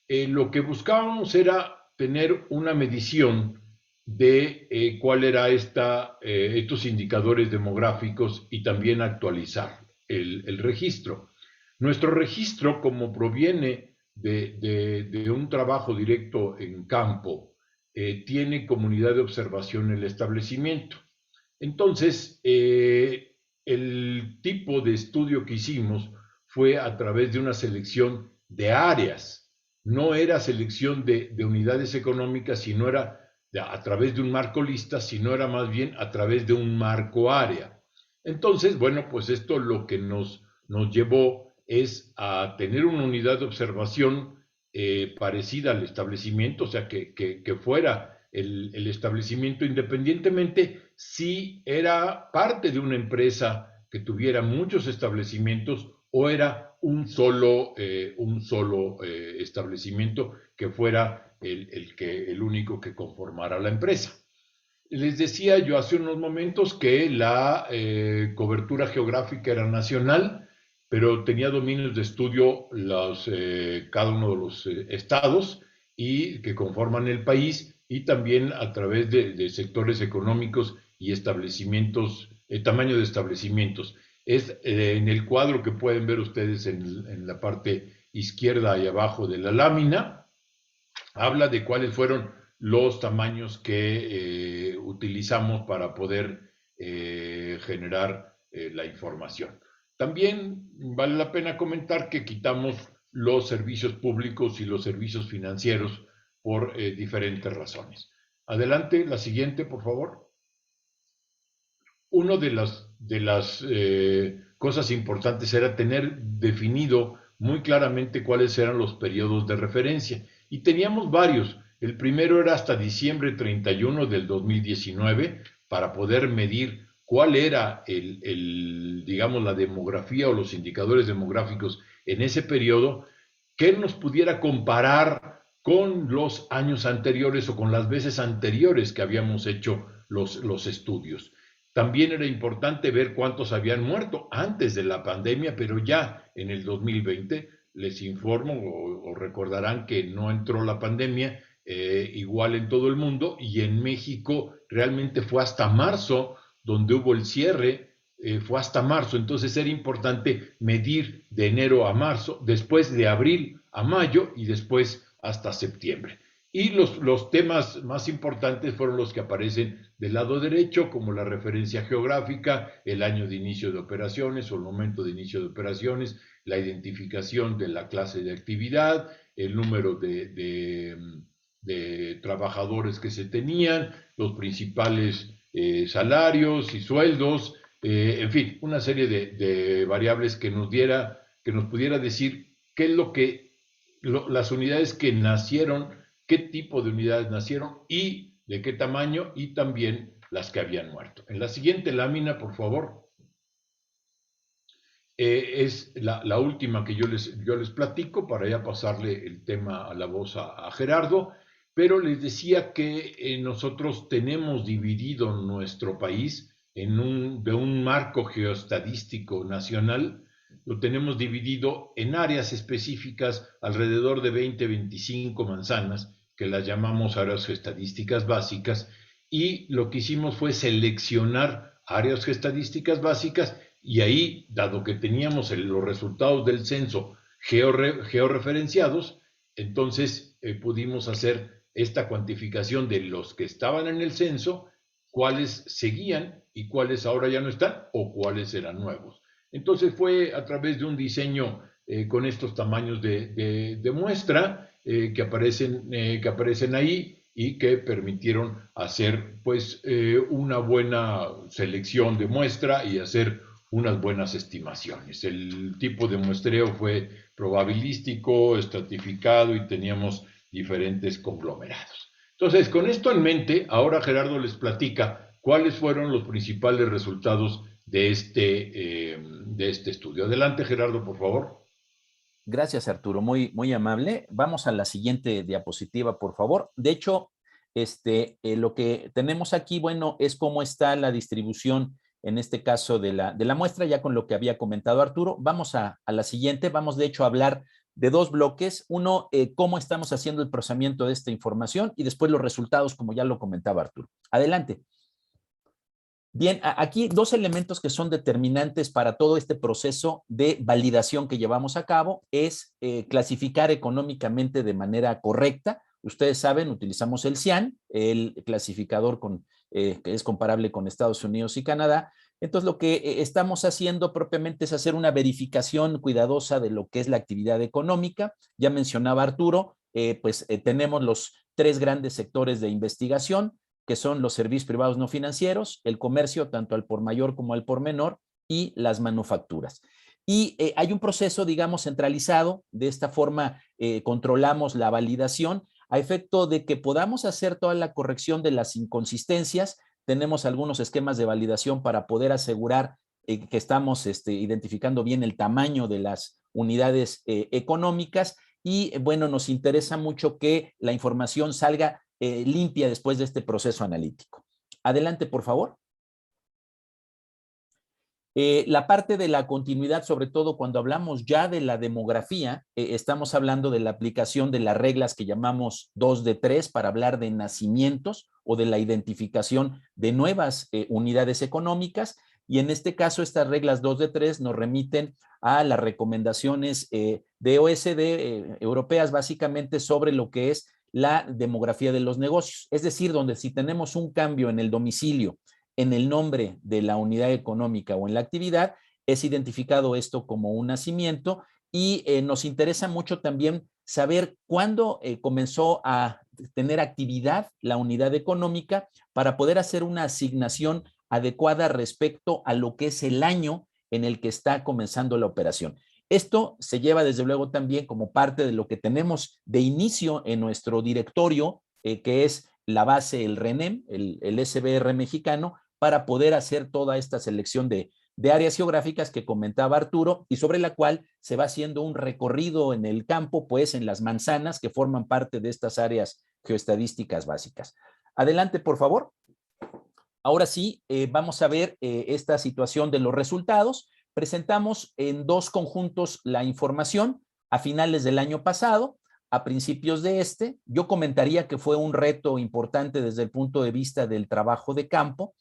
Speaker 16: lo que buscábamos era tener una medición de cuál era estos indicadores demográficos y también actualizar el registro. Nuestro registro, como proviene de un trabajo directo en campo, tiene comunidad de observación en el establecimiento. Entonces, el tipo de estudio que hicimos fue a través de una selección de áreas. No era selección de unidades económicas, sino era a través de un marco lista, sino era más bien a través de un marco área. Entonces, bueno, pues esto lo que nos llevó es a tener una unidad de observación parecida al establecimiento, o sea, que fuera el establecimiento independientemente si era parte de una empresa que tuviera muchos establecimientos o era un solo establecimiento que fuera el único que conformara la empresa. Les decía yo hace unos momentos que la cobertura geográfica era nacional, pero tenía dominios de estudio cada uno de los estados y que conforman el país, y también a través de sectores económicos y establecimientos, tamaño de establecimientos. Es en el cuadro que pueden ver ustedes en la parte izquierda y abajo de la lámina, habla de cuáles fueron los tamaños que utilizamos para poder generar la información. También vale la pena comentar que quitamos los servicios públicos y los servicios financieros por diferentes razones. Adelante, la siguiente, por favor. Una de las cosas importantes era tener definido muy claramente cuáles eran los periodos de referencia. Y teníamos varios. El primero era hasta diciembre 31 del 2019 para poder medir cuál era digamos, la demografía o los indicadores demográficos en ese periodo que nos pudiera comparar con los años anteriores o con las veces anteriores que habíamos hecho los estudios. También era importante ver cuántos habían muerto antes de la pandemia, pero ya en el 2020, les informo o recordarán que no entró la pandemia igual en todo el mundo, y en México realmente fue hasta marzo donde hubo el cierre, fue hasta marzo. Entonces era importante medir de enero a marzo, después de abril a mayo y después hasta septiembre. Y los temas más importantes fueron los que aparecen del lado derecho, como la referencia geográfica, el año de inicio de operaciones o el momento de inicio de operaciones, la identificación de la clase de actividad, el número de trabajadores que se tenían, los principales salarios y sueldos, en fin, una serie de variables que nos pudiera decir qué es lo que las unidades que nacieron, qué tipo de unidades nacieron y de qué tamaño, y también las que habían muerto. En la siguiente lámina, por favor, es la última que yo les platico para ya pasarle el tema a la voz a Gerardo, pero les decía que nosotros tenemos dividido nuestro país de un marco geoestadístico nacional. Lo tenemos dividido en áreas específicas, alrededor de 20-25 manzanas, que las llamamos áreas geoestadísticas básicas, y lo que hicimos fue seleccionar áreas geoestadísticas básicas, y ahí, dado que teníamos los resultados del censo georreferenciados, entonces pudimos hacer esta cuantificación de los que estaban en el censo, cuáles seguían y cuáles ahora ya no están, o cuáles eran nuevos. Entonces fue a través de un diseño con estos tamaños de muestra que aparecen ahí, y que permitieron hacer pues una buena selección de muestra y hacer unas buenas estimaciones. El tipo de muestreo fue probabilístico, estratificado, y teníamos diferentes conglomerados. Entonces, con esto en mente, ahora Gerardo les platica cuáles fueron los principales resultados de este estudio. Adelante, Gerardo, por favor.
Speaker 1: Gracias, Arturo, muy amable. Vamos a la siguiente diapositiva, por favor. De hecho, lo que tenemos aquí, bueno, es cómo está la distribución, en este caso de la muestra, ya con lo que había comentado Arturo. Vamos a la siguiente. Vamos, de hecho, a hablar de dos bloques. Uno, cómo estamos haciendo el procesamiento de esta información, y después los resultados, como ya lo comentaba Arturo. Adelante. Bien, aquí dos elementos que son determinantes para todo este proceso de validación que llevamos a cabo es clasificar económicamente de manera correcta. Ustedes saben, utilizamos el CIAN, el clasificador que es comparable con Estados Unidos y Canadá. Entonces, lo que estamos haciendo propiamente es hacer una verificación cuidadosa de lo que es la actividad económica. Ya mencionaba Arturo, tenemos los tres grandes sectores de investigación, que son los servicios privados no financieros, el comercio, tanto al por mayor como al por menor, y las manufacturas. Y hay un proceso, digamos, centralizado. De esta forma controlamos la validación a efecto de que podamos hacer toda la corrección de las inconsistencias. Tenemos algunos esquemas de validación para poder asegurar que estamos identificando bien el tamaño de las unidades económicas, y bueno, nos interesa mucho que la información salga limpia después de este proceso analítico. Adelante, por favor. La parte de la continuidad, sobre todo cuando hablamos ya de la demografía, estamos hablando de la aplicación de las reglas que llamamos 2 de 3 para hablar de nacimientos o de la identificación de nuevas unidades económicas, y en este caso estas reglas 2 de 3 nos remiten a las recomendaciones de OECD europeas, básicamente sobre lo que es la demografía de los negocios, es decir, donde si tenemos un cambio en el domicilio, en el nombre de la unidad económica o en la actividad, es identificado esto como un nacimiento, y nos interesa mucho también saber cuándo comenzó a tener actividad la unidad económica para poder hacer una asignación adecuada respecto a lo que es el año en el que está comenzando la operación. Esto se lleva desde luego también como parte de lo que tenemos de inicio en nuestro directorio, que es la base, el RENEM, el SBR mexicano, para poder hacer toda esta selección de de áreas geográficas que comentaba Arturo y sobre la cual se va haciendo un recorrido en el campo, pues en las manzanas que forman parte de estas áreas geoestadísticas básicas. Adelante, por favor. Ahora sí, vamos a ver esta situación de los resultados. Presentamos en dos conjuntos la información a finales del año pasado, a principios de este. Yo comentaría que fue un reto importante desde el punto de vista del trabajo de campo,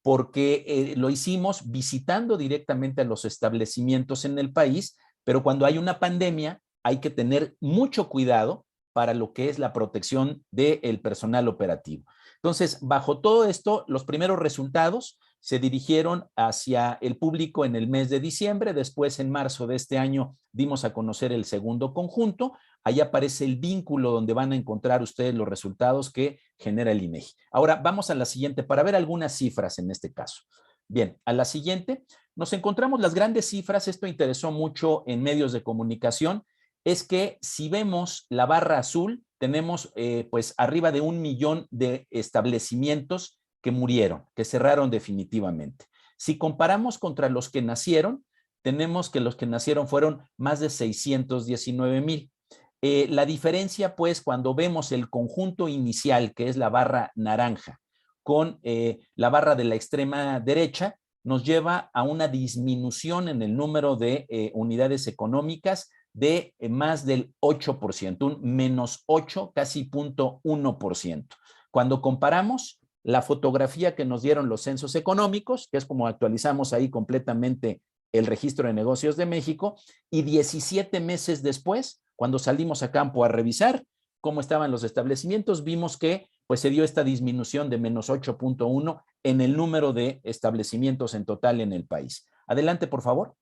Speaker 1: porque lo hicimos visitando directamente a los establecimientos en el país, pero cuando hay una pandemia hay que tener mucho cuidado para lo que es la protección del personal operativo. Entonces, bajo todo esto, los primeros resultados se dirigieron hacia el público en el mes de diciembre. Después, en marzo de este año, dimos a conocer el segundo conjunto. Ahí aparece el vínculo donde van a encontrar ustedes los resultados que genera el INEGI. Ahora, vamos a la siguiente para ver algunas cifras en este caso. Bien, a la siguiente, nos encontramos las grandes cifras. Esto interesó mucho en medios de comunicación. Es que si vemos la barra azul, tenemos pues arriba de 1 millón de establecimientos que murieron, que cerraron definitivamente. Si comparamos contra los que nacieron, tenemos que los que nacieron fueron más de 619,000. La diferencia, pues, cuando vemos el conjunto inicial, que es la barra naranja, con la barra de la extrema derecha, nos lleva a una disminución en el número de unidades económicas de más del 8%, un menos 8, casi 0.1%. Cuando comparamos la fotografía que nos dieron los censos económicos, que es como actualizamos ahí completamente el registro de negocios de México, y 17 meses después, cuando salimos a campo a revisar cómo estaban los establecimientos, vimos que pues se dio esta disminución de menos 8.1 en el número de establecimientos en total en el país. Adelante, por favor.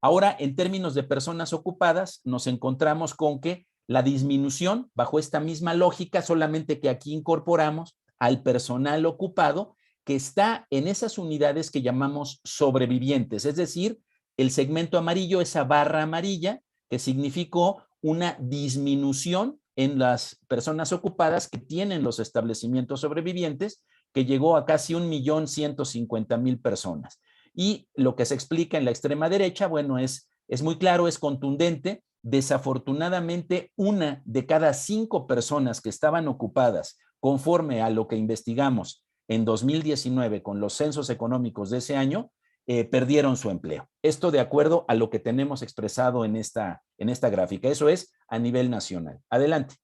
Speaker 1: Ahora, en términos de personas ocupadas, nos encontramos con que la disminución, bajo esta misma lógica, solamente que aquí incorporamos al personal ocupado que está en esas unidades que llamamos sobrevivientes, es decir, el segmento amarillo, esa barra amarilla, que significó una disminución en las personas ocupadas que tienen los establecimientos sobrevivientes, que llegó a casi 1.150.000 personas. Y lo que se explica en la extrema derecha, bueno, es muy claro, es contundente. Desafortunadamente, 1 de cada 5 personas que estaban ocupadas, conforme a lo que investigamos en 2019 con los censos económicos de ese año, perdieron su empleo. Esto de acuerdo a lo que tenemos expresado en esta gráfica. Eso es a nivel nacional. Adelante.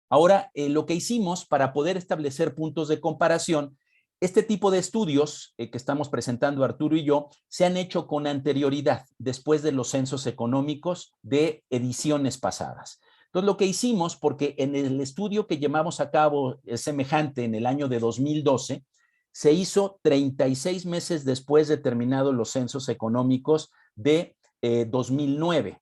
Speaker 1: Ahora, lo que hicimos para poder establecer puntos de comparación, este tipo de estudios que estamos presentando Arturo y yo se han hecho con anterioridad, después de los censos económicos de ediciones pasadas. Entonces, lo que hicimos, porque en el estudio que llevamos a cabo semejante en el año de 2012, se hizo 36 meses después de terminados los censos económicos de 2009.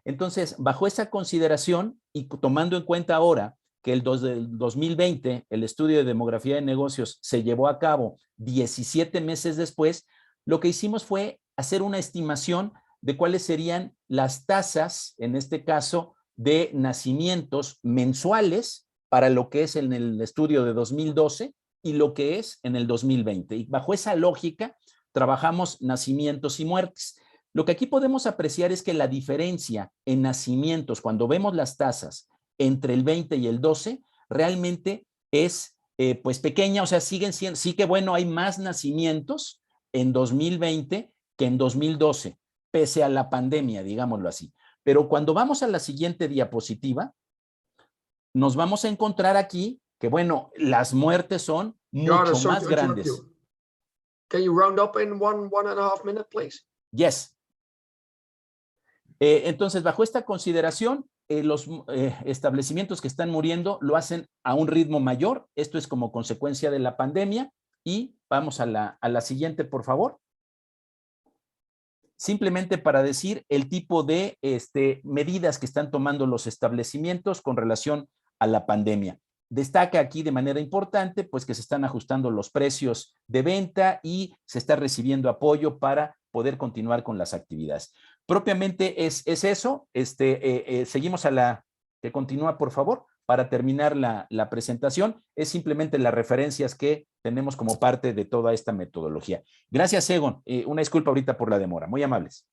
Speaker 1: Entonces, bajo esa consideración y tomando en cuenta ahora que el 2020, el estudio de demografía de negocios se llevó a cabo 17 meses después, lo que hicimos fue hacer una estimación de cuáles serían las tasas, en este caso, de nacimientos mensuales para lo que es en el estudio de 2012 y lo que es en el 2020. Y bajo esa lógica, trabajamos nacimientos y muertes. Lo que aquí podemos apreciar es que la diferencia en nacimientos, cuando vemos las tasas entre el 20 y el 12, realmente es pues pequeña, o sea, siguen siendo, sí que bueno, hay más nacimientos en 2020 que en 2012, pese a la pandemia, digámoslo así. Pero cuando vamos a la siguiente diapositiva, nos vamos a encontrar aquí que, bueno, las muertes son mucho más grandes.
Speaker 9: Can you round up in 1.5 minutes, please?
Speaker 1: Yes. Entonces, bajo esta consideración, los establecimientos que están muriendo lo hacen a un ritmo mayor. Esto es como consecuencia de la pandemia. Y vamos a la siguiente, por favor. Simplemente para decir el tipo de medidas que están tomando los establecimientos con relación a la pandemia. Destaca aquí de manera importante pues que se están ajustando los precios de venta y se está recibiendo apoyo para poder continuar con las actividades. Propiamente es eso. Seguimos a que continúa, por favor, para terminar la presentación. Es simplemente las referencias que tenemos como parte de toda esta metodología. Gracias, Egon. Una disculpa ahorita por la demora. Muy amables.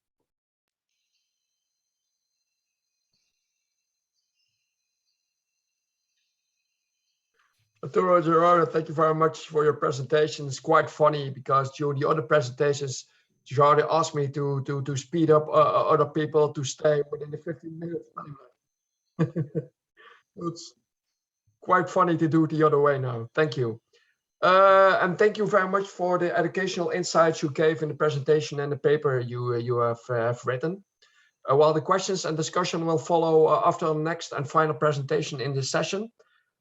Speaker 9: Gerardo, thank you very much for your presentation. It's quite funny because during the other presentations, Gerardo asked me to speed up other people to stay within the 15 minutes timeline. It's quite funny to do it the other way now. Thank you. And thank you very much for the educational insights you gave in the presentation and the paper you have written. While the questions and discussion will follow after the next and final presentation in this session.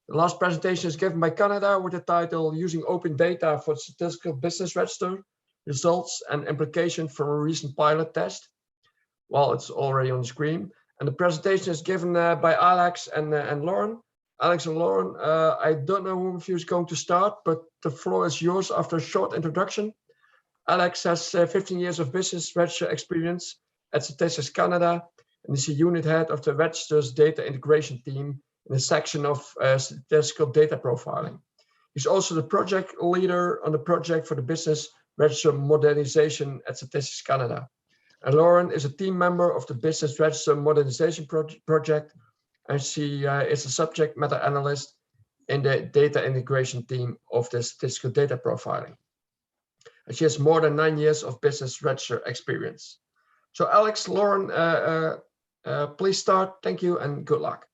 Speaker 9: The last presentation is given by Canada with the title Using Open Data for Statistical Business Register, Results and Implication from a Recent Pilot Test. Well, it's already on the screen. And the presentation is given by Alex and Lauren. Alex and Lauren, I don't know who of you is going to start, but the floor is yours after a short introduction. Alex has 15 years of business register experience at Statistics Canada and is a unit head of the Register's data integration team in a section of statistical data profiling. He's also the project leader on the project for the business register modernization at Statistics Canada. And Lauren is a team member of the business register modernization project, and she is a subject matter analyst in the data integration team of the statistical data profiling. And she has more than 9 years of business register experience. So Alex, Lauren, please start. Thank you and good luck.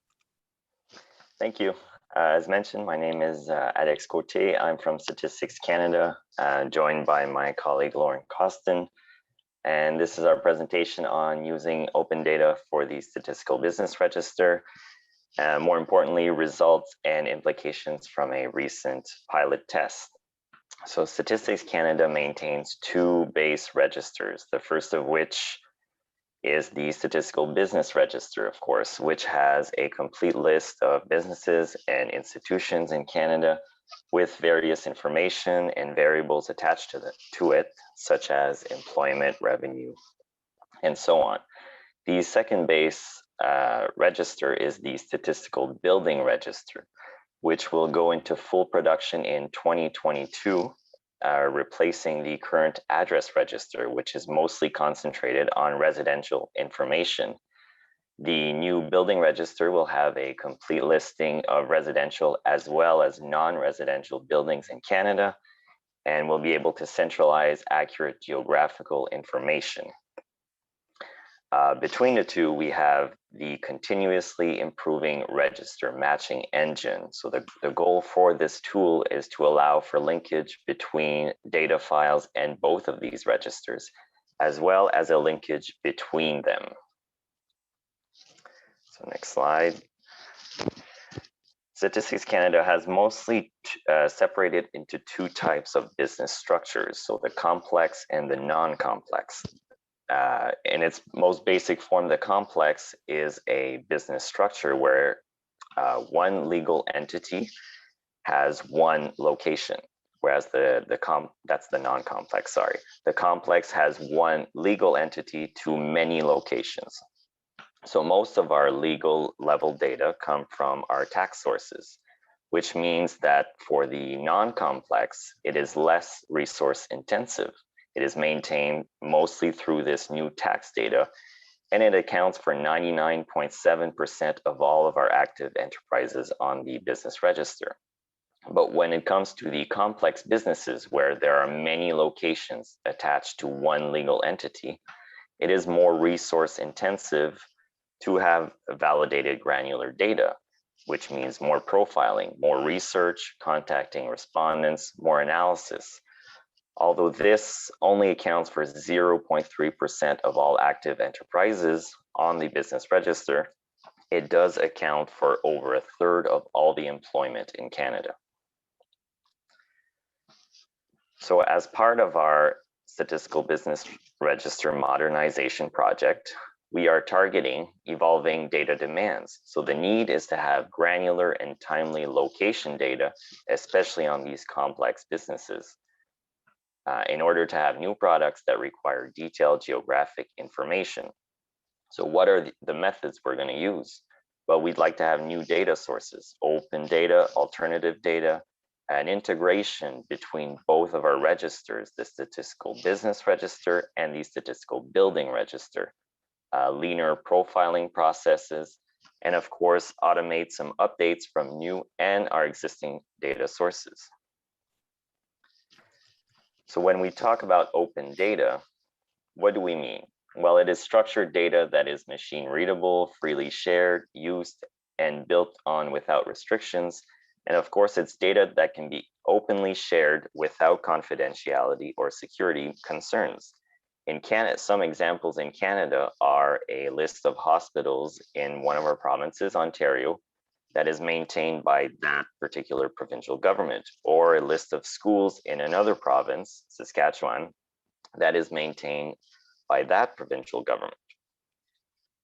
Speaker 17: Thank you. As mentioned, my name is Alex Coté. I'm from Statistics Canada, joined by my colleague Lauren Costin. And this is our presentation on using open data for the Statistical Business Register. More importantly, results and implications from a recent pilot test. So Statistics Canada maintains 2 base registers, the first of which is the Statistical Business Register, of course, which has a complete list of businesses and institutions in Canada with various information and variables attached to it, such as employment, revenue, and so on. The second base register is the Statistical Building Register, which will go into full production in 2022, replacing the current address register, which is mostly concentrated on residential information. The new building register will have a complete listing of residential as well as non-residential buildings in Canada, and will be able to centralize accurate geographical information. Between the two, we have the continuously improving register matching engine. So the goal for this tool is to allow for linkage between data files and both of these registers, as well as a linkage between them. So next slide. Statistics Canada has mostly separated into 2 types of business structures, so the complex and the non-complex. In its most basic form, the complex is a business structure where one legal entity has one location, whereas that's the non-complex, sorry. The complex has one legal entity to many locations. So most of our legal level data come from our tax sources, which means that for the non-complex, it is less resource intensive. It is maintained mostly through this new tax data, and it accounts for 99.7% of all of our active enterprises on the business register. But when it comes to the complex businesses where there are many locations attached to one legal entity, it is more resource intensive to have validated granular data, which means more profiling, more research, contacting respondents, more analysis. Although this only accounts for 0.3% of all active enterprises on the business register, it does account for over 1/3 of all the employment in Canada. So as part of our Statistical Business Register modernization project, we are targeting evolving data demands. So the need is to have granular and timely location data, especially on these complex businesses. In order to have new products that require detailed geographic information. So what are the methods we're going to use? but we'd like to have new data sources, open data, alternative data, an integration between both of our registers, the statistical business register and the statistical building register, leaner profiling processes, and of course, automate some updates from new and our existing data sources. So when we talk about open data, what do we mean? Well, it is structured data that is machine readable, freely shared, used, and built on without restrictions. And of course, it's data that can be openly shared without confidentiality or security concerns. In Canada, some examples in Canada are a list of hospitals in one of our provinces, Ontario, that is maintained by that particular provincial government, or a list of schools in another province, Saskatchewan, that is maintained by that provincial government.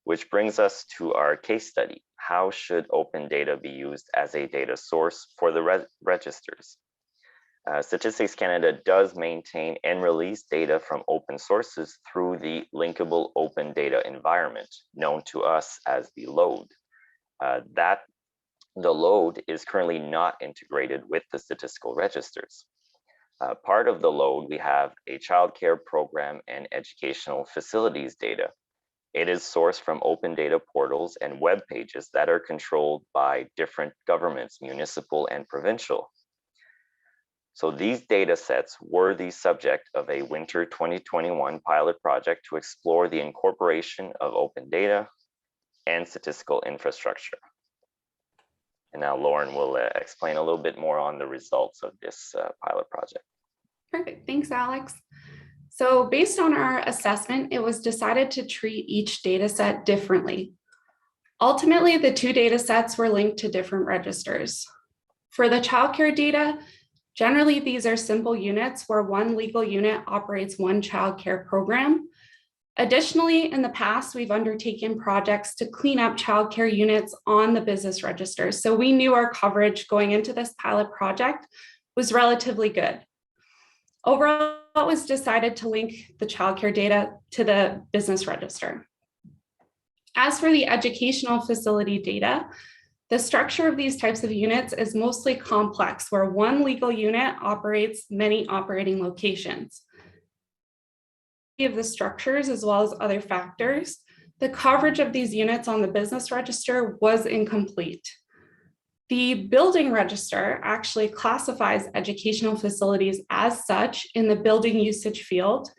Speaker 17: Which brings us to our case study. How should open data be used as a data source for the registers? Statistics Canada does maintain and release data from open sources through the linkable open data environment, known to us as the load. The load is currently not integrated with the statistical registers. Part of the load, we have a childcare program and educational facilities data. It is sourced from open data portals and web pages that are controlled by different governments, municipal and provincial. So these data sets were the subject of a winter 2021 pilot project to explore the incorporation of open data and statistical infrastructure. And now Lauren will explain a little bit more on the results of this pilot project.
Speaker 18: Perfect, thanks, Alex. So based on our assessment, it was decided to treat each data set differently. Ultimately, the two data sets were linked to different registers. For the childcare data, generally these are simple units where one legal unit operates one childcare program. Additionally, in the past, we've undertaken projects to clean up childcare units on the business register. So we knew our coverage going into this pilot project was relatively good. Overall, it was decided to link the childcare data to the business register. As for the educational facility data, the structure of these types of units is mostly complex, where one legal unit operates many operating locations. Of the structures, as well as other factors, the coverage of these units on the business register was incomplete. The building register actually classifies educational facilities as such in the building usage field.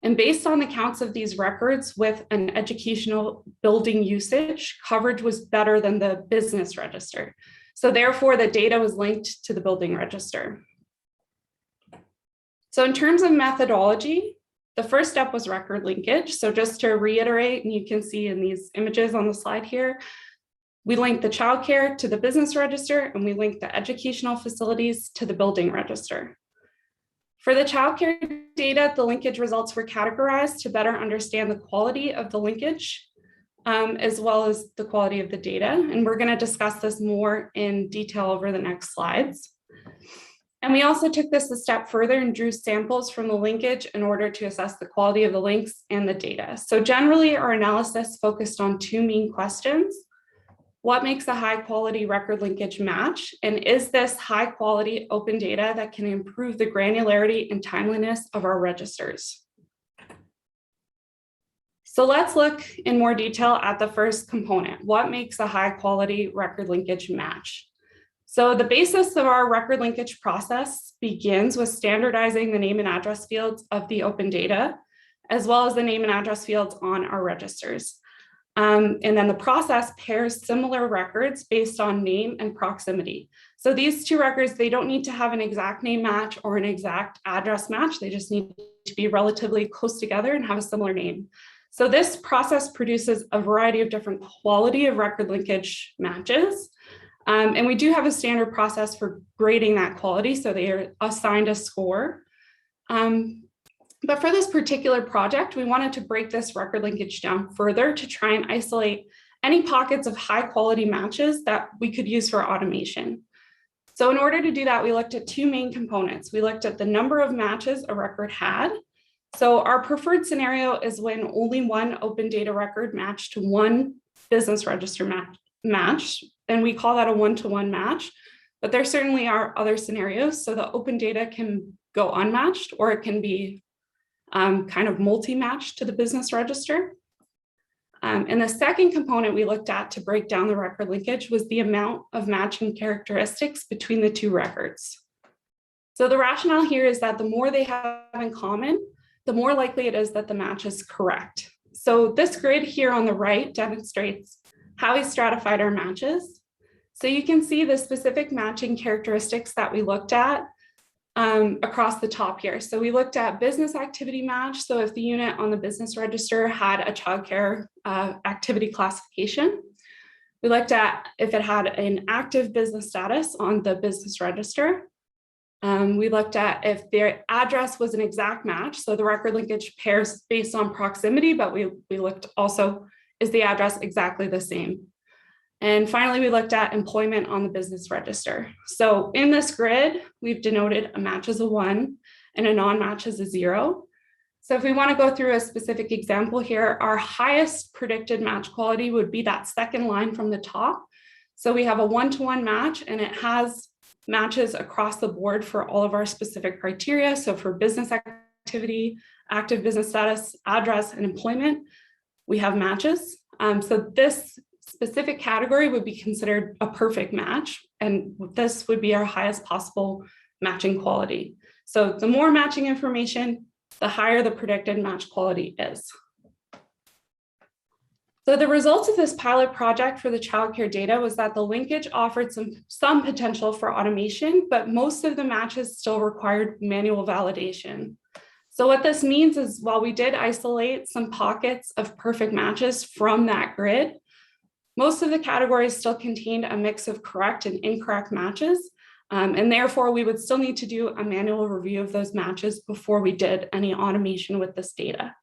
Speaker 18: And based on the counts of these records with an educational building usage, coverage was better than the business register. So therefore, the data was linked to the building register. So in terms of methodology, the first step was record linkage. So just to reiterate, and you can see in these images on the slide here, we linked the childcare to the business register, and we linked the educational facilities to the building register. For the childcare data, the linkage results were categorized to better understand the quality of the linkage, as well as the quality of the data. And we're going to discuss this more in detail over the next slides. And we also took this a step further and drew samples from the linkage in order to assess the quality of the links and the data. So generally, our analysis focused on two main questions. What makes a high quality record linkage match? And is this high quality open data that can improve the granularity and timeliness of our registers? So let's look in more detail at the first component. What makes a high quality record linkage match? So the basis of our record linkage process begins with standardizing the name and address fields of the open data, as well as the name and address fields on our registers. And then the process pairs similar records based on name and proximity. So these two records, they don't need to have an exact name match or an exact address match. They just need to be relatively close together and have a similar name. So this process produces a variety of different quality of record linkage matches. And we do have a standard process for grading that quality. So they are assigned a score. But for this particular project, we wanted to break this record linkage down further to try and isolate any pockets of high quality matches that we could use for automation. So in order to do that, we looked at two main components. We looked at the number of matches a record had. So our preferred scenario is when only one open data record matched to one business register match, and we call that a one-to-one match, but there certainly are other scenarios. So the open data can go unmatched, or it can be kind of multi-matched to the business register. And the second component we looked at to break down the record linkage was the amount of matching characteristics between the two records. So the rationale here is that the more they have in common, the more likely it is that the match is correct. So this grid here on the right demonstrates how we stratified our matches. So you can see the specific matching characteristics that we looked at across the top here. So we looked at business activity match. So if the unit on the business register had a childcare activity classification, we looked at if it had an active business status on the business register. We looked at if their address was an exact match. So the record linkage pairs based on proximity, but we looked also, is the address exactly the same? And finally, we looked at employment on the business register. So in this grid, we've denoted a match as a 1 and a non-match as a 0. So if we want to go through a specific example here, our highest predicted match quality would be that second line from the top. So we have a one-to-one match, and it has matches across the board for all of our specific criteria. So for business activity, active business status, address, and employment, we have matches. So this specific category would be considered a perfect match, and this would be our highest possible matching quality. So the more matching information, the higher the predicted match quality is. So the results of this pilot project for the childcare data was that the linkage offered some potential for automation, but most of the matches still required manual validation. So what this means is, while we did isolate some pockets of perfect matches from that grid, most of the categories still contained a mix of correct and incorrect matches, and therefore we would still need to do a manual review of those matches before we did any automation with this data.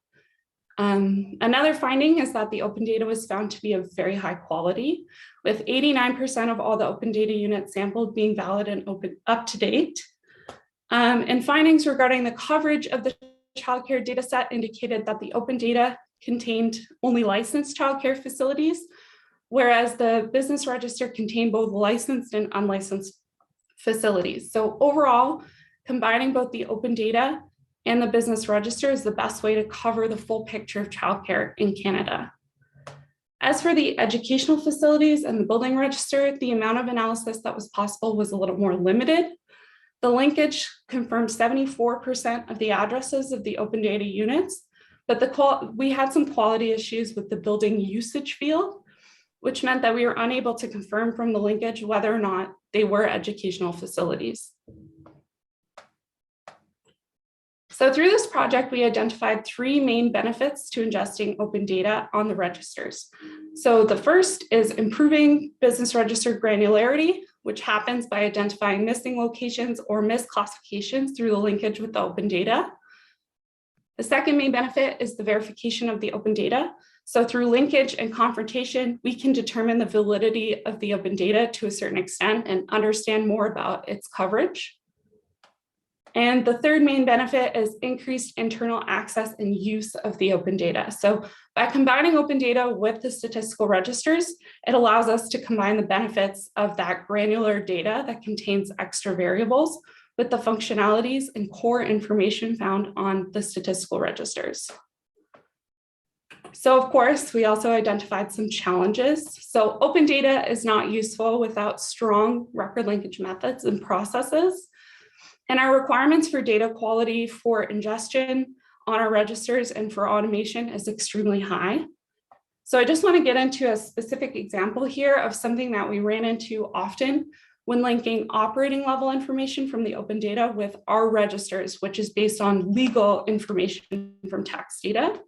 Speaker 18: Another finding is that the open data was found to be of very high quality, with 89% of all the open data units sampled being valid and up to date. And findings regarding the coverage of the childcare data set indicated that the open data contained only licensed childcare facilities, whereas the business register contained both licensed and unlicensed facilities. So overall, combining both the open data and the business register is the best way to cover the full picture of childcare in Canada. As for the educational facilities and the building register, the amount of analysis that was possible was a little more limited. The linkage confirmed 74% of the addresses of the open data units, but we had some quality issues with the building usage field, which meant that we were unable to confirm from the linkage whether or not they were educational facilities. So through this project, we identified 3 main benefits to ingesting open data on the registers. So the first is improving business register granularity, which happens by identifying missing locations or misclassifications through the linkage with the open data. The second main benefit is the verification of the open data. So through linkage and confrontation, we can determine the validity of the open data to a certain extent and understand more about its coverage. And the third main benefit is increased internal access and use of the open data. So by combining open data with the statistical registers, it allows us to combine the benefits of that granular data that contains extra variables with the functionalities and core information found on the statistical registers. So of course, we also identified some challenges. So open data is not useful without strong record linkage methods and processes. And our requirements for data quality for ingestion on our registers and for automation is extremely high. So I just want to get into a specific example here of something that we ran into often when linking operating level information from the open data with our registers, which is based on legal information from tax data.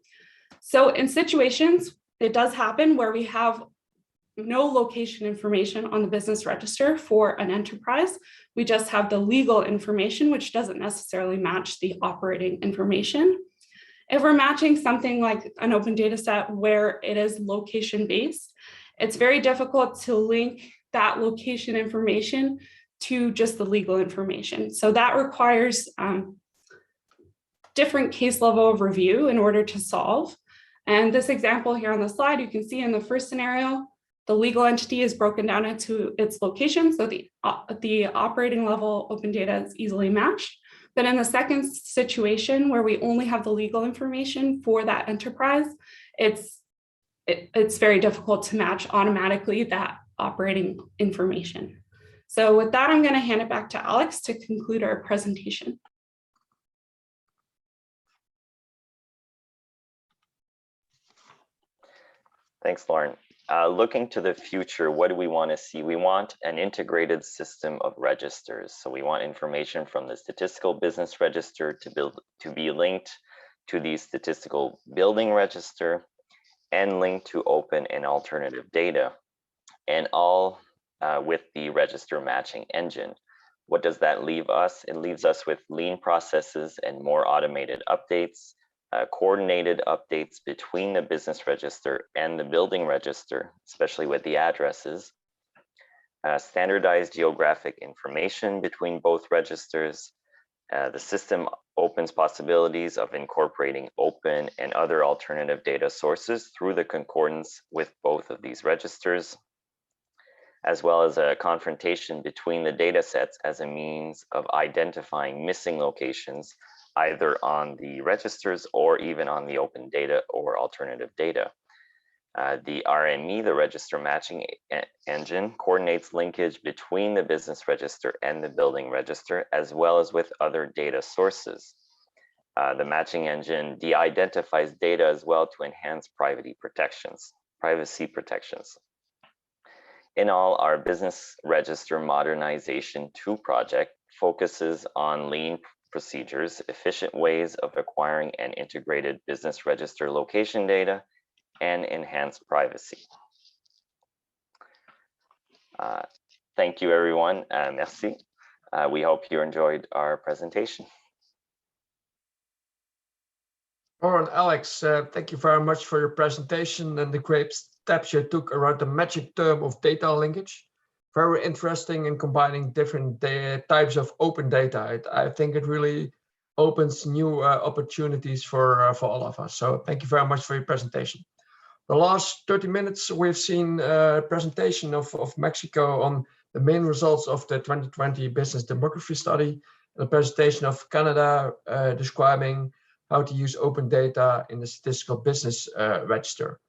Speaker 18: So in situations, it does happen where we have no location information on the business register for an enterprise. We just have the legal information, which doesn't necessarily match the operating information. If we're matching something like an open data set where it is location-based, it's very difficult to link that location information to just the legal information. So that requires different case level of review in order to solve. And this example here on the slide, you can see in the first scenario, The legal entity is broken down into its location, so the operating level open data is easily matched. But in the second situation where we only have the legal information for that enterprise, it's very difficult to match automatically that operating information. So with that, I'm going to hand it back to Alex to conclude our presentation.
Speaker 17: Thanks, Lauren. Looking to the future, what do we want to see? We want an integrated system of registers. So we want information from the statistical business register to be linked to the statistical building register and linked to open and alternative data, and all with the register matching engine. What does that leave us? It leaves us with lean processes and more automated updates, coordinated updates between the business register and the building register, especially with the addresses, standardized geographic information between both registers. The system opens possibilities of incorporating open and other alternative data sources through the concordance with both of these registers, as well as a confrontation between the data sets as a means of identifying missing locations, either on the registers or even on the open data or alternative data. The RME, the register matching engine, coordinates linkage between the business register and the building register, as well as with other data sources. The matching engine de-identifies data as well to enhance privacy protections. In all, our business register modernization 2 project focuses on lean procedures, efficient ways of acquiring and integrated business register location data, and enhanced privacy. Thank you, everyone. Merci. We hope you enjoyed our presentation.
Speaker 9: Lauren, Alex, thank you very much for your presentation and the great steps you took around the magic term of data linkage. Very interesting in combining different types of open data. I think it really opens new opportunities for all of us. So thank you very much for your presentation. The last 30 minutes, we've seen a presentation of Mexico on the main results of the 2020 business demography study, and a presentation of Canada describing how to use open data in the statistical business register.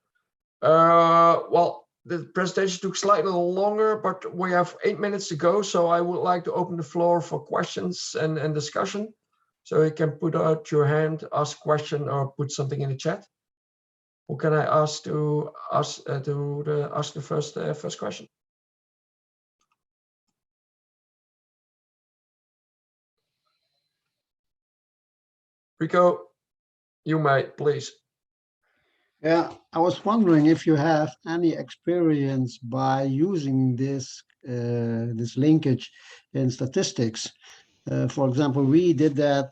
Speaker 9: Well, the presentation took slightly longer, but we have 8 minutes to go. So I would like to open the floor for questions and discussion. So you can put out your hand, ask a question, or put something in the chat. Who can I ask to ask the first question? Rico, you might, please.
Speaker 7: Yeah, I was wondering if you have any experience by using this this linkage in statistics. For example, we did that.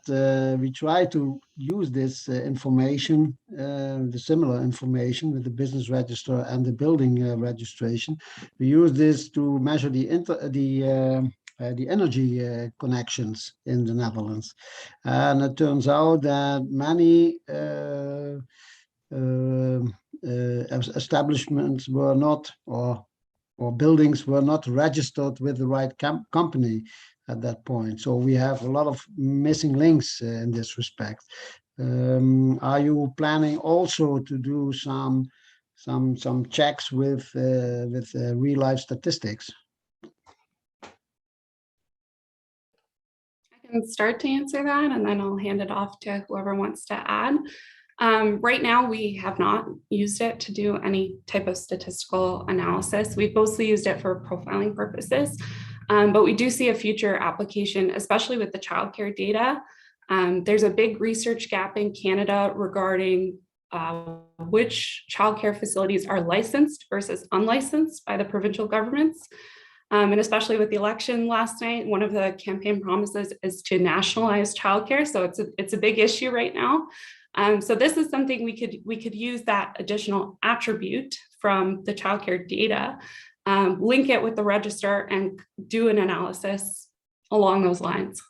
Speaker 7: We tried to use this information, the similar information with the business register and the building registration. We use this to measure the energy connections in the Netherlands, and it turns out that many establishments were not, or buildings were not registered with the right company at that point. So we have a lot of missing links in this respect. Are you planning also to do some checks with real life statistics?
Speaker 18: I can start to answer that, and then I'll hand it off to whoever wants to add. Right now, we have not used it to do any type of statistical analysis. We've mostly used it for profiling purposes, but we do see a future application, especially with the childcare data. There's a big research gap in Canada regarding which childcare facilities are licensed versus unlicensed by the provincial governments. And especially with the election last night, one of the campaign promises is to nationalize childcare. So it's a big issue right now. So this is something we could use that additional attribute from the childcare data, link it with the register, and do an analysis along those lines.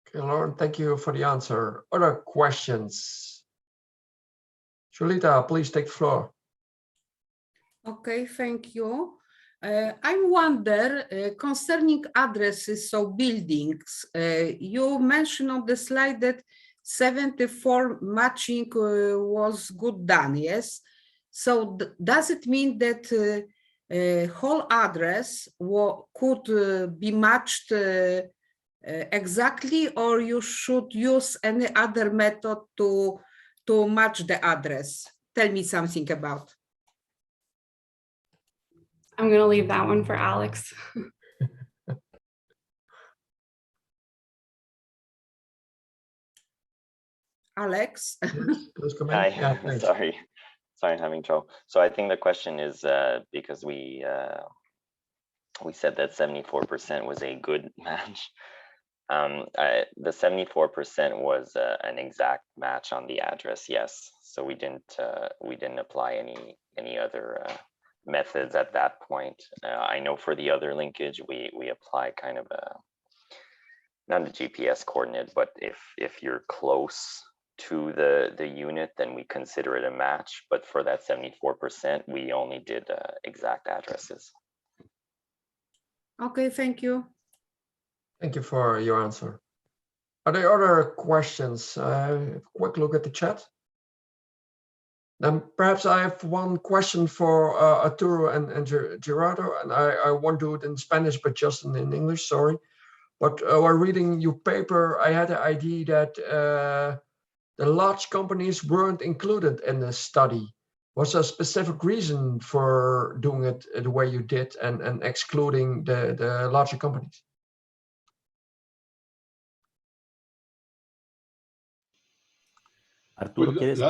Speaker 9: Okay, Lauren, thank you for the answer. Other questions? Julita, please take the floor.
Speaker 14: Okay, thank you. I wonder concerning addresses, so buildings, you mentioned on the slide that 74 matching was good done, yes? So does it mean that whole address could be matched exactly, or you should use any other method to match the address? Tell me something about.
Speaker 18: I'm going to leave that one for Alex.
Speaker 14: Alex?
Speaker 17: Hi,
Speaker 9: Yeah,
Speaker 17: sorry, I'm having trouble. So I think the question is because we said that 74% was a good match. The 74% was an exact match on the address, yes. So we didn't apply any other methods at that point. I know for the other linkage, we apply kind of not a GPS coordinate, but if you're close to the unit, then we consider it a match. But for that 74%, we only did exact addresses.
Speaker 14: Okay, thank you.
Speaker 9: Thank you for your answer. Are there other questions? Quick look at the chat. Then perhaps I have one question for Arturo and Gerardo, and I won't do it in Spanish, but just in English, sorry. But while reading your paper, I had the idea that the large companies weren't included in the study. Was there a specific reason for doing it the way you did and excluding the larger companies?
Speaker 1: Arturo,
Speaker 16: Pues
Speaker 1: ¿quieres?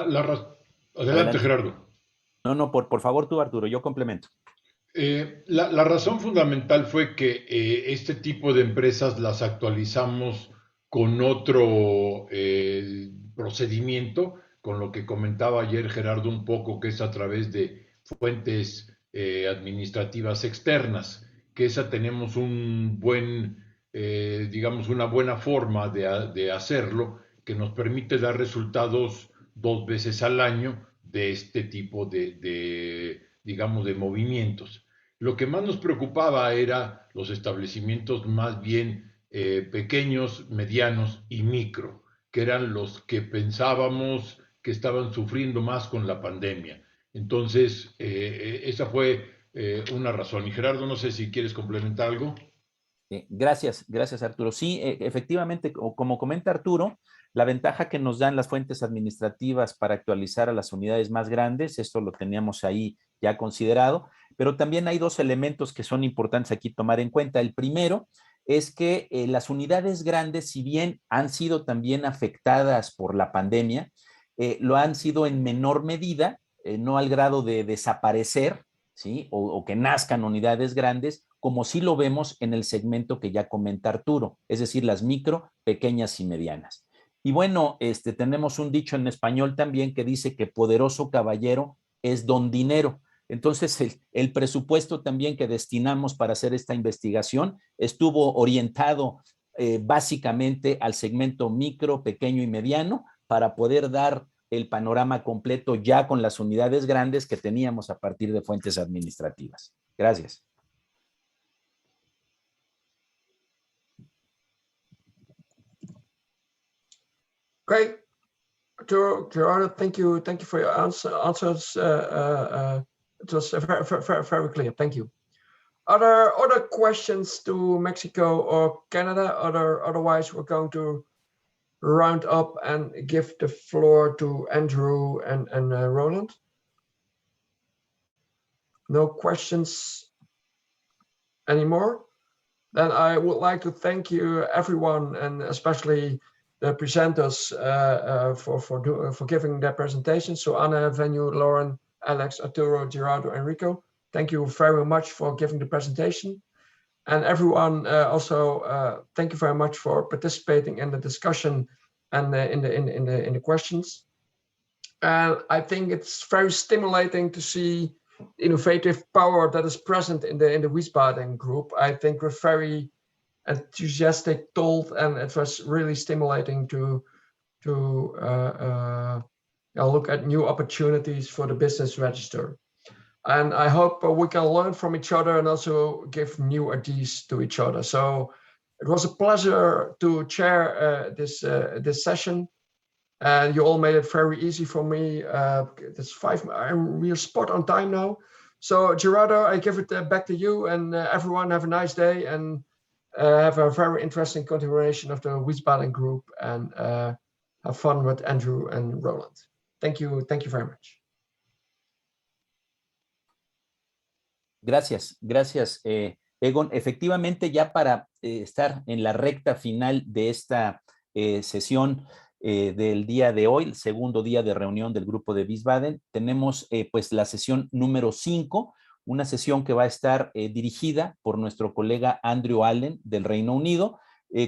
Speaker 16: Adelante, Gerardo.
Speaker 1: No, por favor tú, Arturo, yo complemento.
Speaker 16: La razón fundamental fue que este tipo de empresas las actualizamos con otro procedimiento, con lo que comentaba ayer Gerardo un poco, que es a través de fuentes administrativas externas, que esa tenemos un buen, digamos, una buena forma de hacerlo, que nos permite dar resultados 2 veces al año de este tipo digamos, de movimientos. Lo que más nos preocupaba era los establecimientos más bien pequeños, medianos y micro, que eran los que pensábamos que estaban sufriendo más con la pandemia. Entonces, esa fue una razón. Y Gerardo, no sé si quieres complementar algo.
Speaker 1: Gracias Arturo. Sí, efectivamente, como comenta Arturo, la ventaja que nos dan las fuentes administrativas para actualizar a las unidades más grandes, esto lo teníamos ahí ya considerado, pero también hay 2 elementos que son importantes aquí tomar en cuenta. El primero es que las unidades grandes, si bien han sido también afectadas por la pandemia, lo han sido en menor medida, no al grado de desaparecer, ¿sí? O que nazcan unidades grandes, como sí lo vemos en el segmento que ya comenta Arturo, es decir, las micro, pequeñas y medianas. Y bueno, tenemos un dicho en español también que dice que poderoso caballero es don dinero. Entonces, el presupuesto también que destinamos para hacer esta investigación estuvo orientado básicamente al segmento micro, pequeño y mediano para poder dar el panorama completo ya con las unidades grandes que teníamos a partir de fuentes administrativas. Gracias.
Speaker 9: Great. Gerardo, thank you for your answers. It was very clear. Thank you. Are there other questions to Mexico or Canada? Otherwise, we're going to round up and give the floor to Andrew and Roland. No questions anymore? Then I would like to thank you, everyone, and especially the presenters for giving their presentation. So Anna, Venu, Lauren, Alex, Arturo, Gerardo, Enrico, thank you very much for giving the presentation. And everyone also, thank you very much for participating in the discussion and in the questions. And I think it's very stimulating to see the innovative power that is present in the Wiesbaden group. I think we're very enthusiastic, told, and it was really stimulating to look at new opportunities for the business register. And I hope we can learn from each other and also give new ideas to each other. So it was a pleasure to chair this session. And you all made it very easy for me. It's 5, we're spot on time now. So Gerardo, I give it back to you, and everyone have a nice day, and have a very interesting continuation of the Wiesbaden group, and have fun with Andrew and Roland. Thank you very much.
Speaker 1: Gracias, Egon. Efectivamente, ya para estar en la recta final de esta sesión del día de hoy, el segundo día de reunión del grupo de Wiesbaden, tenemos pues la sesión número 5, una sesión que va a estar dirigida por nuestro colega Andrew Allen del Reino Unido,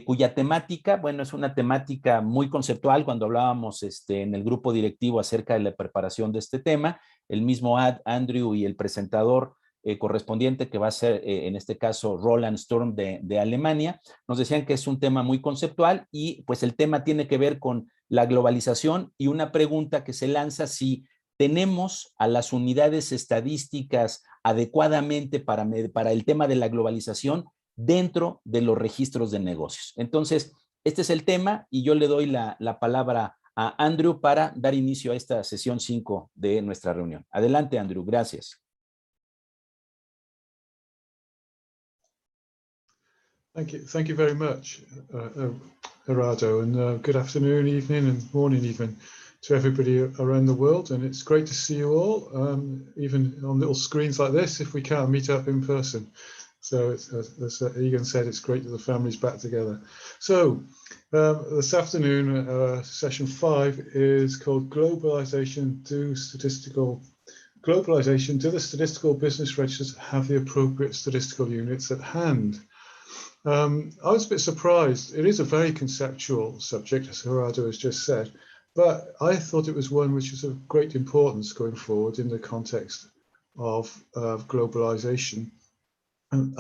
Speaker 1: cuya temática, bueno, es una temática muy conceptual. Cuando hablábamos en el grupo directivo acerca de la preparación de este tema, el mismo Andrew y el presentador correspondiente, que va a ser en este caso Roland Sturm de Alemania, nos decían que es un tema muy conceptual, y pues el tema tiene que ver con la globalización, y una pregunta que se lanza: si tenemos a las unidades estadísticas adecuadamente para el tema de la globalización dentro de los registros de negocios. Entonces, este es el tema, y yo le doy la palabra a Andrew para dar inicio a esta sesión 5 de nuestra reunión. Adelante, Andrew, gracias.
Speaker 19: Thank you very much, Gerardo, and good afternoon, evening, and morning even to everybody around the world. And it's great to see you all, even on little screens like this, if we can't meet up in person. So as Egan said, it's great that the family's back together. So this afternoon, session 5 is called Globalization. Do the statistical business registers have the appropriate statistical units at hand? I was a bit surprised. It is a very conceptual subject, as Gerardo has just said, but I thought it was one which is of great importance going forward in the context of globalization. And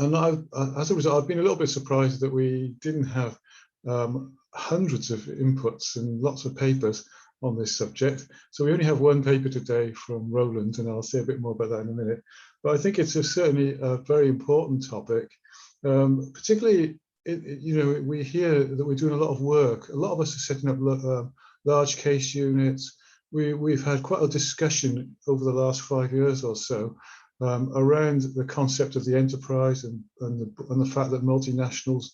Speaker 19: as a result, I've been a little bit surprised that we didn't have hundreds of inputs and lots of papers on this subject. So we only have one paper today from Roland, and I'll say a bit more about that in a minute. But I think it's certainly a very important topic. Particularly, we hear that we're doing a lot of work. A lot of us are setting up large case units. We've had quite a discussion over the last 5 years or so around the concept of the enterprise and the fact that multinationals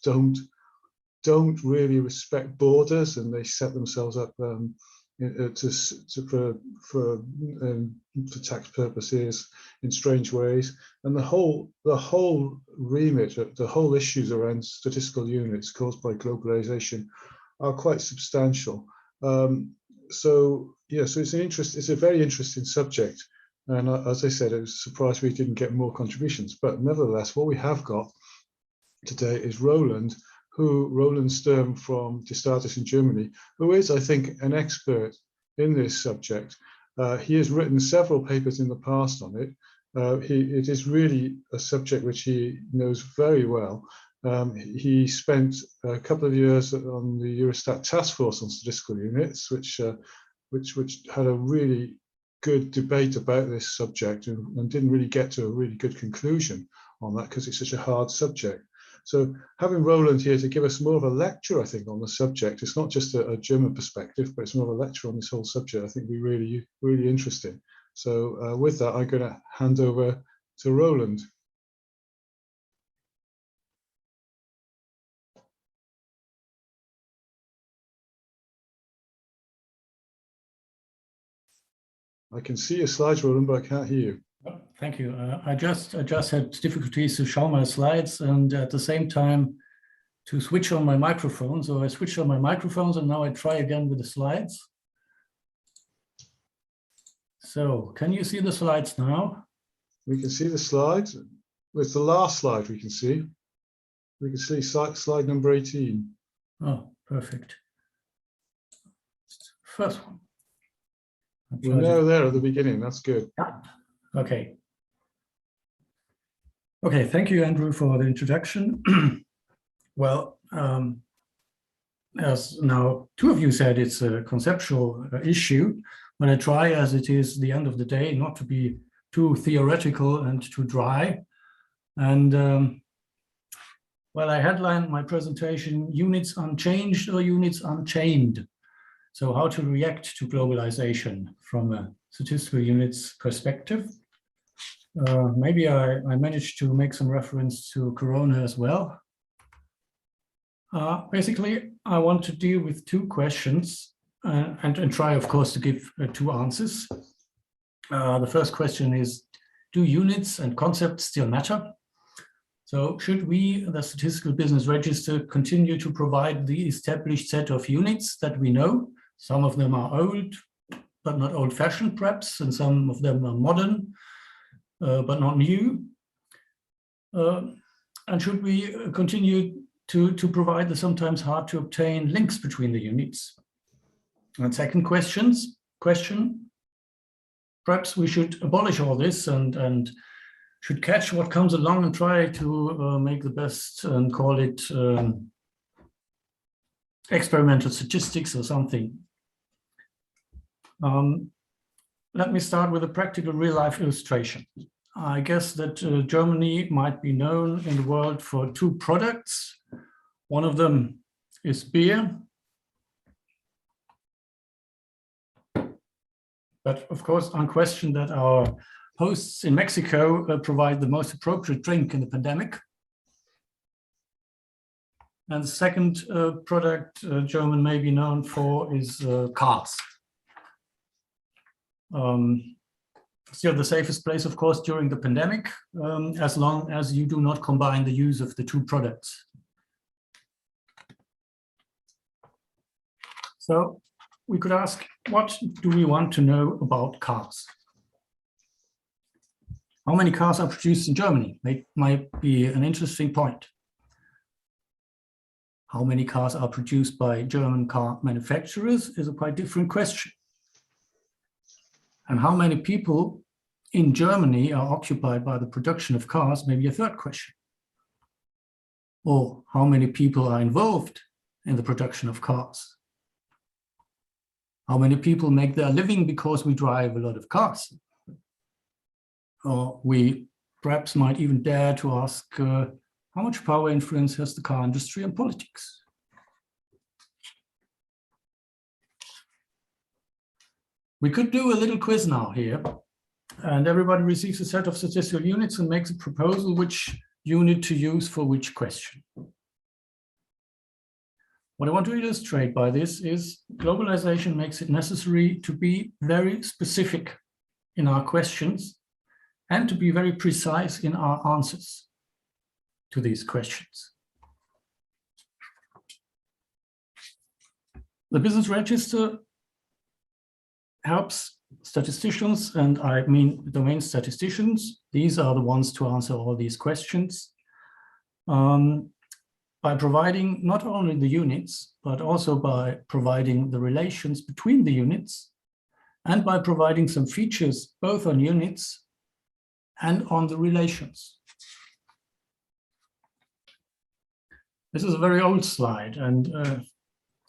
Speaker 19: don't really respect borders, and they set themselves up for tax purposes in strange ways. And the whole remit, the whole issues around statistical units caused by globalization are quite substantial. So it's a very interesting subject. And as I said, I was surprised we didn't get more contributions. But nevertheless, what we have got today is Roland Sturm from Distatis in Germany, who is, I think, an expert in this subject. He has written several papers in the past on it. It is really a subject which he knows very well. He spent a couple of years on the Eurostat task force on statistical units, which had a really good debate about this subject, and didn't really get to a really good conclusion on that because it's such a hard subject. So having Roland here to give us more of a lecture, I think, on the subject, it's not just a German perspective, but it's more of a lecture on this whole subject, I think, be really, really interesting. So with that, I'm going to hand over to Roland. I can see your slides, Roland, but I can't hear you.
Speaker 20: Thank you. I just had difficulties to show my slides, and at the same time to switch on my microphone. So I switched on my microphones, and now I try again with the slides. So can you see the slides now?
Speaker 19: We can see the slides. It's the last slide we can see. We can see slide number 18.
Speaker 20: Oh, perfect. First one.
Speaker 19: We're now there at the beginning. That's good.
Speaker 20: Okay. Okay, thank you, Andrew, for the introduction. Well, as now two of you said, it's a conceptual issue, but I try, as it is the end of the day, not to be too theoretical and too dry. And well, I headlined my presentation, Units Unchanged or Units Unchained. So how to react to globalization from a statistical units perspective. Maybe I managed to make some reference to Corona as well. Basically, I want to deal with two questions and try, of course, to give two answers. The first question is, do units and concepts still matter? So should we, the Statistical Business Register, continue to provide the established set of units that we know? Some of them are old, but not old-fashioned perhaps, and some of them are modern, but not new. And should we continue to provide the sometimes hard to obtain links between the units? And second question, perhaps we should abolish all this and should catch what comes along and try to make the best and call it experimental statistics or something. Let me start with a practical real-life illustration. I guess that Germany might be known in the world for two products. One of them is beer. But of course, unquestioned that our hosts in Mexico provide the most appropriate drink in the pandemic. And the second product German may be known for is cars. Still the safest place, of course, during the pandemic, as long as you do not combine the use of the two products. So we could ask, what do we want to know about cars? How many cars are produced in Germany? Might be an interesting point. How many cars are produced by German car manufacturers is a quite different question. And how many people in Germany are occupied by the production of cars, maybe a third question. Or how many people are involved in the production of cars? How many people make their living because we drive a lot of cars? Or we perhaps might even dare to ask, how much power influence has the car industry on politics? We could do a little quiz now here, and everybody receives a set of statistical units and makes a proposal which unit to use for which question. What I want to illustrate by this is globalization makes it necessary to be very specific in our questions and to be very precise in our answers to these questions. The Business Register helps statisticians, and I mean domain statisticians, these are the ones to answer all these questions, by providing not only the units, but also by providing the relations between the units, and by providing some features both on units and on the relations. This is a very old slide, and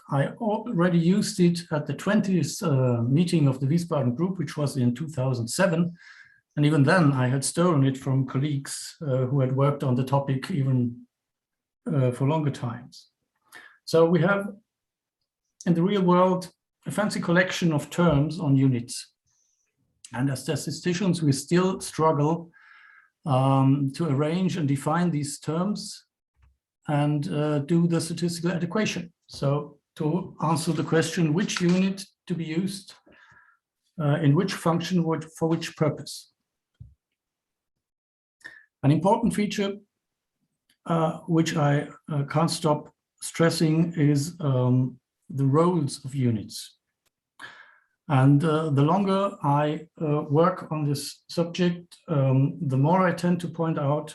Speaker 20: I already used it at the 20th meeting of the Wiesbaden group, which was in 2007. And even then I had stolen it from colleagues who had worked on the topic even for longer times. So we have in the real world a fancy collection of terms on units. And as statisticians, we still struggle to arrange and define these terms and do the statistical adequation. So to answer the question, which unit to be used, in which function, for which purpose. An important feature, which I can't stop stressing, is the roles of units. And the longer I work on this subject, the more I tend to point out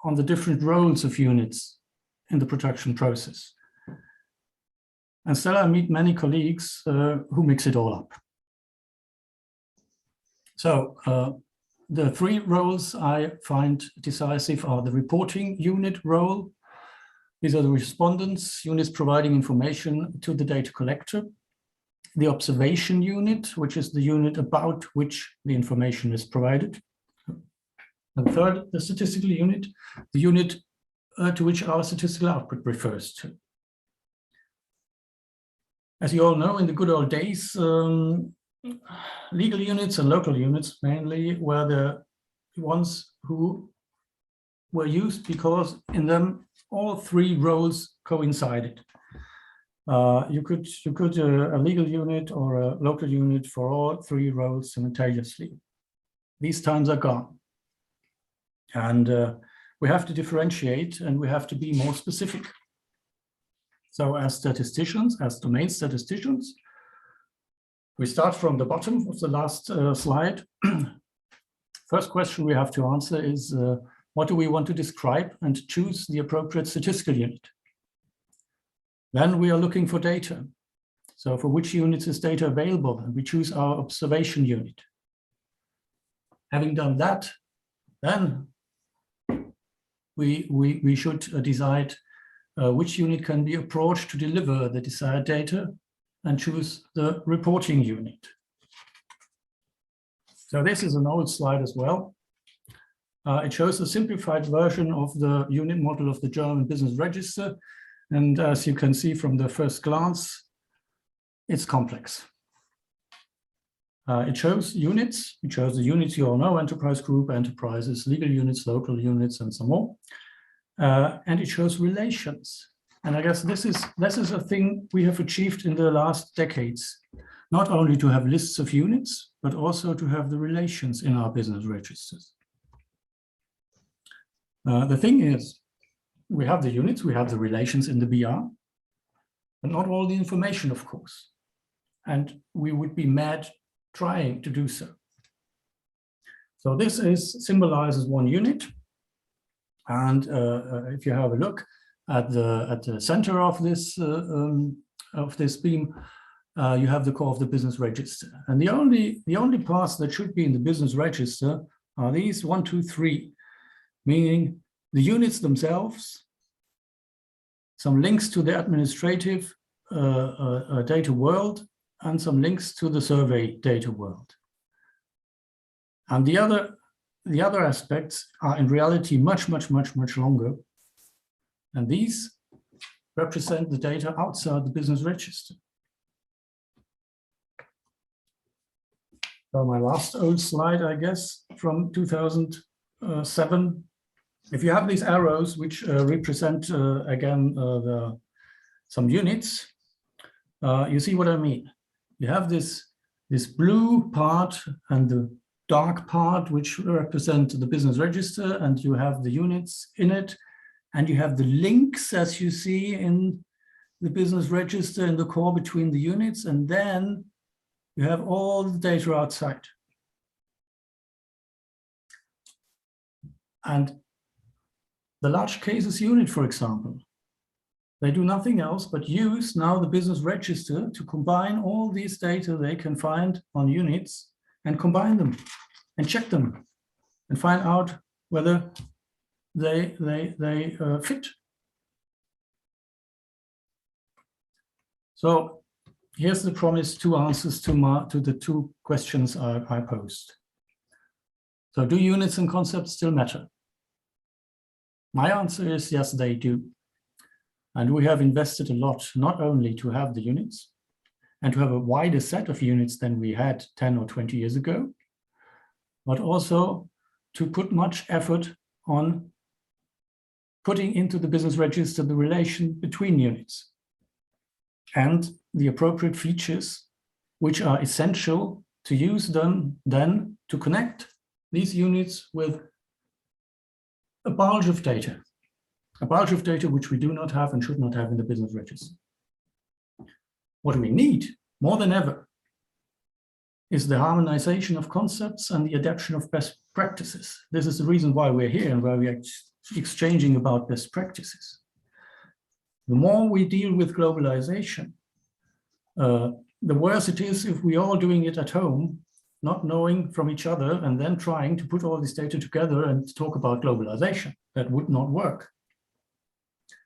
Speaker 20: on the different roles of units in the production process. And still I meet many colleagues who mix it all up. So the three roles I find decisive are the reporting unit role. These are the respondents, units providing information to the data collector. the observation unit, which is the unit about which the information is provided. And third, the statistical unit, the unit to which our statistical output refers to. As you all know, in the good old days, legal units and local units mainly were the ones who were used because in them all three roles coincided. You could a legal unit or a local unit for all three roles simultaneously. These times are gone. And we have to differentiate and we have to be more specific. So as statisticians, as domain statisticians, we start from the bottom of the last slide. First question we have to answer is, what do we want to describe, and choose the appropriate statistical unit. Then we are looking for data. So for which units is data available, and we choose our observation unit. Having done that, then we should decide which unit can be approached to deliver the desired data, and choose the reporting unit. So this is an old slide as well. It shows a simplified version of the unit model of the German Business Register. And as you can see from the first glance, it's complex. It shows units. It shows the units you all know: enterprise, group, enterprises, legal units, local units, and some more. And it shows relations. And I guess this is a thing we have achieved in the last decades, not only to have lists of units, but also to have the relations in our business registers. The thing is, we have the units, we have the relations in the BR, but not all the information, of course. And we would be mad trying to do so. So this symbolizes one unit. And if you have a look at the center of this beam, you have the core of the business register. And the only parts that should be in the business register are these 1, 2, 3, meaning the units themselves, some links to the administrative data world, and some links to the survey data world. And the other aspects are in reality much longer. And these represent the data outside the business register. So my last old slide, I guess, from 2007. If you have these arrows, which represent, again, some units, you see what I mean. You have this blue part and the dark part, which represent the business register, and you have the units in it, and you have the links, as you see in the business register, in the core between the units, and then you have all the data outside. And the large cases unit, for example, they do nothing else but use now the business register to combine all these data they can find on units and combine them and check them and find out whether they fit. So here's the promised two answers to the two questions I posed. So do units and concepts still matter? My answer is yes, they do. And we have invested a lot, not only to have the units and to have a wider set of units than we had 10 or 20 years ago, but also to put much effort on putting into the business register the relation between units and the appropriate features which are essential to use them then to connect these units with a bulge of data which we do not have and should not have in the business register. What we need more than ever is the harmonization of concepts and the adaptation of best practices. This is the reason why we're here and why we're exchanging about best practices. The more we deal with globalization, the worse it is if we're all doing it at home, not knowing from each other, and then trying to put all this data together and talk about globalization. That would not work.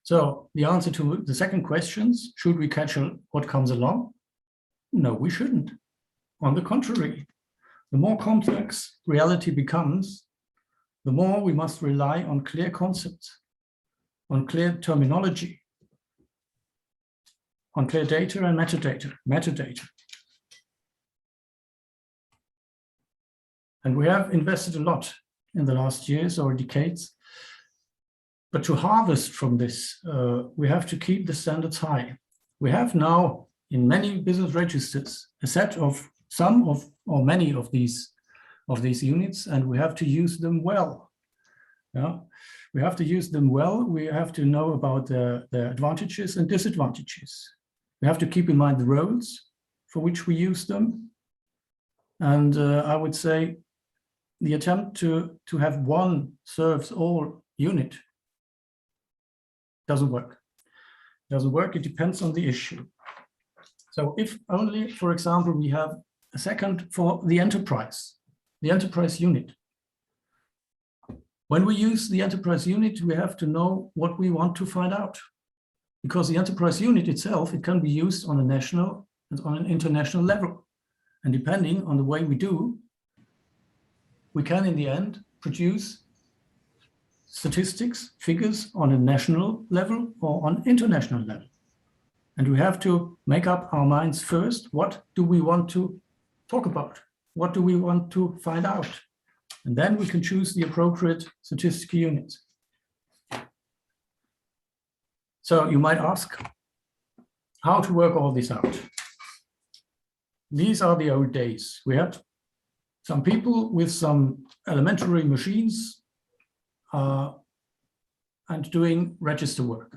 Speaker 20: So the answer to the second question, should we catch what comes along? No, we shouldn't. On the contrary, the more complex reality becomes, the more we must rely on clear concepts, on clear terminology, on clear data and metadata. And we have invested a lot in the last years or decades. But to harvest from this, we have to keep the standards high. We have now in many business registers a set of some of or many of these units, and we have to use them well. Yeah, we have to use them well. We have to know about the advantages and disadvantages. We have to keep in mind the roles for which we use them. And I would say the attempt to have one serves all unit doesn't work. Doesn't work, it depends on the issue. So if only, for example, we have a second for the enterprise unit. When we use the enterprise unit, we have to know what we want to find out. Because the enterprise unit itself, it can be used on a national and on an international level. And depending on the way we do, we can in the end produce statistics, figures on a national level or on international level. And we have to make up our minds first. What do we want to talk about? What do we want to find out? And then we can choose the appropriate statistical units. So you might ask how to work all this out. These are the old days. We had some people with some elementary machines and doing register work.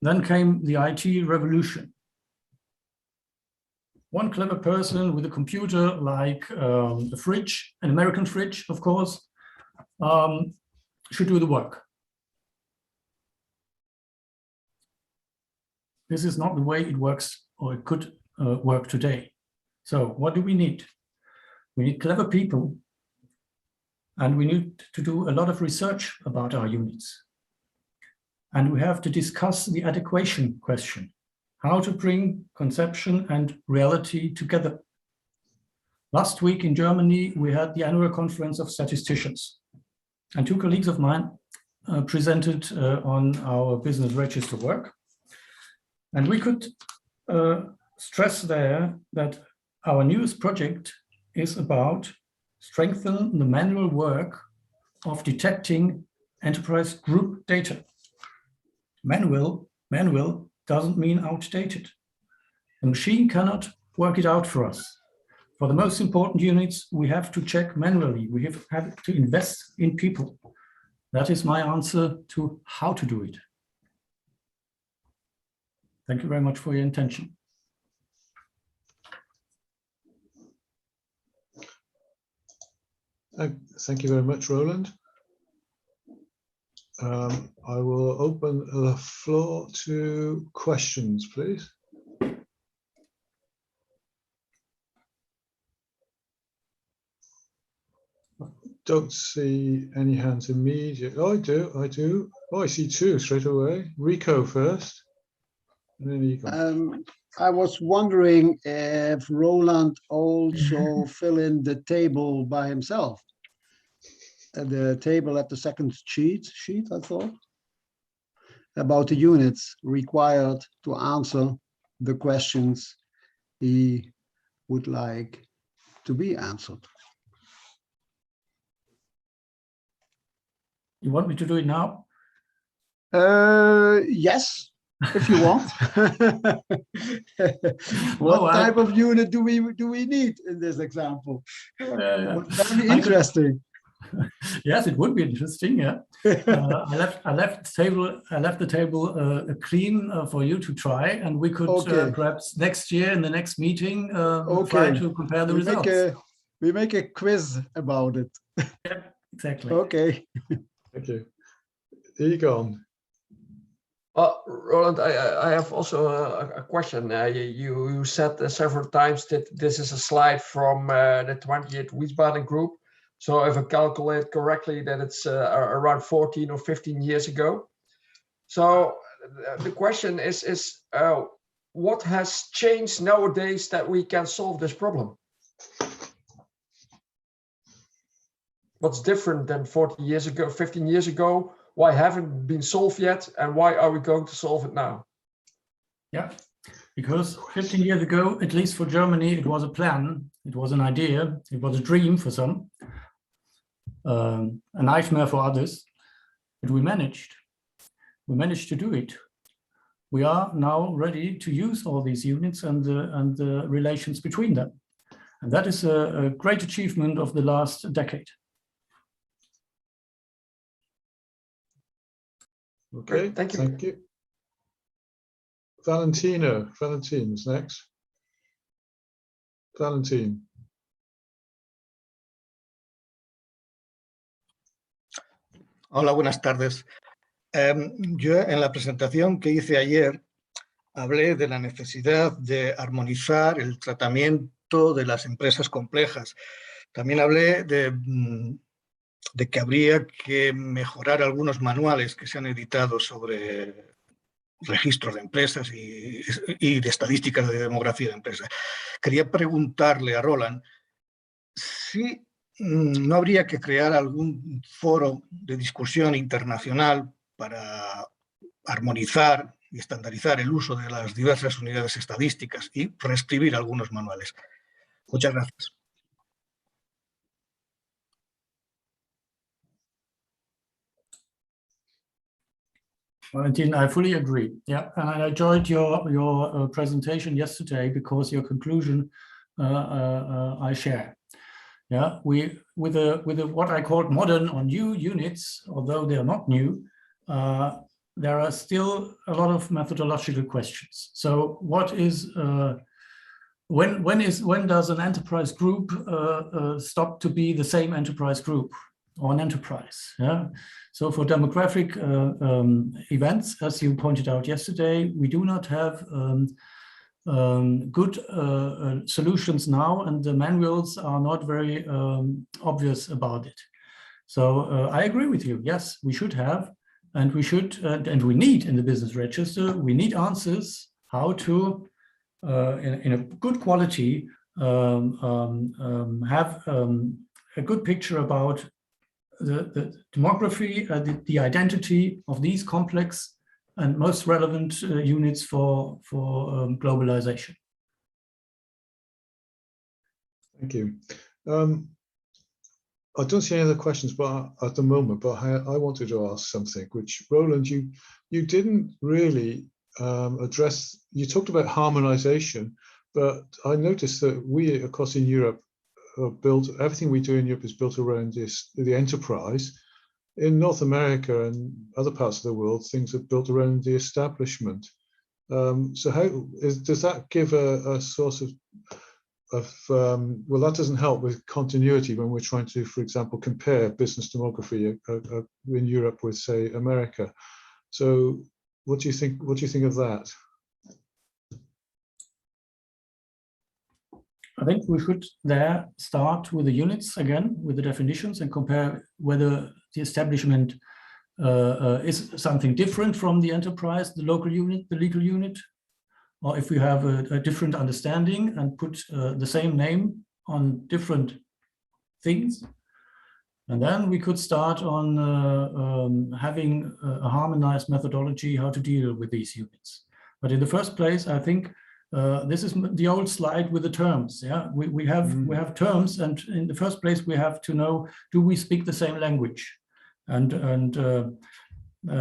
Speaker 20: Then came the IT revolution. One clever person with a computer like a fridge, an American fridge, of course, should do the work. This is not the way it works, or it could work today. So what do we need? We need clever people, and we need to do a lot of research about our units. And we have to discuss the adequation question, how to bring conception and reality together. Last week in Germany, we had the annual conference of statisticians, and two colleagues of mine presented on our business register work. And we could stress there that our newest project is about strengthening the manual work of detecting enterprise group data. Manual doesn't mean outdated. The machine cannot work it out for us. For the most important units, we have to check manually. We have to invest in people. That is my answer to how to do it. Thank you very much for your attention.
Speaker 19: Thank you very much, Roland. I will open the floor to questions, please. Don't see any hands immediately. Oh, I do. Oh, I see two straight away. Rico first. And then Egon.
Speaker 7: I was wondering if Roland also fill in the table by himself. The table at the second sheet, I thought, about the units required to answer the questions he would like to be answered.
Speaker 20: You want me to do it now?
Speaker 7: Yes, if you want. What type of unit do we need in this example? Very interesting.
Speaker 20: Yes, it would be interesting. Yeah, I left the table clean for you to try, and we could perhaps next year in the next meeting try to compare the results.
Speaker 7: We make a quiz about it.
Speaker 20: Yeah, exactly.
Speaker 7: Okay.
Speaker 19: Thank you. Egon.
Speaker 9: Roland, I have also a question. You said several times that this is a slide from the 20th Wiesbaden group. So if I calculate correctly, that it's around 14 or 15 years ago. So the question is what has changed nowadays that we can solve this problem? What's different than 40 years ago, 15 years ago? Why haven't it been solved yet? And why are we going to solve it now?
Speaker 20: Yeah, because 15 years ago, at least for Germany, it was a plan, it was an idea, it was a dream for some, a nightmare for others, but we managed to do it. We are now ready to use all these units and the relations between them. And that is a great achievement of the last decade.
Speaker 19: Okay,
Speaker 9: thank you.
Speaker 19: Thank you. Valentine's next. Valentin.
Speaker 21: Hola, buenas tardes. Yo en la presentación que hice ayer hablé de la necesidad de armonizar el tratamiento de las empresas complejas. También hablé de que habría que mejorar algunos manuales que se han editado sobre registros de empresas y de estadísticas de demografía de empresas. Quería preguntarle a Roland si no habría que crear algún foro de discusión internacional para armonizar y estandarizar el uso de las diversas unidades estadísticas y reescribir algunos manuales. Muchas gracias.
Speaker 20: Valentin, I fully agree. Yeah, and I enjoyed your presentation yesterday because your conclusion I share. Yeah, with what I called modern or new units, although they are not new, there are still a lot of methodological questions. So, what is when does an enterprise group stop to be the same enterprise group or an enterprise? Yeah. So for demographic events, as you pointed out yesterday, we do not have good solutions now, and the manuals are not very obvious about it. So I agree with you. Yes, we should have, and we should, and we need in the business register, we need answers how to, in a good quality, have a good picture about the demography, the identity of these complex and most relevant units for globalization.
Speaker 19: Thank you. I don't see any other questions at the moment, but I wanted to ask something, which, Roland, you didn't really address. You talked about harmonization, but I noticed that we, of course, in Europe, everything we do in Europe is built around the enterprise. In North America and other parts of the world, things are built around the establishment. So does that give a source of well, that doesn't help with continuity when we're trying to, for example, compare business demography in Europe with, say, America. So what do you think of that?
Speaker 20: I think we should there start with the units again, with the definitions, and compare whether the establishment is something different from the enterprise, the local unit, the legal unit, or if we have a different understanding and put the same name on different things. And then we could start on having a harmonized methodology how to deal with these units. But in the first place, I think this is the old slide with the terms. Yeah, we have terms, and in the first place we have to know, do we speak the same language? And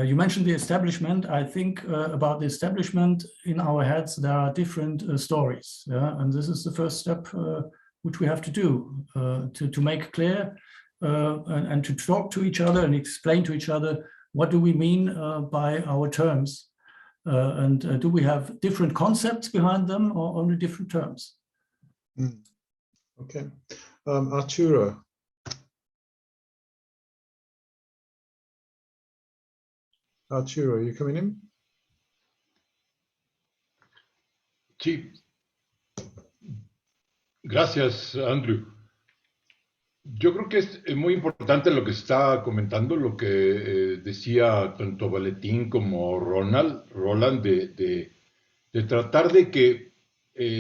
Speaker 20: you mentioned the establishment. I think about the establishment in our heads there are different stories. Yeah, and this is the first step which we have to do to make clear and to talk to each other and explain to each other what do we mean by our terms. And do we have different concepts behind them or only different terms?
Speaker 19: Okay. Arturo. Arturo, are you coming in?
Speaker 16: Sí. Gracias, Andrew. Yo creo que es muy importante lo que está comentando, lo que decía tanto Valentín como Roland de de tratar de que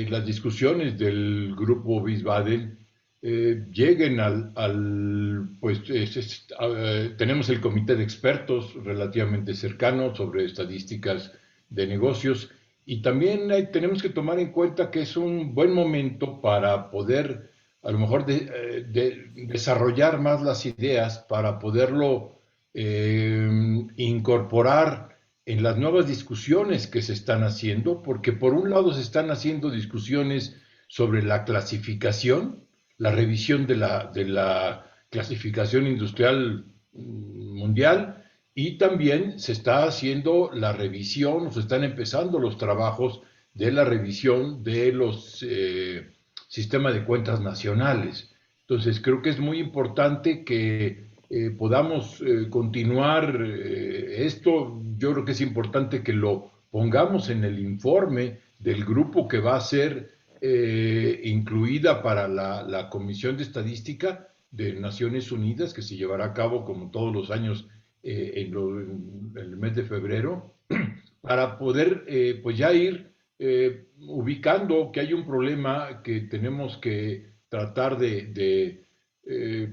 Speaker 16: las discusiones del grupo Wiesbaden lleguen pues tenemos el comité de expertos relativamente cercano sobre estadísticas de negocios, y también tenemos que tomar en cuenta que es un buen momento para poder a lo mejor desarrollar más las ideas para poderlo incorporar en las nuevas discusiones que se están haciendo, porque por un lado se están haciendo discusiones sobre la clasificación, la revisión de la clasificación industrial mundial, y también se está haciendo la revisión, o se están empezando los trabajos de la revisión de los sistemas de cuentas nacionales. Entonces creo que es muy importante que podamos continuar esto. Yo creo que es importante que lo pongamos en el informe del grupo que va a ser incluida para la Comisión de Estadística de Naciones Unidas, que se llevará a cabo como todos los años en el mes de febrero, para poder pues ya ir ubicando que hay un problema que tenemos que tratar de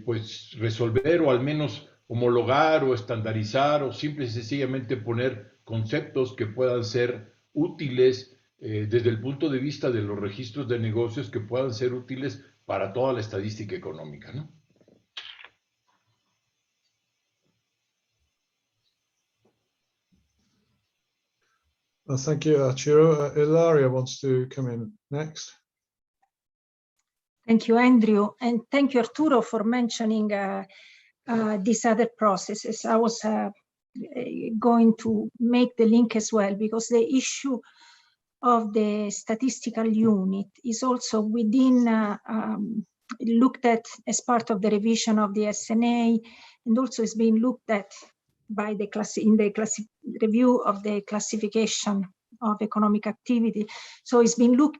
Speaker 16: pues resolver, o al menos homologar o estandarizar, o simple y sencillamente poner conceptos que puedan ser útiles desde el punto de vista de los registros de negocios, que puedan ser útiles para toda la estadística económica, ¿no?
Speaker 19: Thank you, Arturo. Ilaria wants to come in next.
Speaker 8: Thank you, Andrew, and thank you, Arturo, for mentioning these other processes. I was going to make the link as well, because the issue of the statistical unit is also within looked at as part of the revision of the SNA, and also is being looked at by the review of the classification of economic activity. So it's been looked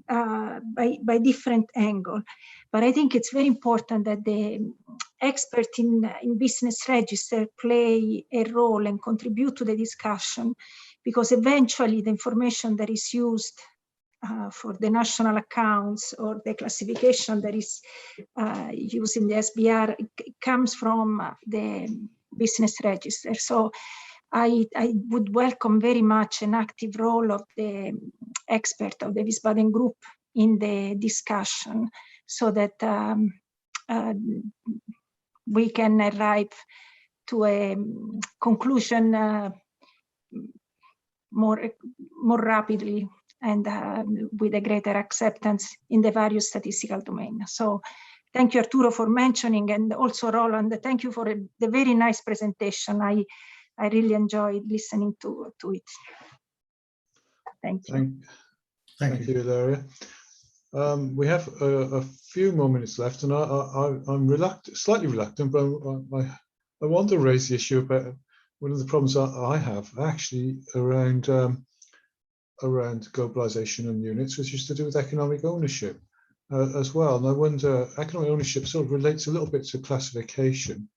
Speaker 8: by different angles. But I think it's very important that the experts in business register play a role and contribute to the discussion, because eventually the information that is used for the national accounts or the classification that is used in the SBR comes from the business register. So I would welcome very much an active role of the expert of the Wiesbaden group in the discussion, so that we can arrive to a conclusion more rapidly and with a greater acceptance in the various statistical domains. So thank you, Arturo, for mentioning, and also Roland, thank you for the very nice presentation. I really enjoyed listening to it. Thank you.
Speaker 19: Thank you, Ilaria. We have a few more minutes left, and I'm slightly reluctant, but I want to raise the issue about one of the problems I have actually around globalization and units, which is to do with economic ownership as well. And I wonder, economic ownership sort of relates a little bit to classification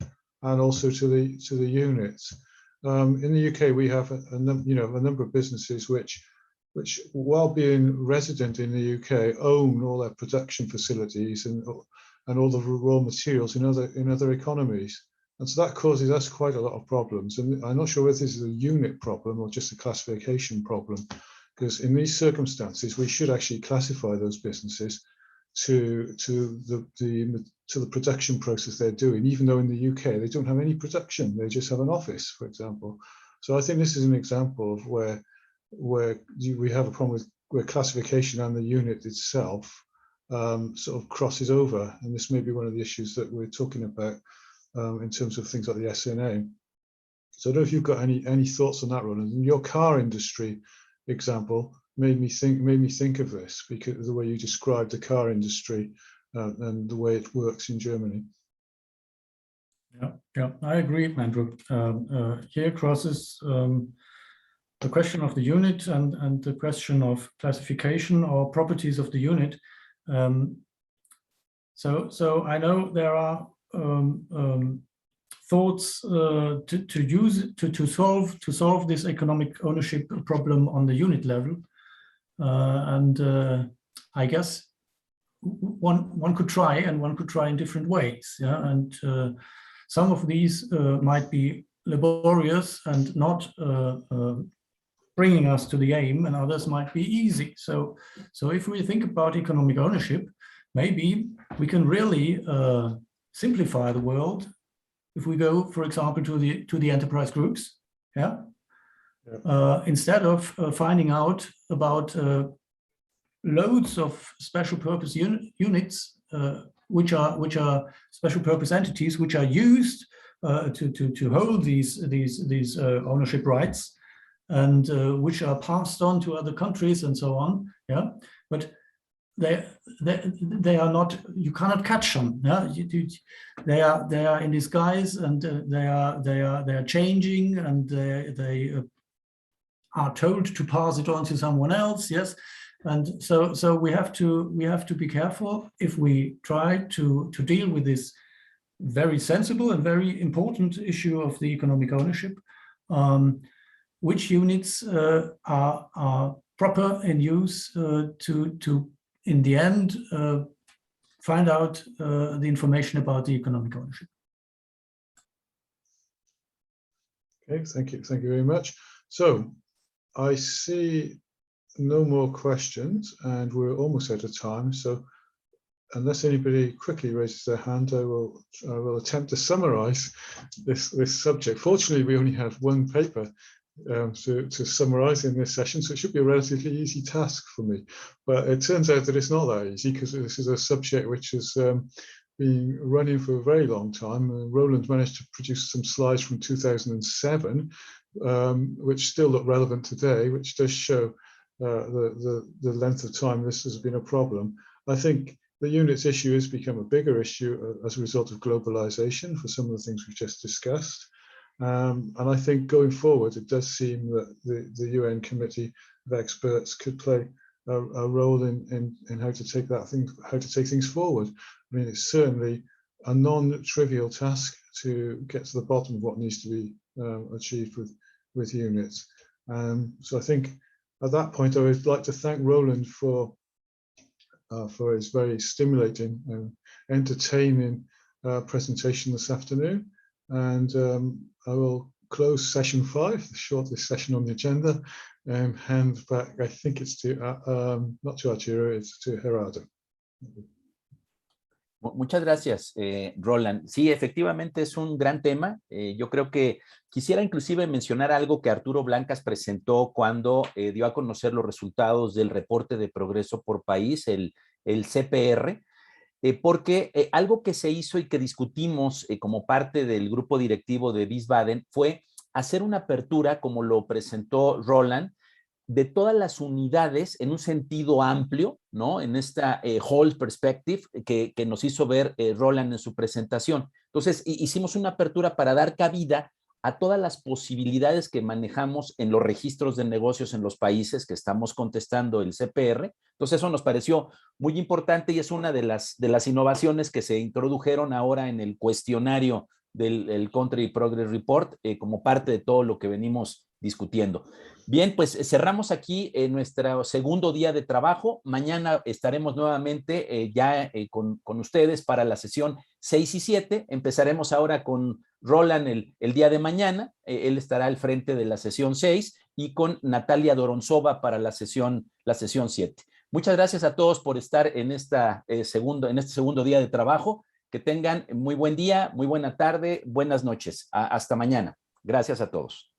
Speaker 19: and also to the units. In the UK, we have a number of businesses which, while being resident in the UK, own all their production facilities and all the raw materials in other economies. And so that causes us quite a lot of problems. And I'm not sure whether this is a unit problem or just a classification problem, because in these circumstances, we should actually classify those businesses to the production process they're doing, even though in the UK they don't have any production, they just have an office, for example. So I think this is an example of where we have a problem with where classification and the unit itself sort of crosses over, and this may be one of the issues that we're talking about in terms of things like the SNA. So I don't know if you've got any thoughts on that, Roland. And your car industry example made me think of this, because of the way you described the car industry and the way it works in Germany.
Speaker 20: Yeah, I agree, Andrew. Here crosses the question of the unit and the question of classification or properties of the unit. So I know there are thoughts to solve this economic ownership problem on the unit level. I guess one could try, and one could try in different ways. Yeah, and some of these might be laborious and not bringing us to the aim, and others might be easy. So if we think about economic ownership, maybe we can really simplify the world if we go, for example, to the enterprise groups. Yeah. Instead of finding out about loads of special purpose units, which are special purpose entities, which are used to hold these ownership rights, and which are passed on to other countries and so on. Yeah, but they are not. You cannot catch them. Yeah, they are in disguise, and they are changing, and they are told to pass it on to someone else. Yes, and so we have to be careful if we try to deal with this very sensible and very important issue of the economic ownership. Which units are proper in use to in the end find out the information about the economic ownership.
Speaker 19: Okay, thank you very much. So I see no more questions, and we're almost out of time. So unless anybody quickly raises their hand, I will attempt to summarize this subject. Fortunately, we only have one paper to summarize in this session, so it should be a relatively easy task for me. But it turns out that it's not that easy, because this is a subject which has been running for a very long time. Roland managed to produce some slides from 2007, which still look relevant today, which does show the length of time this has been a problem. I think the units issue has become a bigger issue as a result of globalization for some of the things we've just discussed. And I think going forward, it does seem that the UN Committee of Experts could play a role in how to take things forward. I mean, it's certainly a non-trivial task to get to the bottom of what needs to be achieved with units. So I think at that point, I would like to thank Roland for his very stimulating and entertaining presentation this afternoon. And I will close session 5, the shortest session on the agenda, and hand back, I think it's to, not to Arturo, it's to Gerardo.
Speaker 1: Muchas gracias, Roland. Sí, efectivamente es un gran tema. Yo creo que quisiera inclusive mencionar algo que Arturo Blancas presentó cuando dio a conocer los resultados del reporte de progreso por país, el CPR, porque algo que se hizo y que discutimos como parte del grupo directivo de Wiesbaden fue hacer una apertura, como lo presentó Roland, de todas las unidades en un sentido amplio, ¿no? En esta whole perspective que nos hizo ver Roland en su presentación. Entonces, hicimos una apertura para dar cabida a todas las posibilidades que manejamos en los registros de negocios en los países que estamos contestando el CPR. Entonces, eso nos pareció muy importante y es una de las innovaciones que se introdujeron ahora en el cuestionario del Country Progress Report como parte de todo lo que venimos discutiendo. Bien, pues cerramos aquí nuestro segundo día de trabajo. Mañana estaremos nuevamente con ustedes para la sesión 6 y 7. Empezaremos ahora con Roland el día de mañana. Él estará al frente de la sesión 6 y con Natalia Doronzova para la sesión 7. Muchas gracias a todos por estar en este segundo día de trabajo. Que tengan muy buen día, muy buena tarde, buenas noches. Hasta mañana. Gracias a todos.